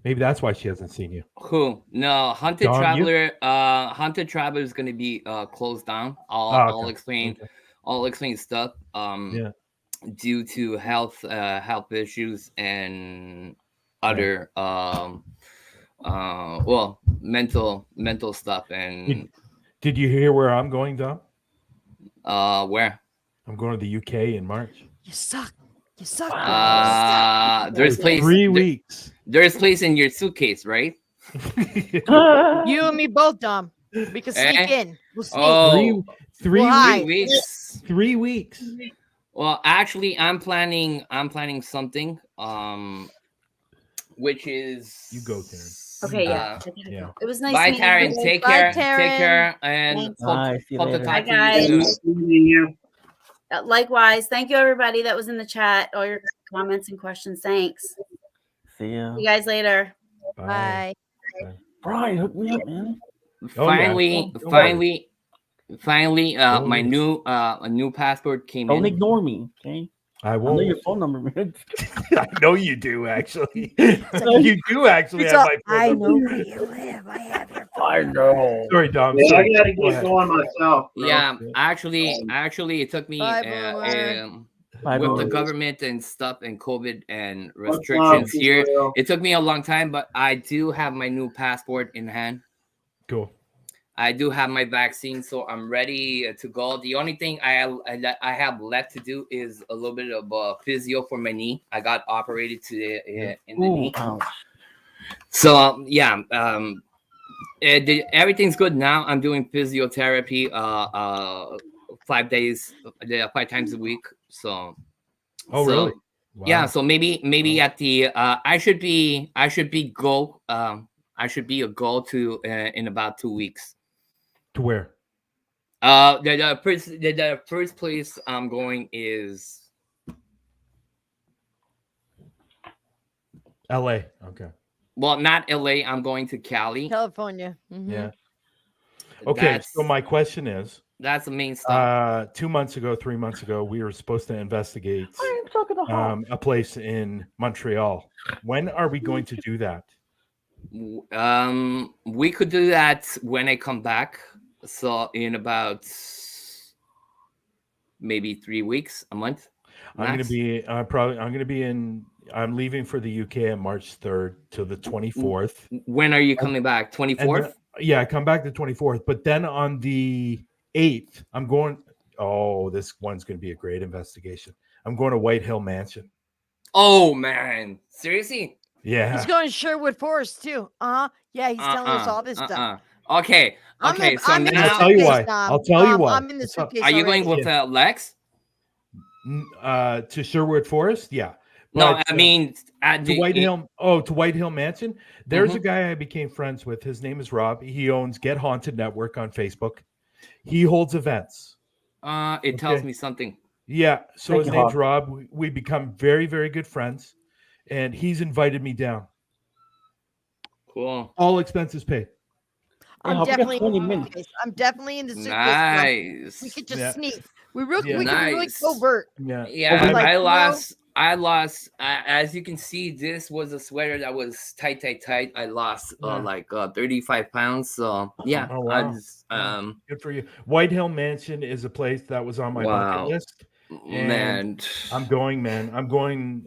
Maybe that's why she hasn't seen you. Who? No, Haunted Traveler. Haunted Traveler is going to be closed down. I'll explain. Okay. I'll explain stuff. Due to health issues and other mental stuff. And did you hear where I'm going, Dom? Where? I'm going to the UK in March. You suck. You suck. There's place. 3 weeks. There's place in your suitcase, right? You and me both, Dom. We can sneak in. We'll sneak. Oh, 3 weeks. 3 weeks. Well, actually, I'm planning something. Which is you go, Taryn. Okay, yeah. It was nice. Bye, Taryn. Take care. Taryn. Take care. And Bye. See you hope to later. talk Bye, to you soon. Likewise. Thank you, everybody that was in the chat. All your comments and questions. Thanks. See ya. See you guys later. Bye. Brian, hook me up, man. Finally, my new passport came in. Don't ignore me, okay? I I won't. know your phone number, man. I know you do, actually. You do actually have my phone I number. know where you live. I have your phone. I know. Sorry, Dom. Yeah, Sorry. I gotta get going myself. Bro. Yeah, actually, it took me Bye, Bye, with the Boomer. government and stuff and COVID and restrictions here. It took me a long time, but I do have my new passport in hand. Cool. I do have my vaccine, so I'm ready to go. The only thing I have left to do is a little bit of physio for my knee. I got operated today in the knee. Ouch. So everything's good now. I'm doing physiotherapy 5 days, 5 times a week. So really? Wow. Yeah, so maybe at the I should be a goal to in about 2 weeks. To where? The first place I'm going is LA. Okay. Well, not LA. I'm going to Cali. California. Mm-hmm. Yeah. Okay. So my question is, that's the main stop. 2 months ago, 3 months ago, we were supposed to investigate a place in Montreal. When are we going to do that? We could do that when I come back. So in about maybe 3 weeks, a month. I'm going to be I'm leaving for the UK on March 3rd to the 24th. When are you coming back? 24th? Yeah, I come back the 24th. But then on the 8th, I'm going. Oh, this one's going to be a great investigation. I'm going to White Hill Mansion. Oh, man. Seriously? Yeah. He's going to Sherwood Forest, too. Yeah, he's telling us all this stuff. Okay. Okay. So I'm now I'll tell you why. I'll tell you why. I'm in the suitcase. Are you going with Lex? To Sherwood Forest? Yeah. No, I mean to White Hill. Oh, to White Hill Mansion. There's a guy I became friends with. His name is Rob. He owns Get Haunted Network on Facebook. He holds events. It tells me something. Yeah. So his name's Rob. We become very, very good friends, and he's invited me down. Cool. All expenses paid. I'm definitely in the suitcase. Nice. We could just sneak. We can be Nice. really covert. Yeah. Yeah. Like, I lost. As you can see, this was a sweater that was tight. I lost like 35 pounds. So yeah. Oh, wow. I just, good for you. White Hill Mansion is a place that was on my bucket list. Man, I'm going, man. I'm going.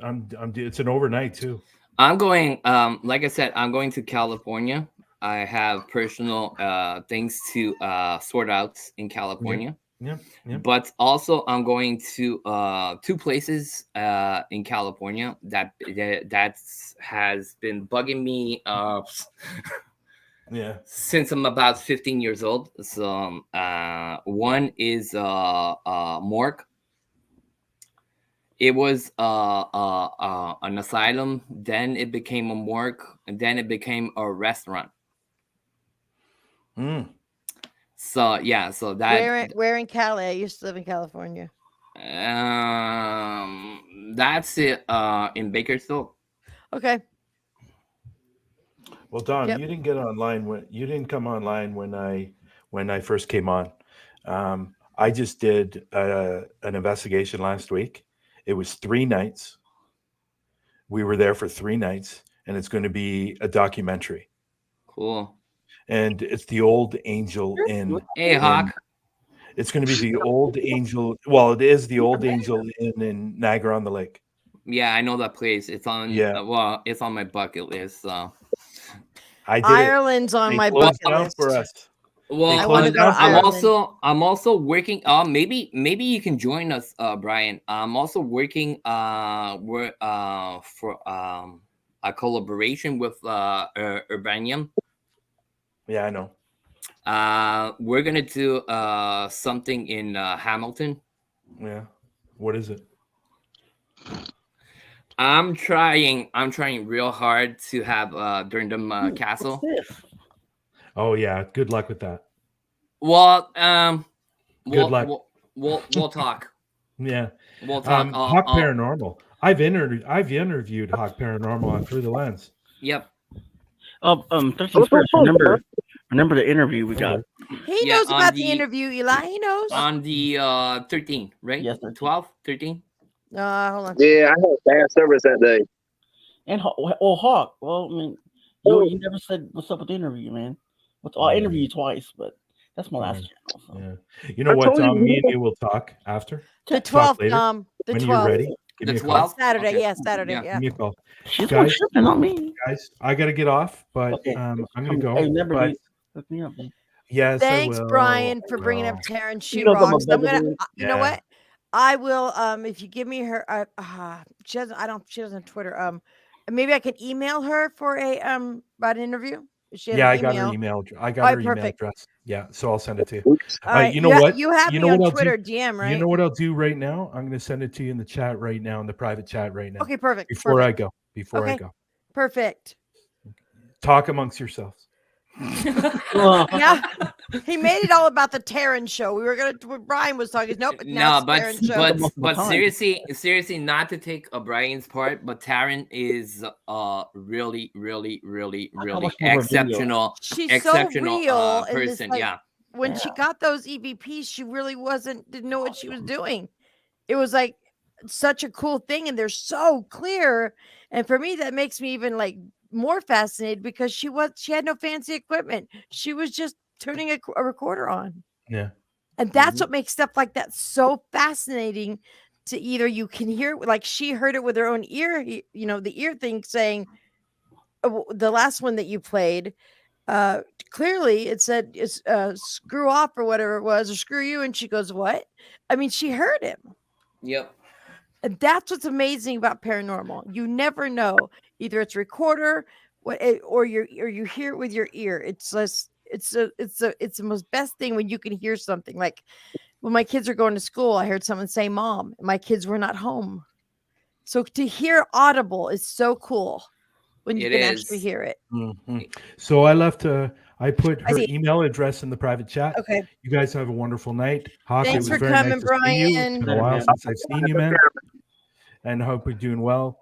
It's an overnight too. I'm going. Like I said, I'm going to California. I have personal things to sort out in California. Yep. But also, I'm going to 2 places in California that has been bugging me Yeah. since I'm about 15 years old. So one is Morgue. It was an asylum, then it became a morgue, and then it became a restaurant. Mm. So yeah, so that Where in Cali? I used to live in California. that's it in Bakersfield. Okay. Well, Don, Yep. you didn't get online you didn't come online when I first came on. I just did an investigation last week. It was 3 nights. We were there for 3 nights, and it's going to be a documentary. Cool. And it's the Old Angel Inn. Hey, Hawk. It's going to be the Old Angel. Well, it is the Old Angel Inn in Niagara on the Lake. Yeah, I know that place. It's on. Yeah. Well, it's on my bucket list. So I did Ireland's on They my closed bucket down list. for us. well, I wanna go to I'm Ireland. also working. Maybe you can join us, Brian. I'm also working. We're for a collaboration with Urbanium. Yeah, I know. We're gonna do something in Hamilton. Yeah. What is it? I'm trying real hard to have Durndam Castle. Oh yeah. Good luck with that. Well, Good luck. We'll talk. Yeah. We'll talk. Hawk Paranormal. I've interviewed Hawk Paranormal on Through the Lens. Yep. Thurston Spirits, remember the interview we got. He knows about the interview, Eli. He knows. On the 13th, right? Yes, 12, 13. Hold on. Yeah, I had a bad service that day. And Hawk. Well, I mean, you never said what's up with the interview, man. I interviewed you twice, but that's my last channel. So. Yeah. You know what, Tom? Me and you will talk after. The Talk 12th, later. the when 12th. you're ready. Give me a call. Saturday, Okay. Saturday, yeah. Give me a call. She's Guys, tripping on me. Guys, I gotta get off, but Okay. I'm gonna go. Hey, remember, but dude, hook me up, dude. yes, Thanks, I will. Brian, for bringing up Taryn. She You know I'm a rocks. I'm brother, gonna. dude. You know Yeah. what? I will. If you give me her. She doesn't. She doesn't have Twitter. Maybe I can email her for a about an interview. She has Yeah, an I got her email. email. I got her email Perfect. address. Yeah, so I'll send it to you. All right. You know what? You have You me know on what I'll Twitter do? DM, right? You know what I'll do right now? I'm gonna send it to you in the chat right now, in the private chat right now. Okay, perfect. Before perfect. I go. Before I go. Perfect. Talk amongst yourselves. Yeah, he made it all about the Taryn show. We were gonna. Brian was talking. Nope. Now No, it's the Taryn show. but seriously, not to take Brian's part, but Taryn is really exceptional. She's exceptional so real in this, person. like, Yeah. When she got those EVPs, she really didn't know what she was doing. It was like such a cool thing, and they're so clear. And for me, that makes me even like more fascinated because she had no fancy equipment. She was just turning a recorder on. Yeah. And that's what makes stuff like that so fascinating. To either you can hear, like she heard it with her own ear, the ear thing saying, the last one that you played, clearly it said it's screw off or whatever it was, or screw you, and she goes, what? I mean, she heard him. Yep. And that's what's amazing about paranormal. You never know. Either it's recorder, or you hear it with your ear. It's the most best thing when you can hear something. Like when my kids are going to school, I heard someone say "mom," and my kids were not home. So to hear audible is so cool when you can actually hear it. Mm-hmm. So I put her see. email address in the private chat. Okay. You guys have a wonderful night. Hawk, Thanks it was for very coming, nice to see you. It's Brian. been a while since I've seen you, man. And I hope you're doing well.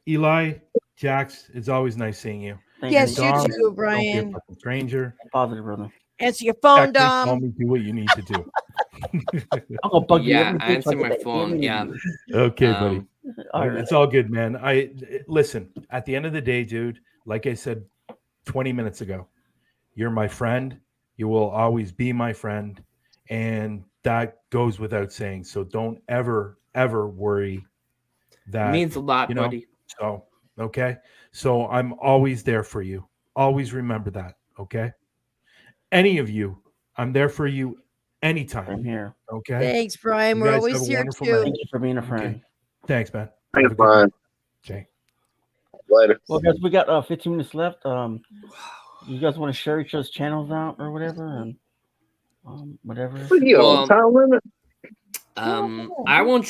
Eli, Jaxx, it's always nice seeing you. Yes, you Dom, too, Don't be Brian. a fucking stranger. Positive, brother. Answer your phone, Text me, call Dom. me, do what you need to do. I'm gonna bug you. Yeah, answer my phone. Yeah. Okay, buddy. All right. It's all good, man. Listen, at the end of the day, dude, like I said 20 minutes ago, you're my friend. You will always be my friend. And that goes without saying. So don't ever worry that Means a lot, buddy. So, okay. So I'm always there for you. Always remember that. Okay. Any of you, I'm there for you Anytime. I'm here. Okay. Thanks, Brian. You We're guys always have a here wonderful too. night. Thank you for being a friend. Okay. Thanks, man. Thanks, Have a good Brian. night. Okay. Later. Well, guys, we got 15 minutes left. You guys want to share each other's channels out or whatever, and whatever. What are you on Well, time limit? I won't.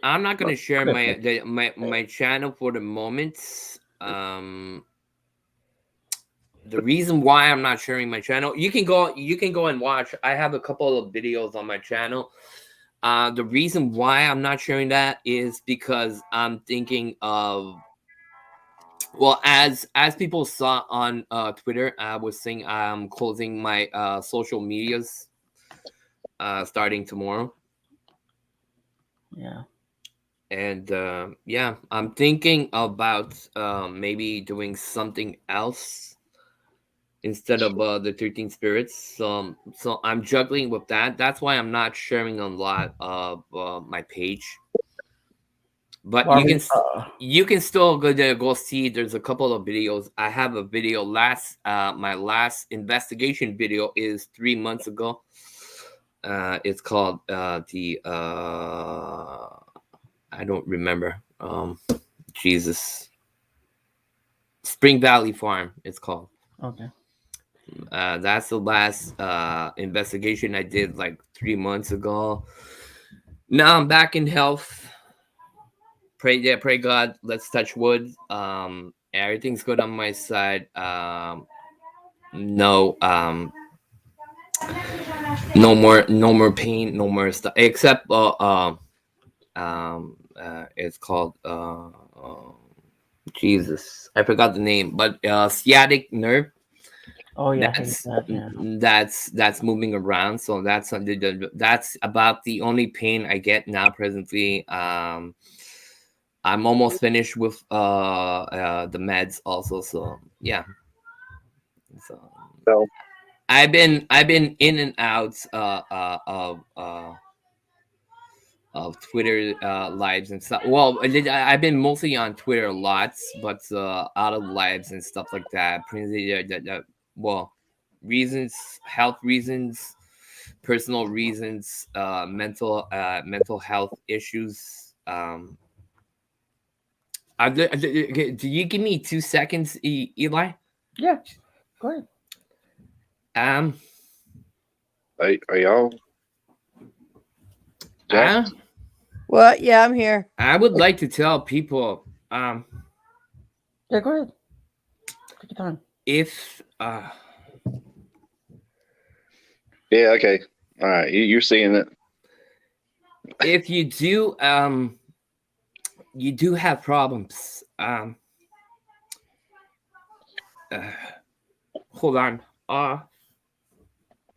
I'm not gonna share my channel for the moment. The reason why I'm not sharing my channel, you can go and watch. I have a couple of videos on my channel. The reason why I'm not sharing that is because I'm thinking of, well, as people saw on Twitter, I was saying I'm closing my social medias starting tomorrow. Yeah. And yeah, I'm thinking about maybe doing something else instead of the 13 spirits. So I'm juggling with that. That's why I'm not sharing a lot of my page. But you can still go see. There's a couple of videos. I have a video my last investigation video is 3 months ago. It's called I don't remember. Jesus. Spring Valley Farm, it's called. Okay. That's the last investigation I did like 3 months ago. Now I'm back in health. Pray God. Let's touch wood. Everything's good on my side. No more pain, no more stuff except it's called Jesus, I forgot the name, but sciatic nerve. Oh yeah, that's moving around. So that's about the only pain I get now presently. I'm almost finished with the meds also. So yeah. So I've been in and out of Twitter lives and stuff. Well, I've been mostly on Twitter lots, but out of lives and stuff like that. Well, reasons, health reasons, personal reasons, mental health issues. Do you give me 2 seconds, Eli? Yeah, go ahead. Are y'all? Jaxx? What? Yeah, I'm here. I would like to tell people. Yeah, go ahead. Take your time. If Yeah. Okay. All right. You're seeing it. If you do have problems. Hold on.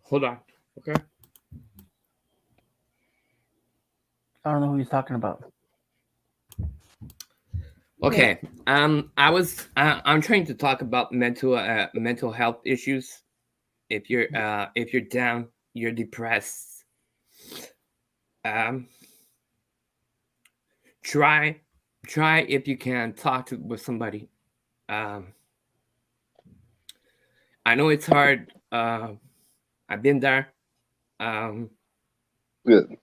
Hold on. Okay. I don't know who he's talking about. Okay. I'm trying to talk about mental health issues. If you're down, you're depressed. Try if you can talk with somebody. I know it's hard. I've been there. Good.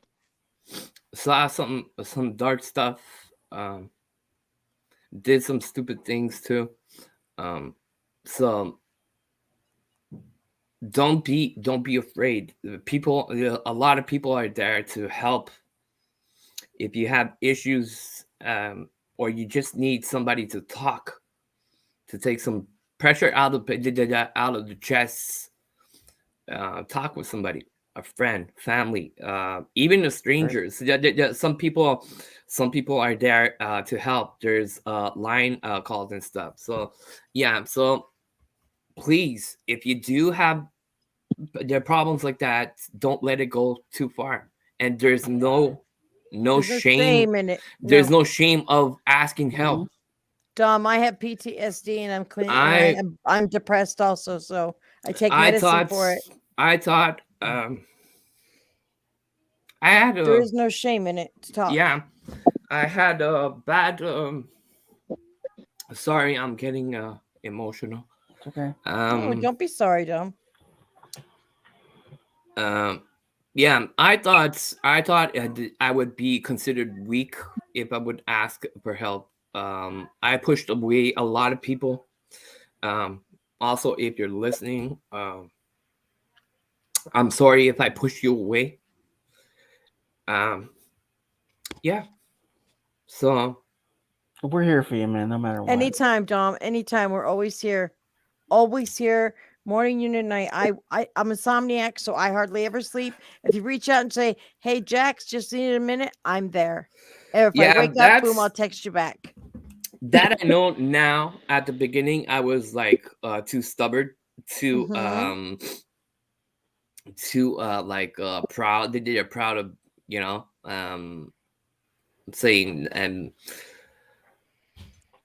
Saw some dark stuff. Did some stupid things too. So don't be afraid. A lot of people are there to help. If you have issues, or you just need somebody to talk, to take some pressure out of the chest, talk with somebody, a friend, family, even a strangers. Right. Some people are there to help. There's line calls and stuff. So yeah. So please, if you do have there are problems like that, don't let it go too far. And there's no shame in it. There's no shame of asking help. Dom, I have PTSD and I'm clean. I'm depressed also, so I take medicine for it. I thought I had there is no shame in it to talk. Yeah, I had a bad. Sorry, I'm getting emotional. Okay. No, don't be sorry, Dom. Yeah, I thought I would be considered weak if I would ask for help. I pushed away a lot of people. Also, if you're listening, I'm sorry if I pushed you away. Yeah. So we're here for you, man. No matter what. Anytime, Dom. Anytime. We're always here. Always here. Morning, unit, night. I'm insomniac, so I hardly ever sleep. If you reach out and say, "Hey, Jaxx, just need a minute," I'm there. If I wake up, boom, I'll text you back. That I know now. At the beginning, I was like too stubborn to proud. They are proud of saying, and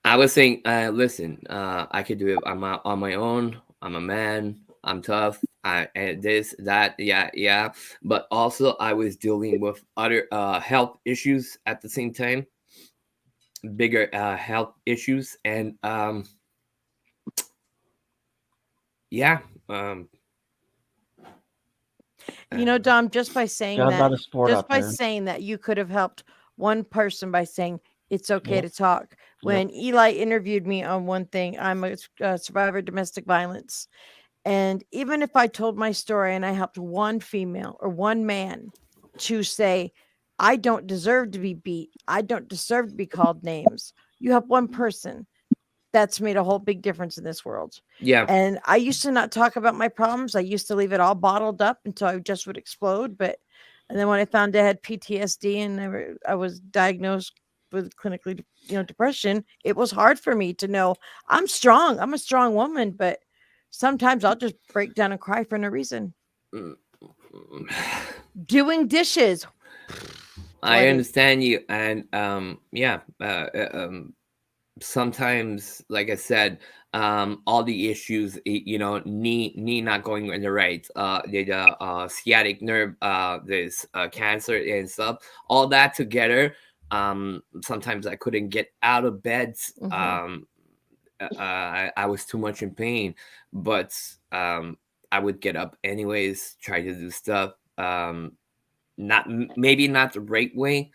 I was saying, listen, I could do it on my own. I'm a man. I'm tough. And this, that, yeah. But also, I was dealing with other health issues at the same time, bigger health issues, and yeah. Dom, just by saying saying that, you could have helped one person by saying it's okay to talk. When Eli interviewed me on one thing, I'm a survivor of domestic violence. And even if I told my story and I helped one female or one man to say, I don't deserve to be beat, I don't deserve to be called names, you help one person. That's made a whole big difference in this world. Yeah. And I used to not talk about my problems. I used to leave it all bottled up until I just would explode. And then when I found I had PTSD and I was diagnosed with clinically, depression, it was hard for me to know I'm strong. I'm a strong woman, but sometimes I'll just break down and cry for no reason. Doing dishes. I understand you. And sometimes, like I said, all the issues, knee not going in the right, the sciatic nerve, this cancer and stuff, all that together. Sometimes I couldn't get out of bed. I was too much in pain, but I would get up anyways, try to do stuff. Maybe not the right way.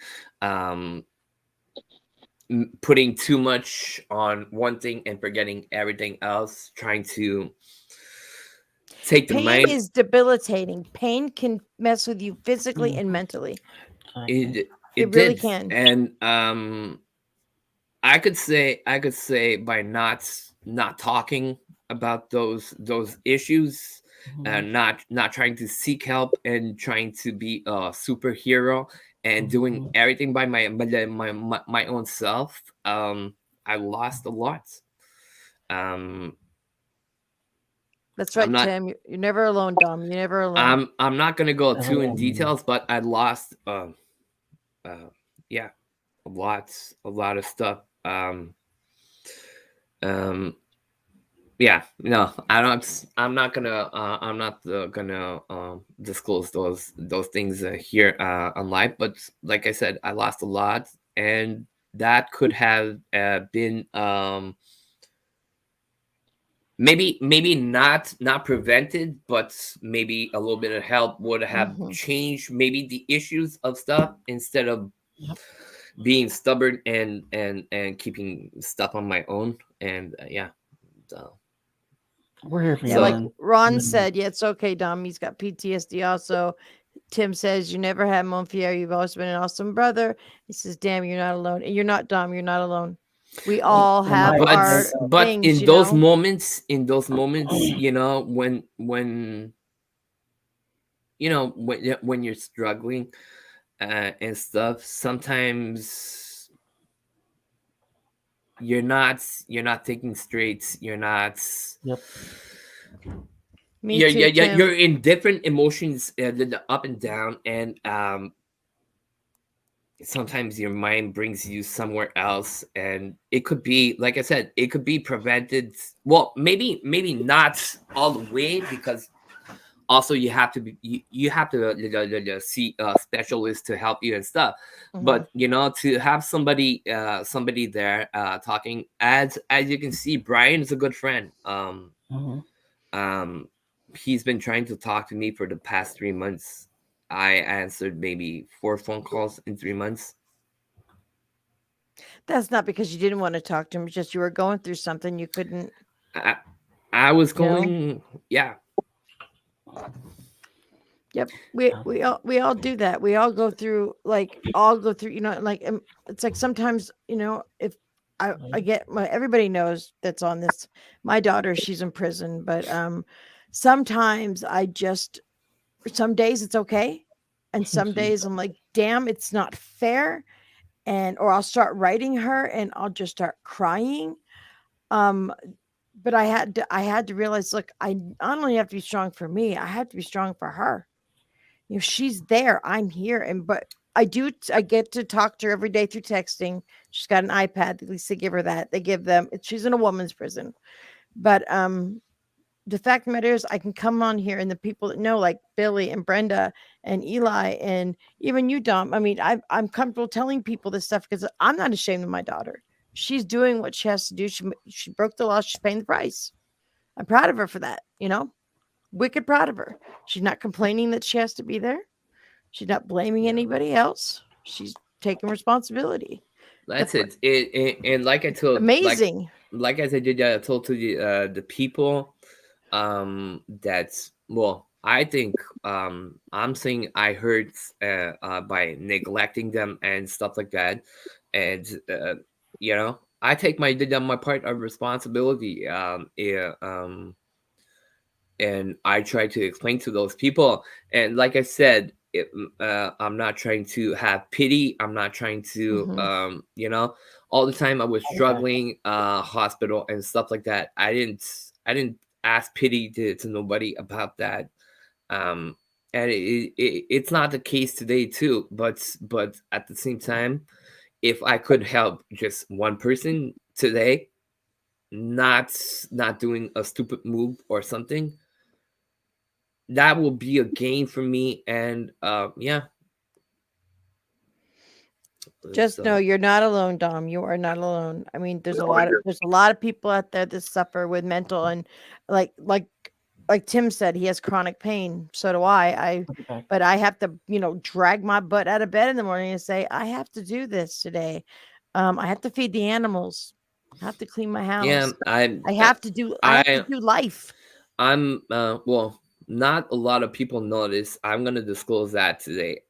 Putting too much on one thing and forgetting everything else, trying to take the pain is debilitating. Pain can mess with you physically and mentally. It really can. And I could say by not talking about those issues, and not trying to seek help and trying to be a superhero and doing everything by my own self, I lost a lot. That's right, Tim. You're never alone, Dom. You're never alone. I'm not gonna go too in details, but I lost a lot of stuff. Yeah, no, I'm not gonna disclose those things here on live. But like I said, I lost a lot, and that could have been maybe not prevented, but maybe a little bit of help would have changed maybe the issues of stuff, instead of being stubborn and keeping stuff on my own. And so we're here for you. Like Ron said, it's okay, Dom. He's got PTSD also. Tim says, you never had Monfier. You've always been an awesome brother. He says, damn, you're not alone. And you're not, Dom. You're not alone. We all have our things, in those moments, when when you're struggling and stuff, sometimes you're not thinking straight. You're not. You're in different emotions, up and down, and sometimes your mind brings you somewhere else, and it could be, like I said, it could be prevented. Well, maybe not all the way, because also you have to be you have to see a specialist to help you and stuff. But to have somebody there talking, as you can see, Brian is a good friend. He's been trying to talk to me for the past 3 months. I answered maybe 4 phone calls in 3 months. That's not because you didn't want to talk to him. It's just you were going through something you couldn't. I was going, yeah. Yep, we all do that. We all go through you know, like it's like sometimes, you know, if I get everybody knows that's on this. My daughter, she's in prison, but sometimes some days it's okay, and some days I'm like, damn, it's not fair, or I'll start writing her and I'll just start crying. But I had to realize, look, I not only have to be strong for me, I have to be strong for her. You know, she's there, I'm here, but I get to talk to her every day through texting. She's got an iPad. At least they give her that. They give them. She's in a woman's prison, but the fact of the matter is, I can come on here, and the people that know, like Billy and Brenda and Eli, and even you, Dom. I mean, I'm comfortable telling people this stuff because I'm not ashamed of my daughter. She's doing what she has to do. She broke the law. She's paying the price. I'm proud of her for that. You know, wicked proud of her. She's not complaining that she has to be there. She's not blaming anybody else. She's taking responsibility. That's it. And like I told, amazing. Like as I did, I told to the people, that's, well, I think I'm saying I hurt by neglecting them and stuff like that, and you know, I take my part of responsibility. And I try to explain to those people. And like I said, I'm not trying to have pity. I'm not trying to, you know, all the time I was struggling, hospital and stuff like that. I didn't ask pity to nobody about that. And it's not the case today too. But at the same time, if I could help just one person today, not doing a stupid move or something, that will be a gain for me. And yeah, just know you're not alone, Dom. You are not alone. I mean, there's a lot of people out there that suffer with mental, and like Tim said, he has chronic pain. So do I. But I have to, you know, drag my butt out of bed in the morning and say, I have to do this today. I have to feed the animals. I have to clean my house. Yeah, I have to do life. I'm well, not a lot of people know this. I'm gonna disclose that today.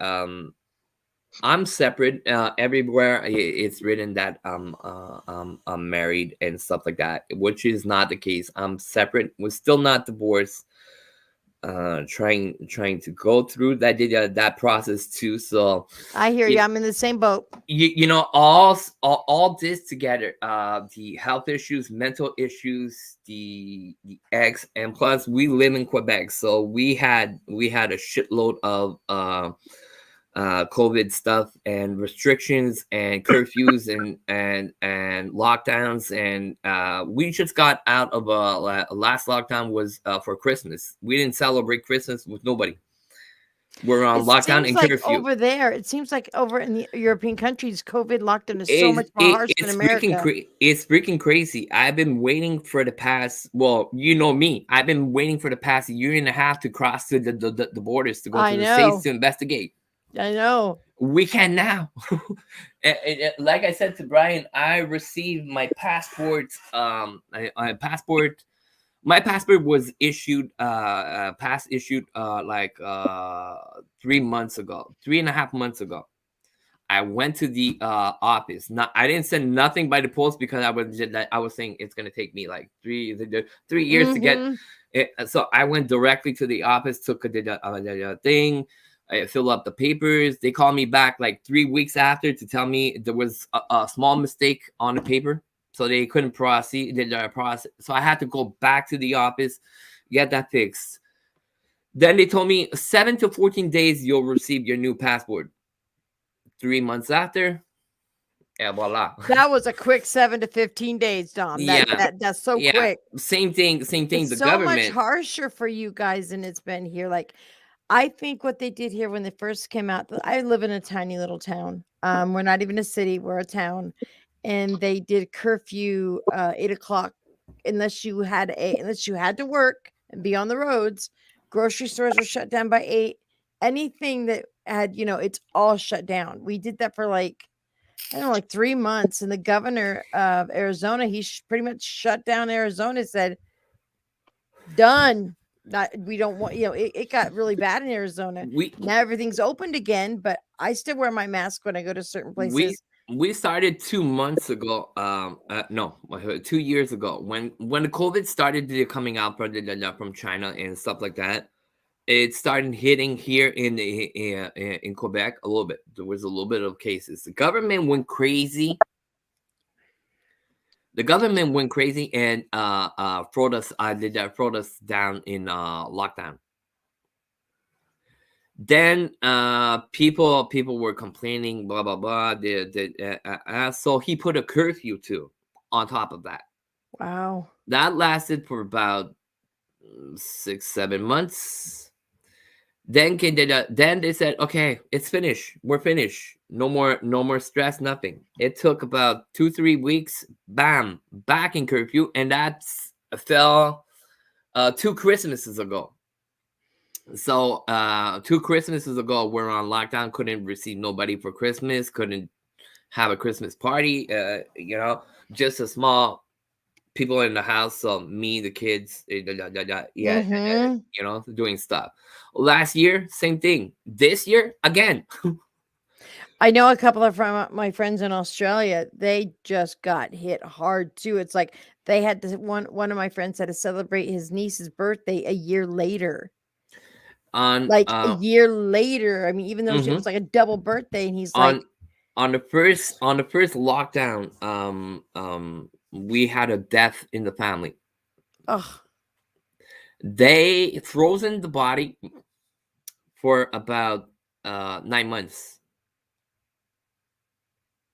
I'm separate. Everywhere it's written that I'm married and stuff like that, which is not the case. I'm separate. We're still not divorced. Trying to go through that process too. So I hear you. I'm in the same boat. You know, all this together, the health issues, mental issues, the eggs, and plus we live in Quebec, so we had a shitload of COVID stuff and restrictions and curfews and lockdowns, and we just got out of last lockdown was for Christmas. We didn't celebrate Christmas with nobody. We're on lockdown and curfew. Over there, it seems like over in the European countries, COVID lockdown is so much more harsh than America. It's freaking crazy. I've been waiting for the past, well, you know me. I've been waiting for the past year and a half to cross to the borders to go to the States to investigate. I know. We can now. Like I said to Brian, I received my passport. My passport was issued like 3 months ago, 3.5 months ago. I went to the office. I didn't send nothing by the post because I was saying it's gonna take me like 3 years to get it. So I went directly to the office, took the thing. I filled up the papers. They called me back like 3 weeks after to tell me there was a small mistake on the paper, so they couldn't proceed. So I had to go back to the office, get that fixed. Then they told me 7 to 14 days you'll receive your new passport. 3 months after, and voila. That was a quick 7 to 15 days, Dom. That's so quick. Same thing. It's the government much harsher for you guys than it's been here. Like, I think what they did here when they first came out, I live in a tiny little town. We're not even a city, we're a town. And they did curfew 8 o'clock unless you had to work and be on the roads. Grocery stores were shut down by 8. anything that had, it's all shut down. We did that for like, I don't know, like 3 months. And the governor of Arizona, he pretty much shut down Arizona, said, done. We don't want, it got really bad in Arizona. Now everything's opened again, but I still wear my mask when I go to certain places. We started 2 months ago. No, 2 years ago when the COVID started coming out from China and stuff like that. It started hitting here in Quebec a little bit. There was a little bit of cases. The government went crazy. And throw us down in lockdown. Then people were complaining, blah blah blah. So he put a curfew too on top of that. Wow. That lasted for about 6-7 months. Then they said, okay, it's finished. We're finished. No more stress, nothing. It took about 2-3 weeks. Bam, back in curfew, and that fell 2 Christmases ago. So 2 Christmases ago, we're on lockdown. Couldn't receive nobody for Christmas. Couldn't have a Christmas party. Just a small people in the house. So me, the kids, doing stuff. Last year, same thing. This year, again. I know a couple of my friends in Australia. They just got hit hard too. It's like they had this one of my friends had to celebrate his niece's birthday a year later. A year later. I mean, even though it was like a double birthday, and he's like, on the first lockdown, we had a death in the family. Oh. They frozen the body for about 9 months,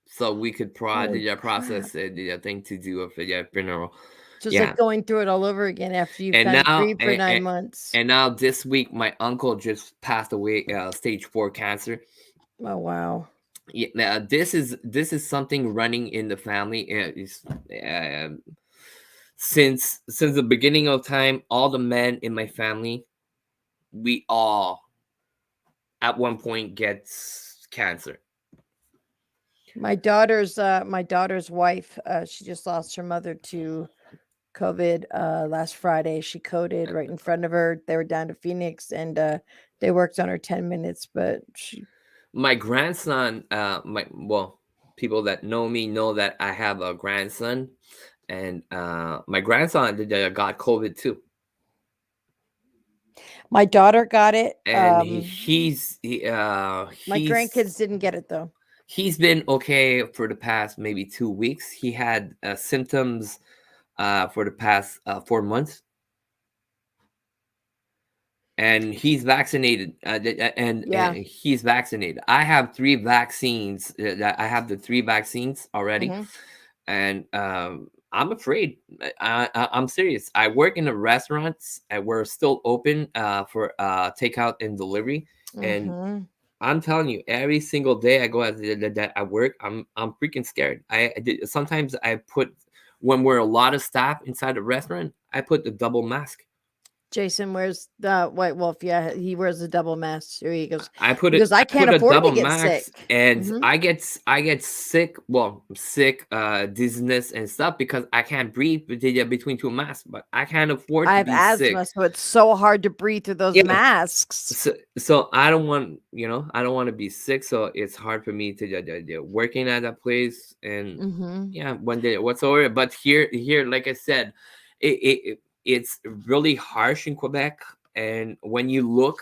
so we could process the thing to do a funeral. So it's like going through it all over again after you've kind of grieved for 9 months. And now this week, my uncle just passed away, stage 4 cancer. Oh wow! Yeah, this is something running in the family. Since the beginning of time, all the men in my family, we all at one point gets cancer. My daughter's wife, she just lost her mother to COVID last Friday. She coded right in front of her. They were down to Phoenix, and they worked on her 10 minutes, but my grandson, people that know me know that I have a grandson, and my grandson got COVID too. My daughter got it, and my grandkids didn't get it though. He's been okay for the past maybe 2 weeks. He had symptoms for the past 4 months. And he's vaccinated, and he's vaccinated. I have 3 vaccines. I have the 3 vaccines already, and I'm afraid. I'm serious. I work in the restaurants, and we're still open for takeout and delivery. And I'm telling you, every single day I go at work, I'm freaking scared. Sometimes I put, when we're a lot of staff inside the restaurant, I put the double mask. Jason wears the White Wolf. Yeah, he wears a double mask. He goes, I can't afford to get sick, and I get sick. Well, sick, dizziness and stuff because I can't breathe between 2 masks. But I can't afford to be asthma, sick. So it's so hard to breathe through those masks. So I don't want, I don't want to be sick. So it's hard for me to working at that place and one day whatsoever. But here, like I said, it's really harsh in Quebec, and when you look,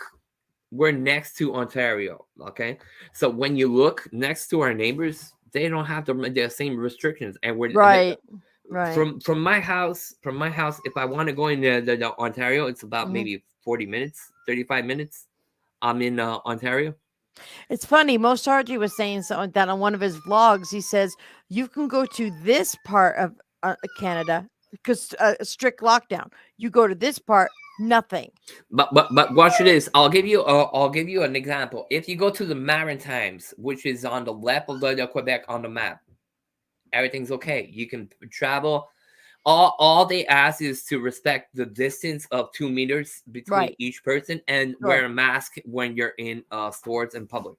we're next to Ontario. Okay, so when you look next to our neighbors, they don't have the same restrictions, and we're right. From my house. If I want to go in the Ontario, it's about maybe 40 minutes, 35 minutes. I'm in Ontario. It's funny. Most RG was saying something that on one of his vlogs. He says you can go to this part of Canada because a strict lockdown. You go to this part, nothing. But watch this. I'll give you an example. If you go to the Maritimes, which is on the left of the Quebec on the map, everything's okay. You can travel. All they ask is to respect the distance of 2 meters between each person and wear a mask when you're in stores in public.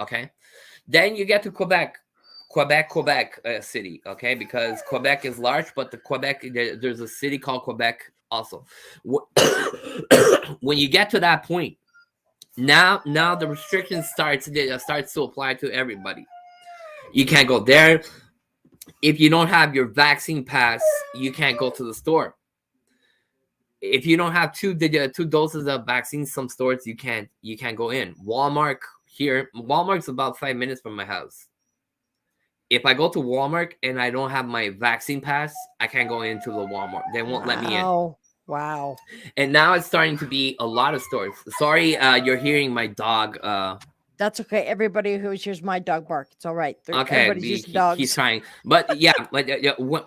Okay, then you get to Quebec City. Okay, because Quebec is large, but there's a city called Quebec also. When you get to that point, now the restrictions starts to apply to everybody. You can't go there. If you don't have your vaccine pass, you can't go to the store. If you don't have two doses of vaccine, some stores you can't go in. Walmart's about 5 minutes from my house. If I go to Walmart and I don't have my vaccine pass, I can't go into the Walmart. They won't let me in. Wow. And now it's starting to be a lot of stores. Sorry, you're hearing my dog. That's okay. Everybody who hears my dog bark, it's all right. Okay, everybody's just dogs. he's trying, but yeah,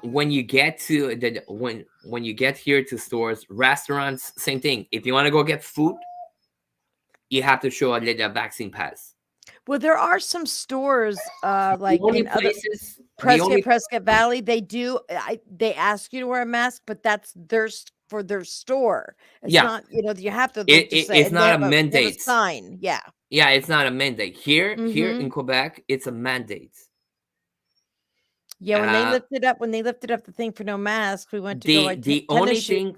when you get to when you get here to stores, restaurants, same thing. If you want to go get food, you have to show a vaccine pass. Well, there are some stores like in other Prescott Valley. They do. They ask you to wear a mask, but that's for their store. It's not. You have to. It's not a mandate. Sign. Yeah. Yeah, it's not a mandate here. Here in Quebec, it's a mandate. Yeah, when they lifted up the thing for no mask, we went to the only thing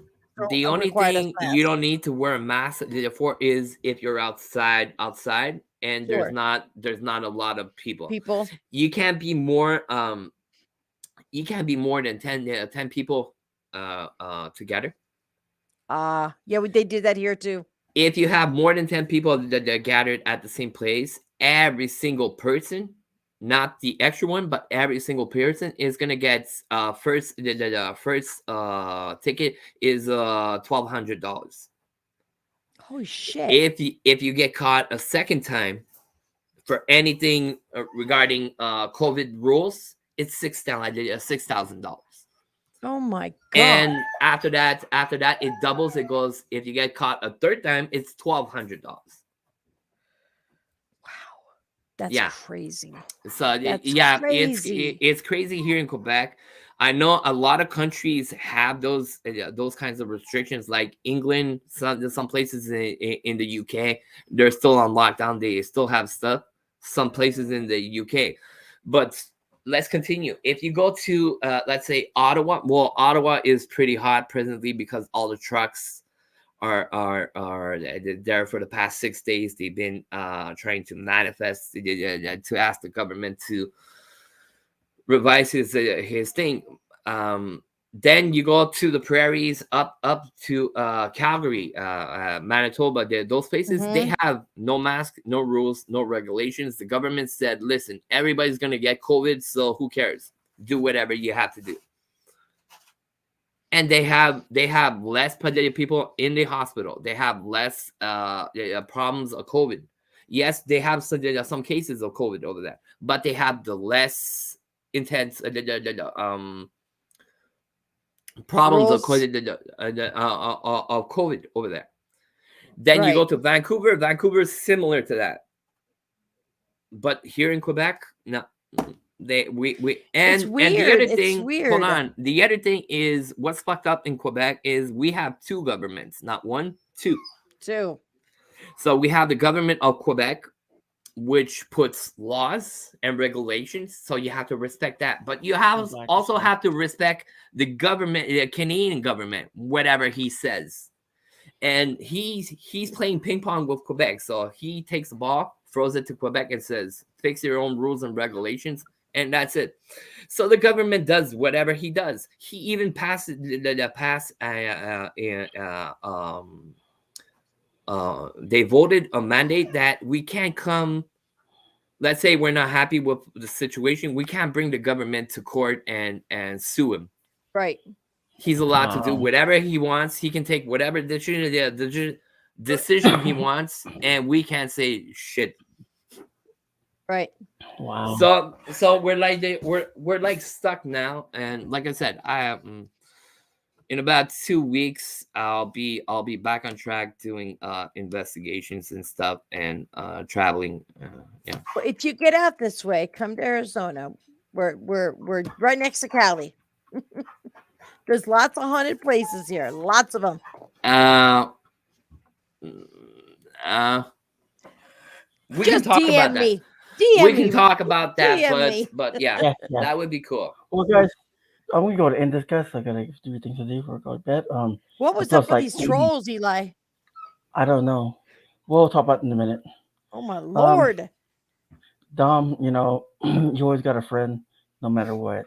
you don't need to wear a mask for is if you're outside and there's not a lot of people. You can't be more than 10 people together. Yeah, they did that here too. If you have more than 10 people that are gathered at the same place, every single person, not the extra one, but every single person is gonna get first ticket is $1,200. Holy shit! If you get caught a second time for anything regarding COVID rules, it's $6,000. Oh my god! And after that, it doubles. It goes. If you get caught a third time, it's $1,200. Wow, that's crazy. So crazy. It's crazy here in Quebec. I know a lot of countries have those kinds of restrictions, like England. Some places in the UK, they're still on lockdown. They still have stuff. Some places in the UK, but let's continue. If you go to, let's say Ottawa, well, Ottawa is pretty hot presently because all the trucks are there for the past 6 days. They've been trying to manifest to ask the government to revise his thing. Then you go to the prairies, up to Calgary, Manitoba. Those places, they have no mask, no rules, no regulations. The government said, listen, everybody's going to get COVID, so who cares? Do whatever you have to do. And they have less people in the hospital. They have less problems of COVID. Yes, they have some cases of COVID over there, but they have the less intense problems of COVID over there. Then you go to Vancouver. Vancouver is similar to that, but here in Quebec, no. And the other thing, hold on. The other thing is what's fucked up in Quebec is we have two governments, not one, two. Two. So we have the government of Quebec, which puts laws and regulations, so you have to respect that. But you also have to respect the government, the Canadian government, whatever he says. And he's playing ping pong with Quebec. So he takes the ball, throws it to Quebec, and says, "Fix your own rules and regulations," and that's it. So the government does whatever he does. He even passes they voted a mandate that we can't come. Let's say we're not happy with the situation. We can't bring the government to court and sue him. Right. He's allowed to do whatever he wants. He can take whatever decision he wants, and we can't say shit. Right. Wow. So we're like stuck now, and like I said, in about 2 weeks, I'll be back on track doing investigations and stuff and traveling. Yeah. Well, if you get out this way, come to Arizona. We're right next to Cali. There's lots of haunted places here. Lots of them. We Just can talk DM about me. that. DM We me. can talk about that, DM me. but yeah, Yeah. that would be cool. Well, guys, I'm gonna go to end this, guys. I gotta do things to do before I go to bed. What was plus, up with these trolls, Eli? I don't know. We'll talk about it in a minute. Oh my lord. Dom, you know, you always got a friend, no matter what.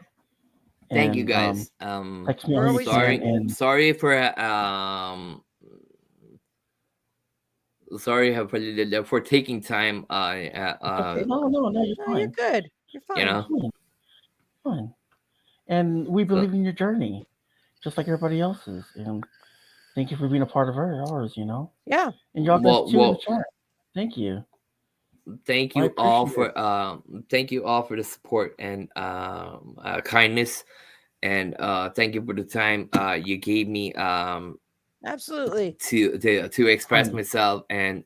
Thank you, guys. Text me all you sorry, can, and sorry for taking time. okay. No, you're fine. You're good. You're fine. You know, fine. And we believe in your journey, just like everybody else's. And thank you for being a part of ours. You know. Yeah. And y'all guys too in the chat. Thank you. Thank you all for the support and kindness, and thank you for the time you gave me absolutely to express myself and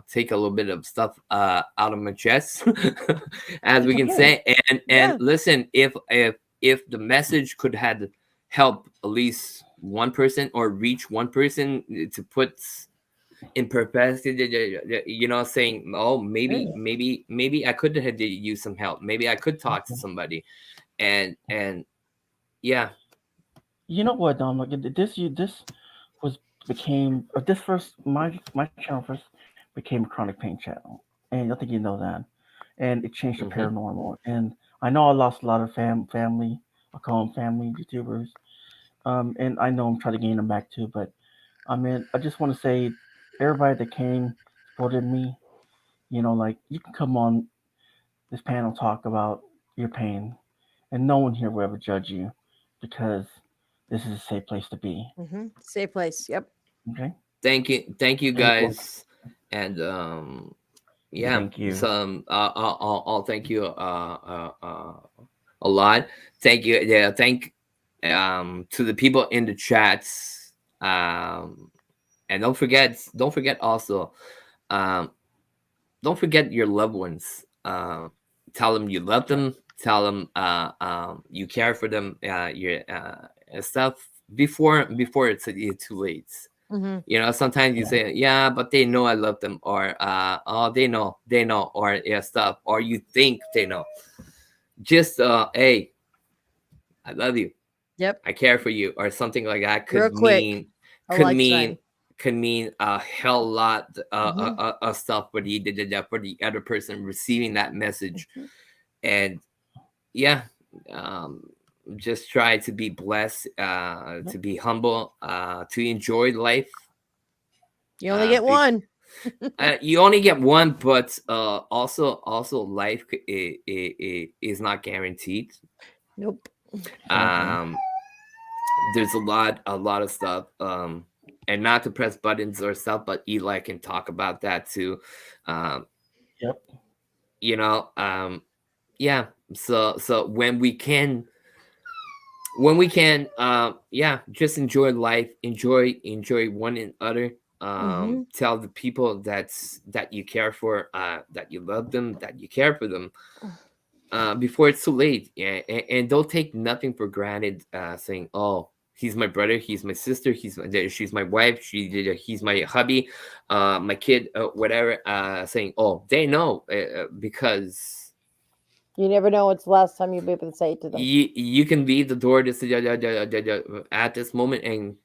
take a little bit of stuff out of my chest, as we can say. And listen, if the message could have helped at least one person or reach one person to put in perspective, you know, saying, oh, maybe I could have used some help, maybe I could talk to somebody, and yeah. You know what, Dom? Like this my channel first became a chronic pain channel, and I think you know that, and it changed to paranormal. And I know I lost a lot of family. I call them family YouTubers, and I know I'm trying to gain them back too. But I mean, I just want to say, everybody that came supported me. You know, like you can come on this panel talk about your pain, and no one here will ever judge you, because this is a safe place to be. Safe place. Yep. Okay. Thank you guys, and yeah. Thank you. So I'll thank you a lot. Thank you. Yeah. Thank to the people in the chats. And don't forget also, don't forget your loved ones. Tell them you love them. Tell them you care for them. Your stuff before it's too late. You know, sometimes you say, yeah, but they know I love them, or oh, they know, or stuff, or you think they know. Just hey, I love you. Yep. I care for you, or something like that Real quick. Could mean a hell lot of stuff for the other person receiving that message. And yeah, just try to be blessed, to be humble, to enjoy life. You only get one. You only get one, but also life is not guaranteed. Nope. There's a lot of stuff, and not to press buttons or stuff, but Eli can talk about that too. Yep. You know, yeah. So when we can, yeah, just enjoy life, enjoy one another. Tell the people that you care for, that you love them, that you care for them, before it's too late. Yeah, and don't take nothing for granted, saying, oh, he's my brother, he's my sister, she's my wife, he's my hubby, my kid, whatever, saying, oh, they know, because you never know what's the last time you'll be able to say it to them. You can leave the door at this moment, and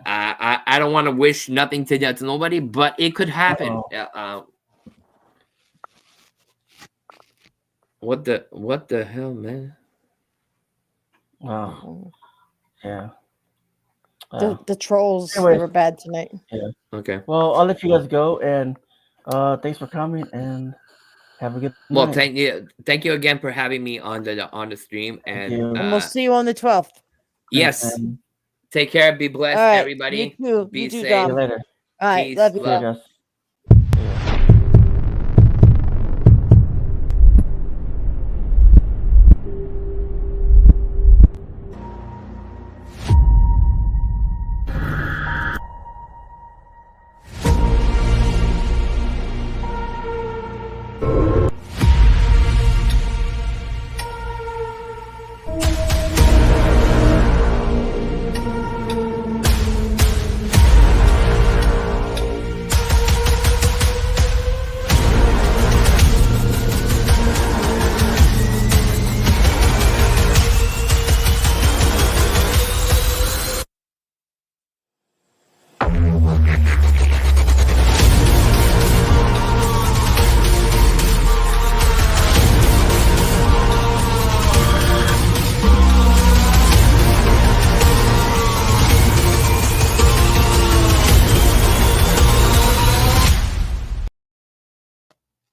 I don't want to wish nothing to nobody, but it could happen. What the hell, man? Wow. Yeah. The trolls were bad tonight. Yeah. Okay. Well, I'll let you guys go, and thanks for coming, and have a good night. Well, thank you again for having me on the stream, and we'll see you on the 12th. Yes. Take care. Be blessed, everybody. You too. Be you too, safe. Dom. See you later. All right. Peace. Love you, guys.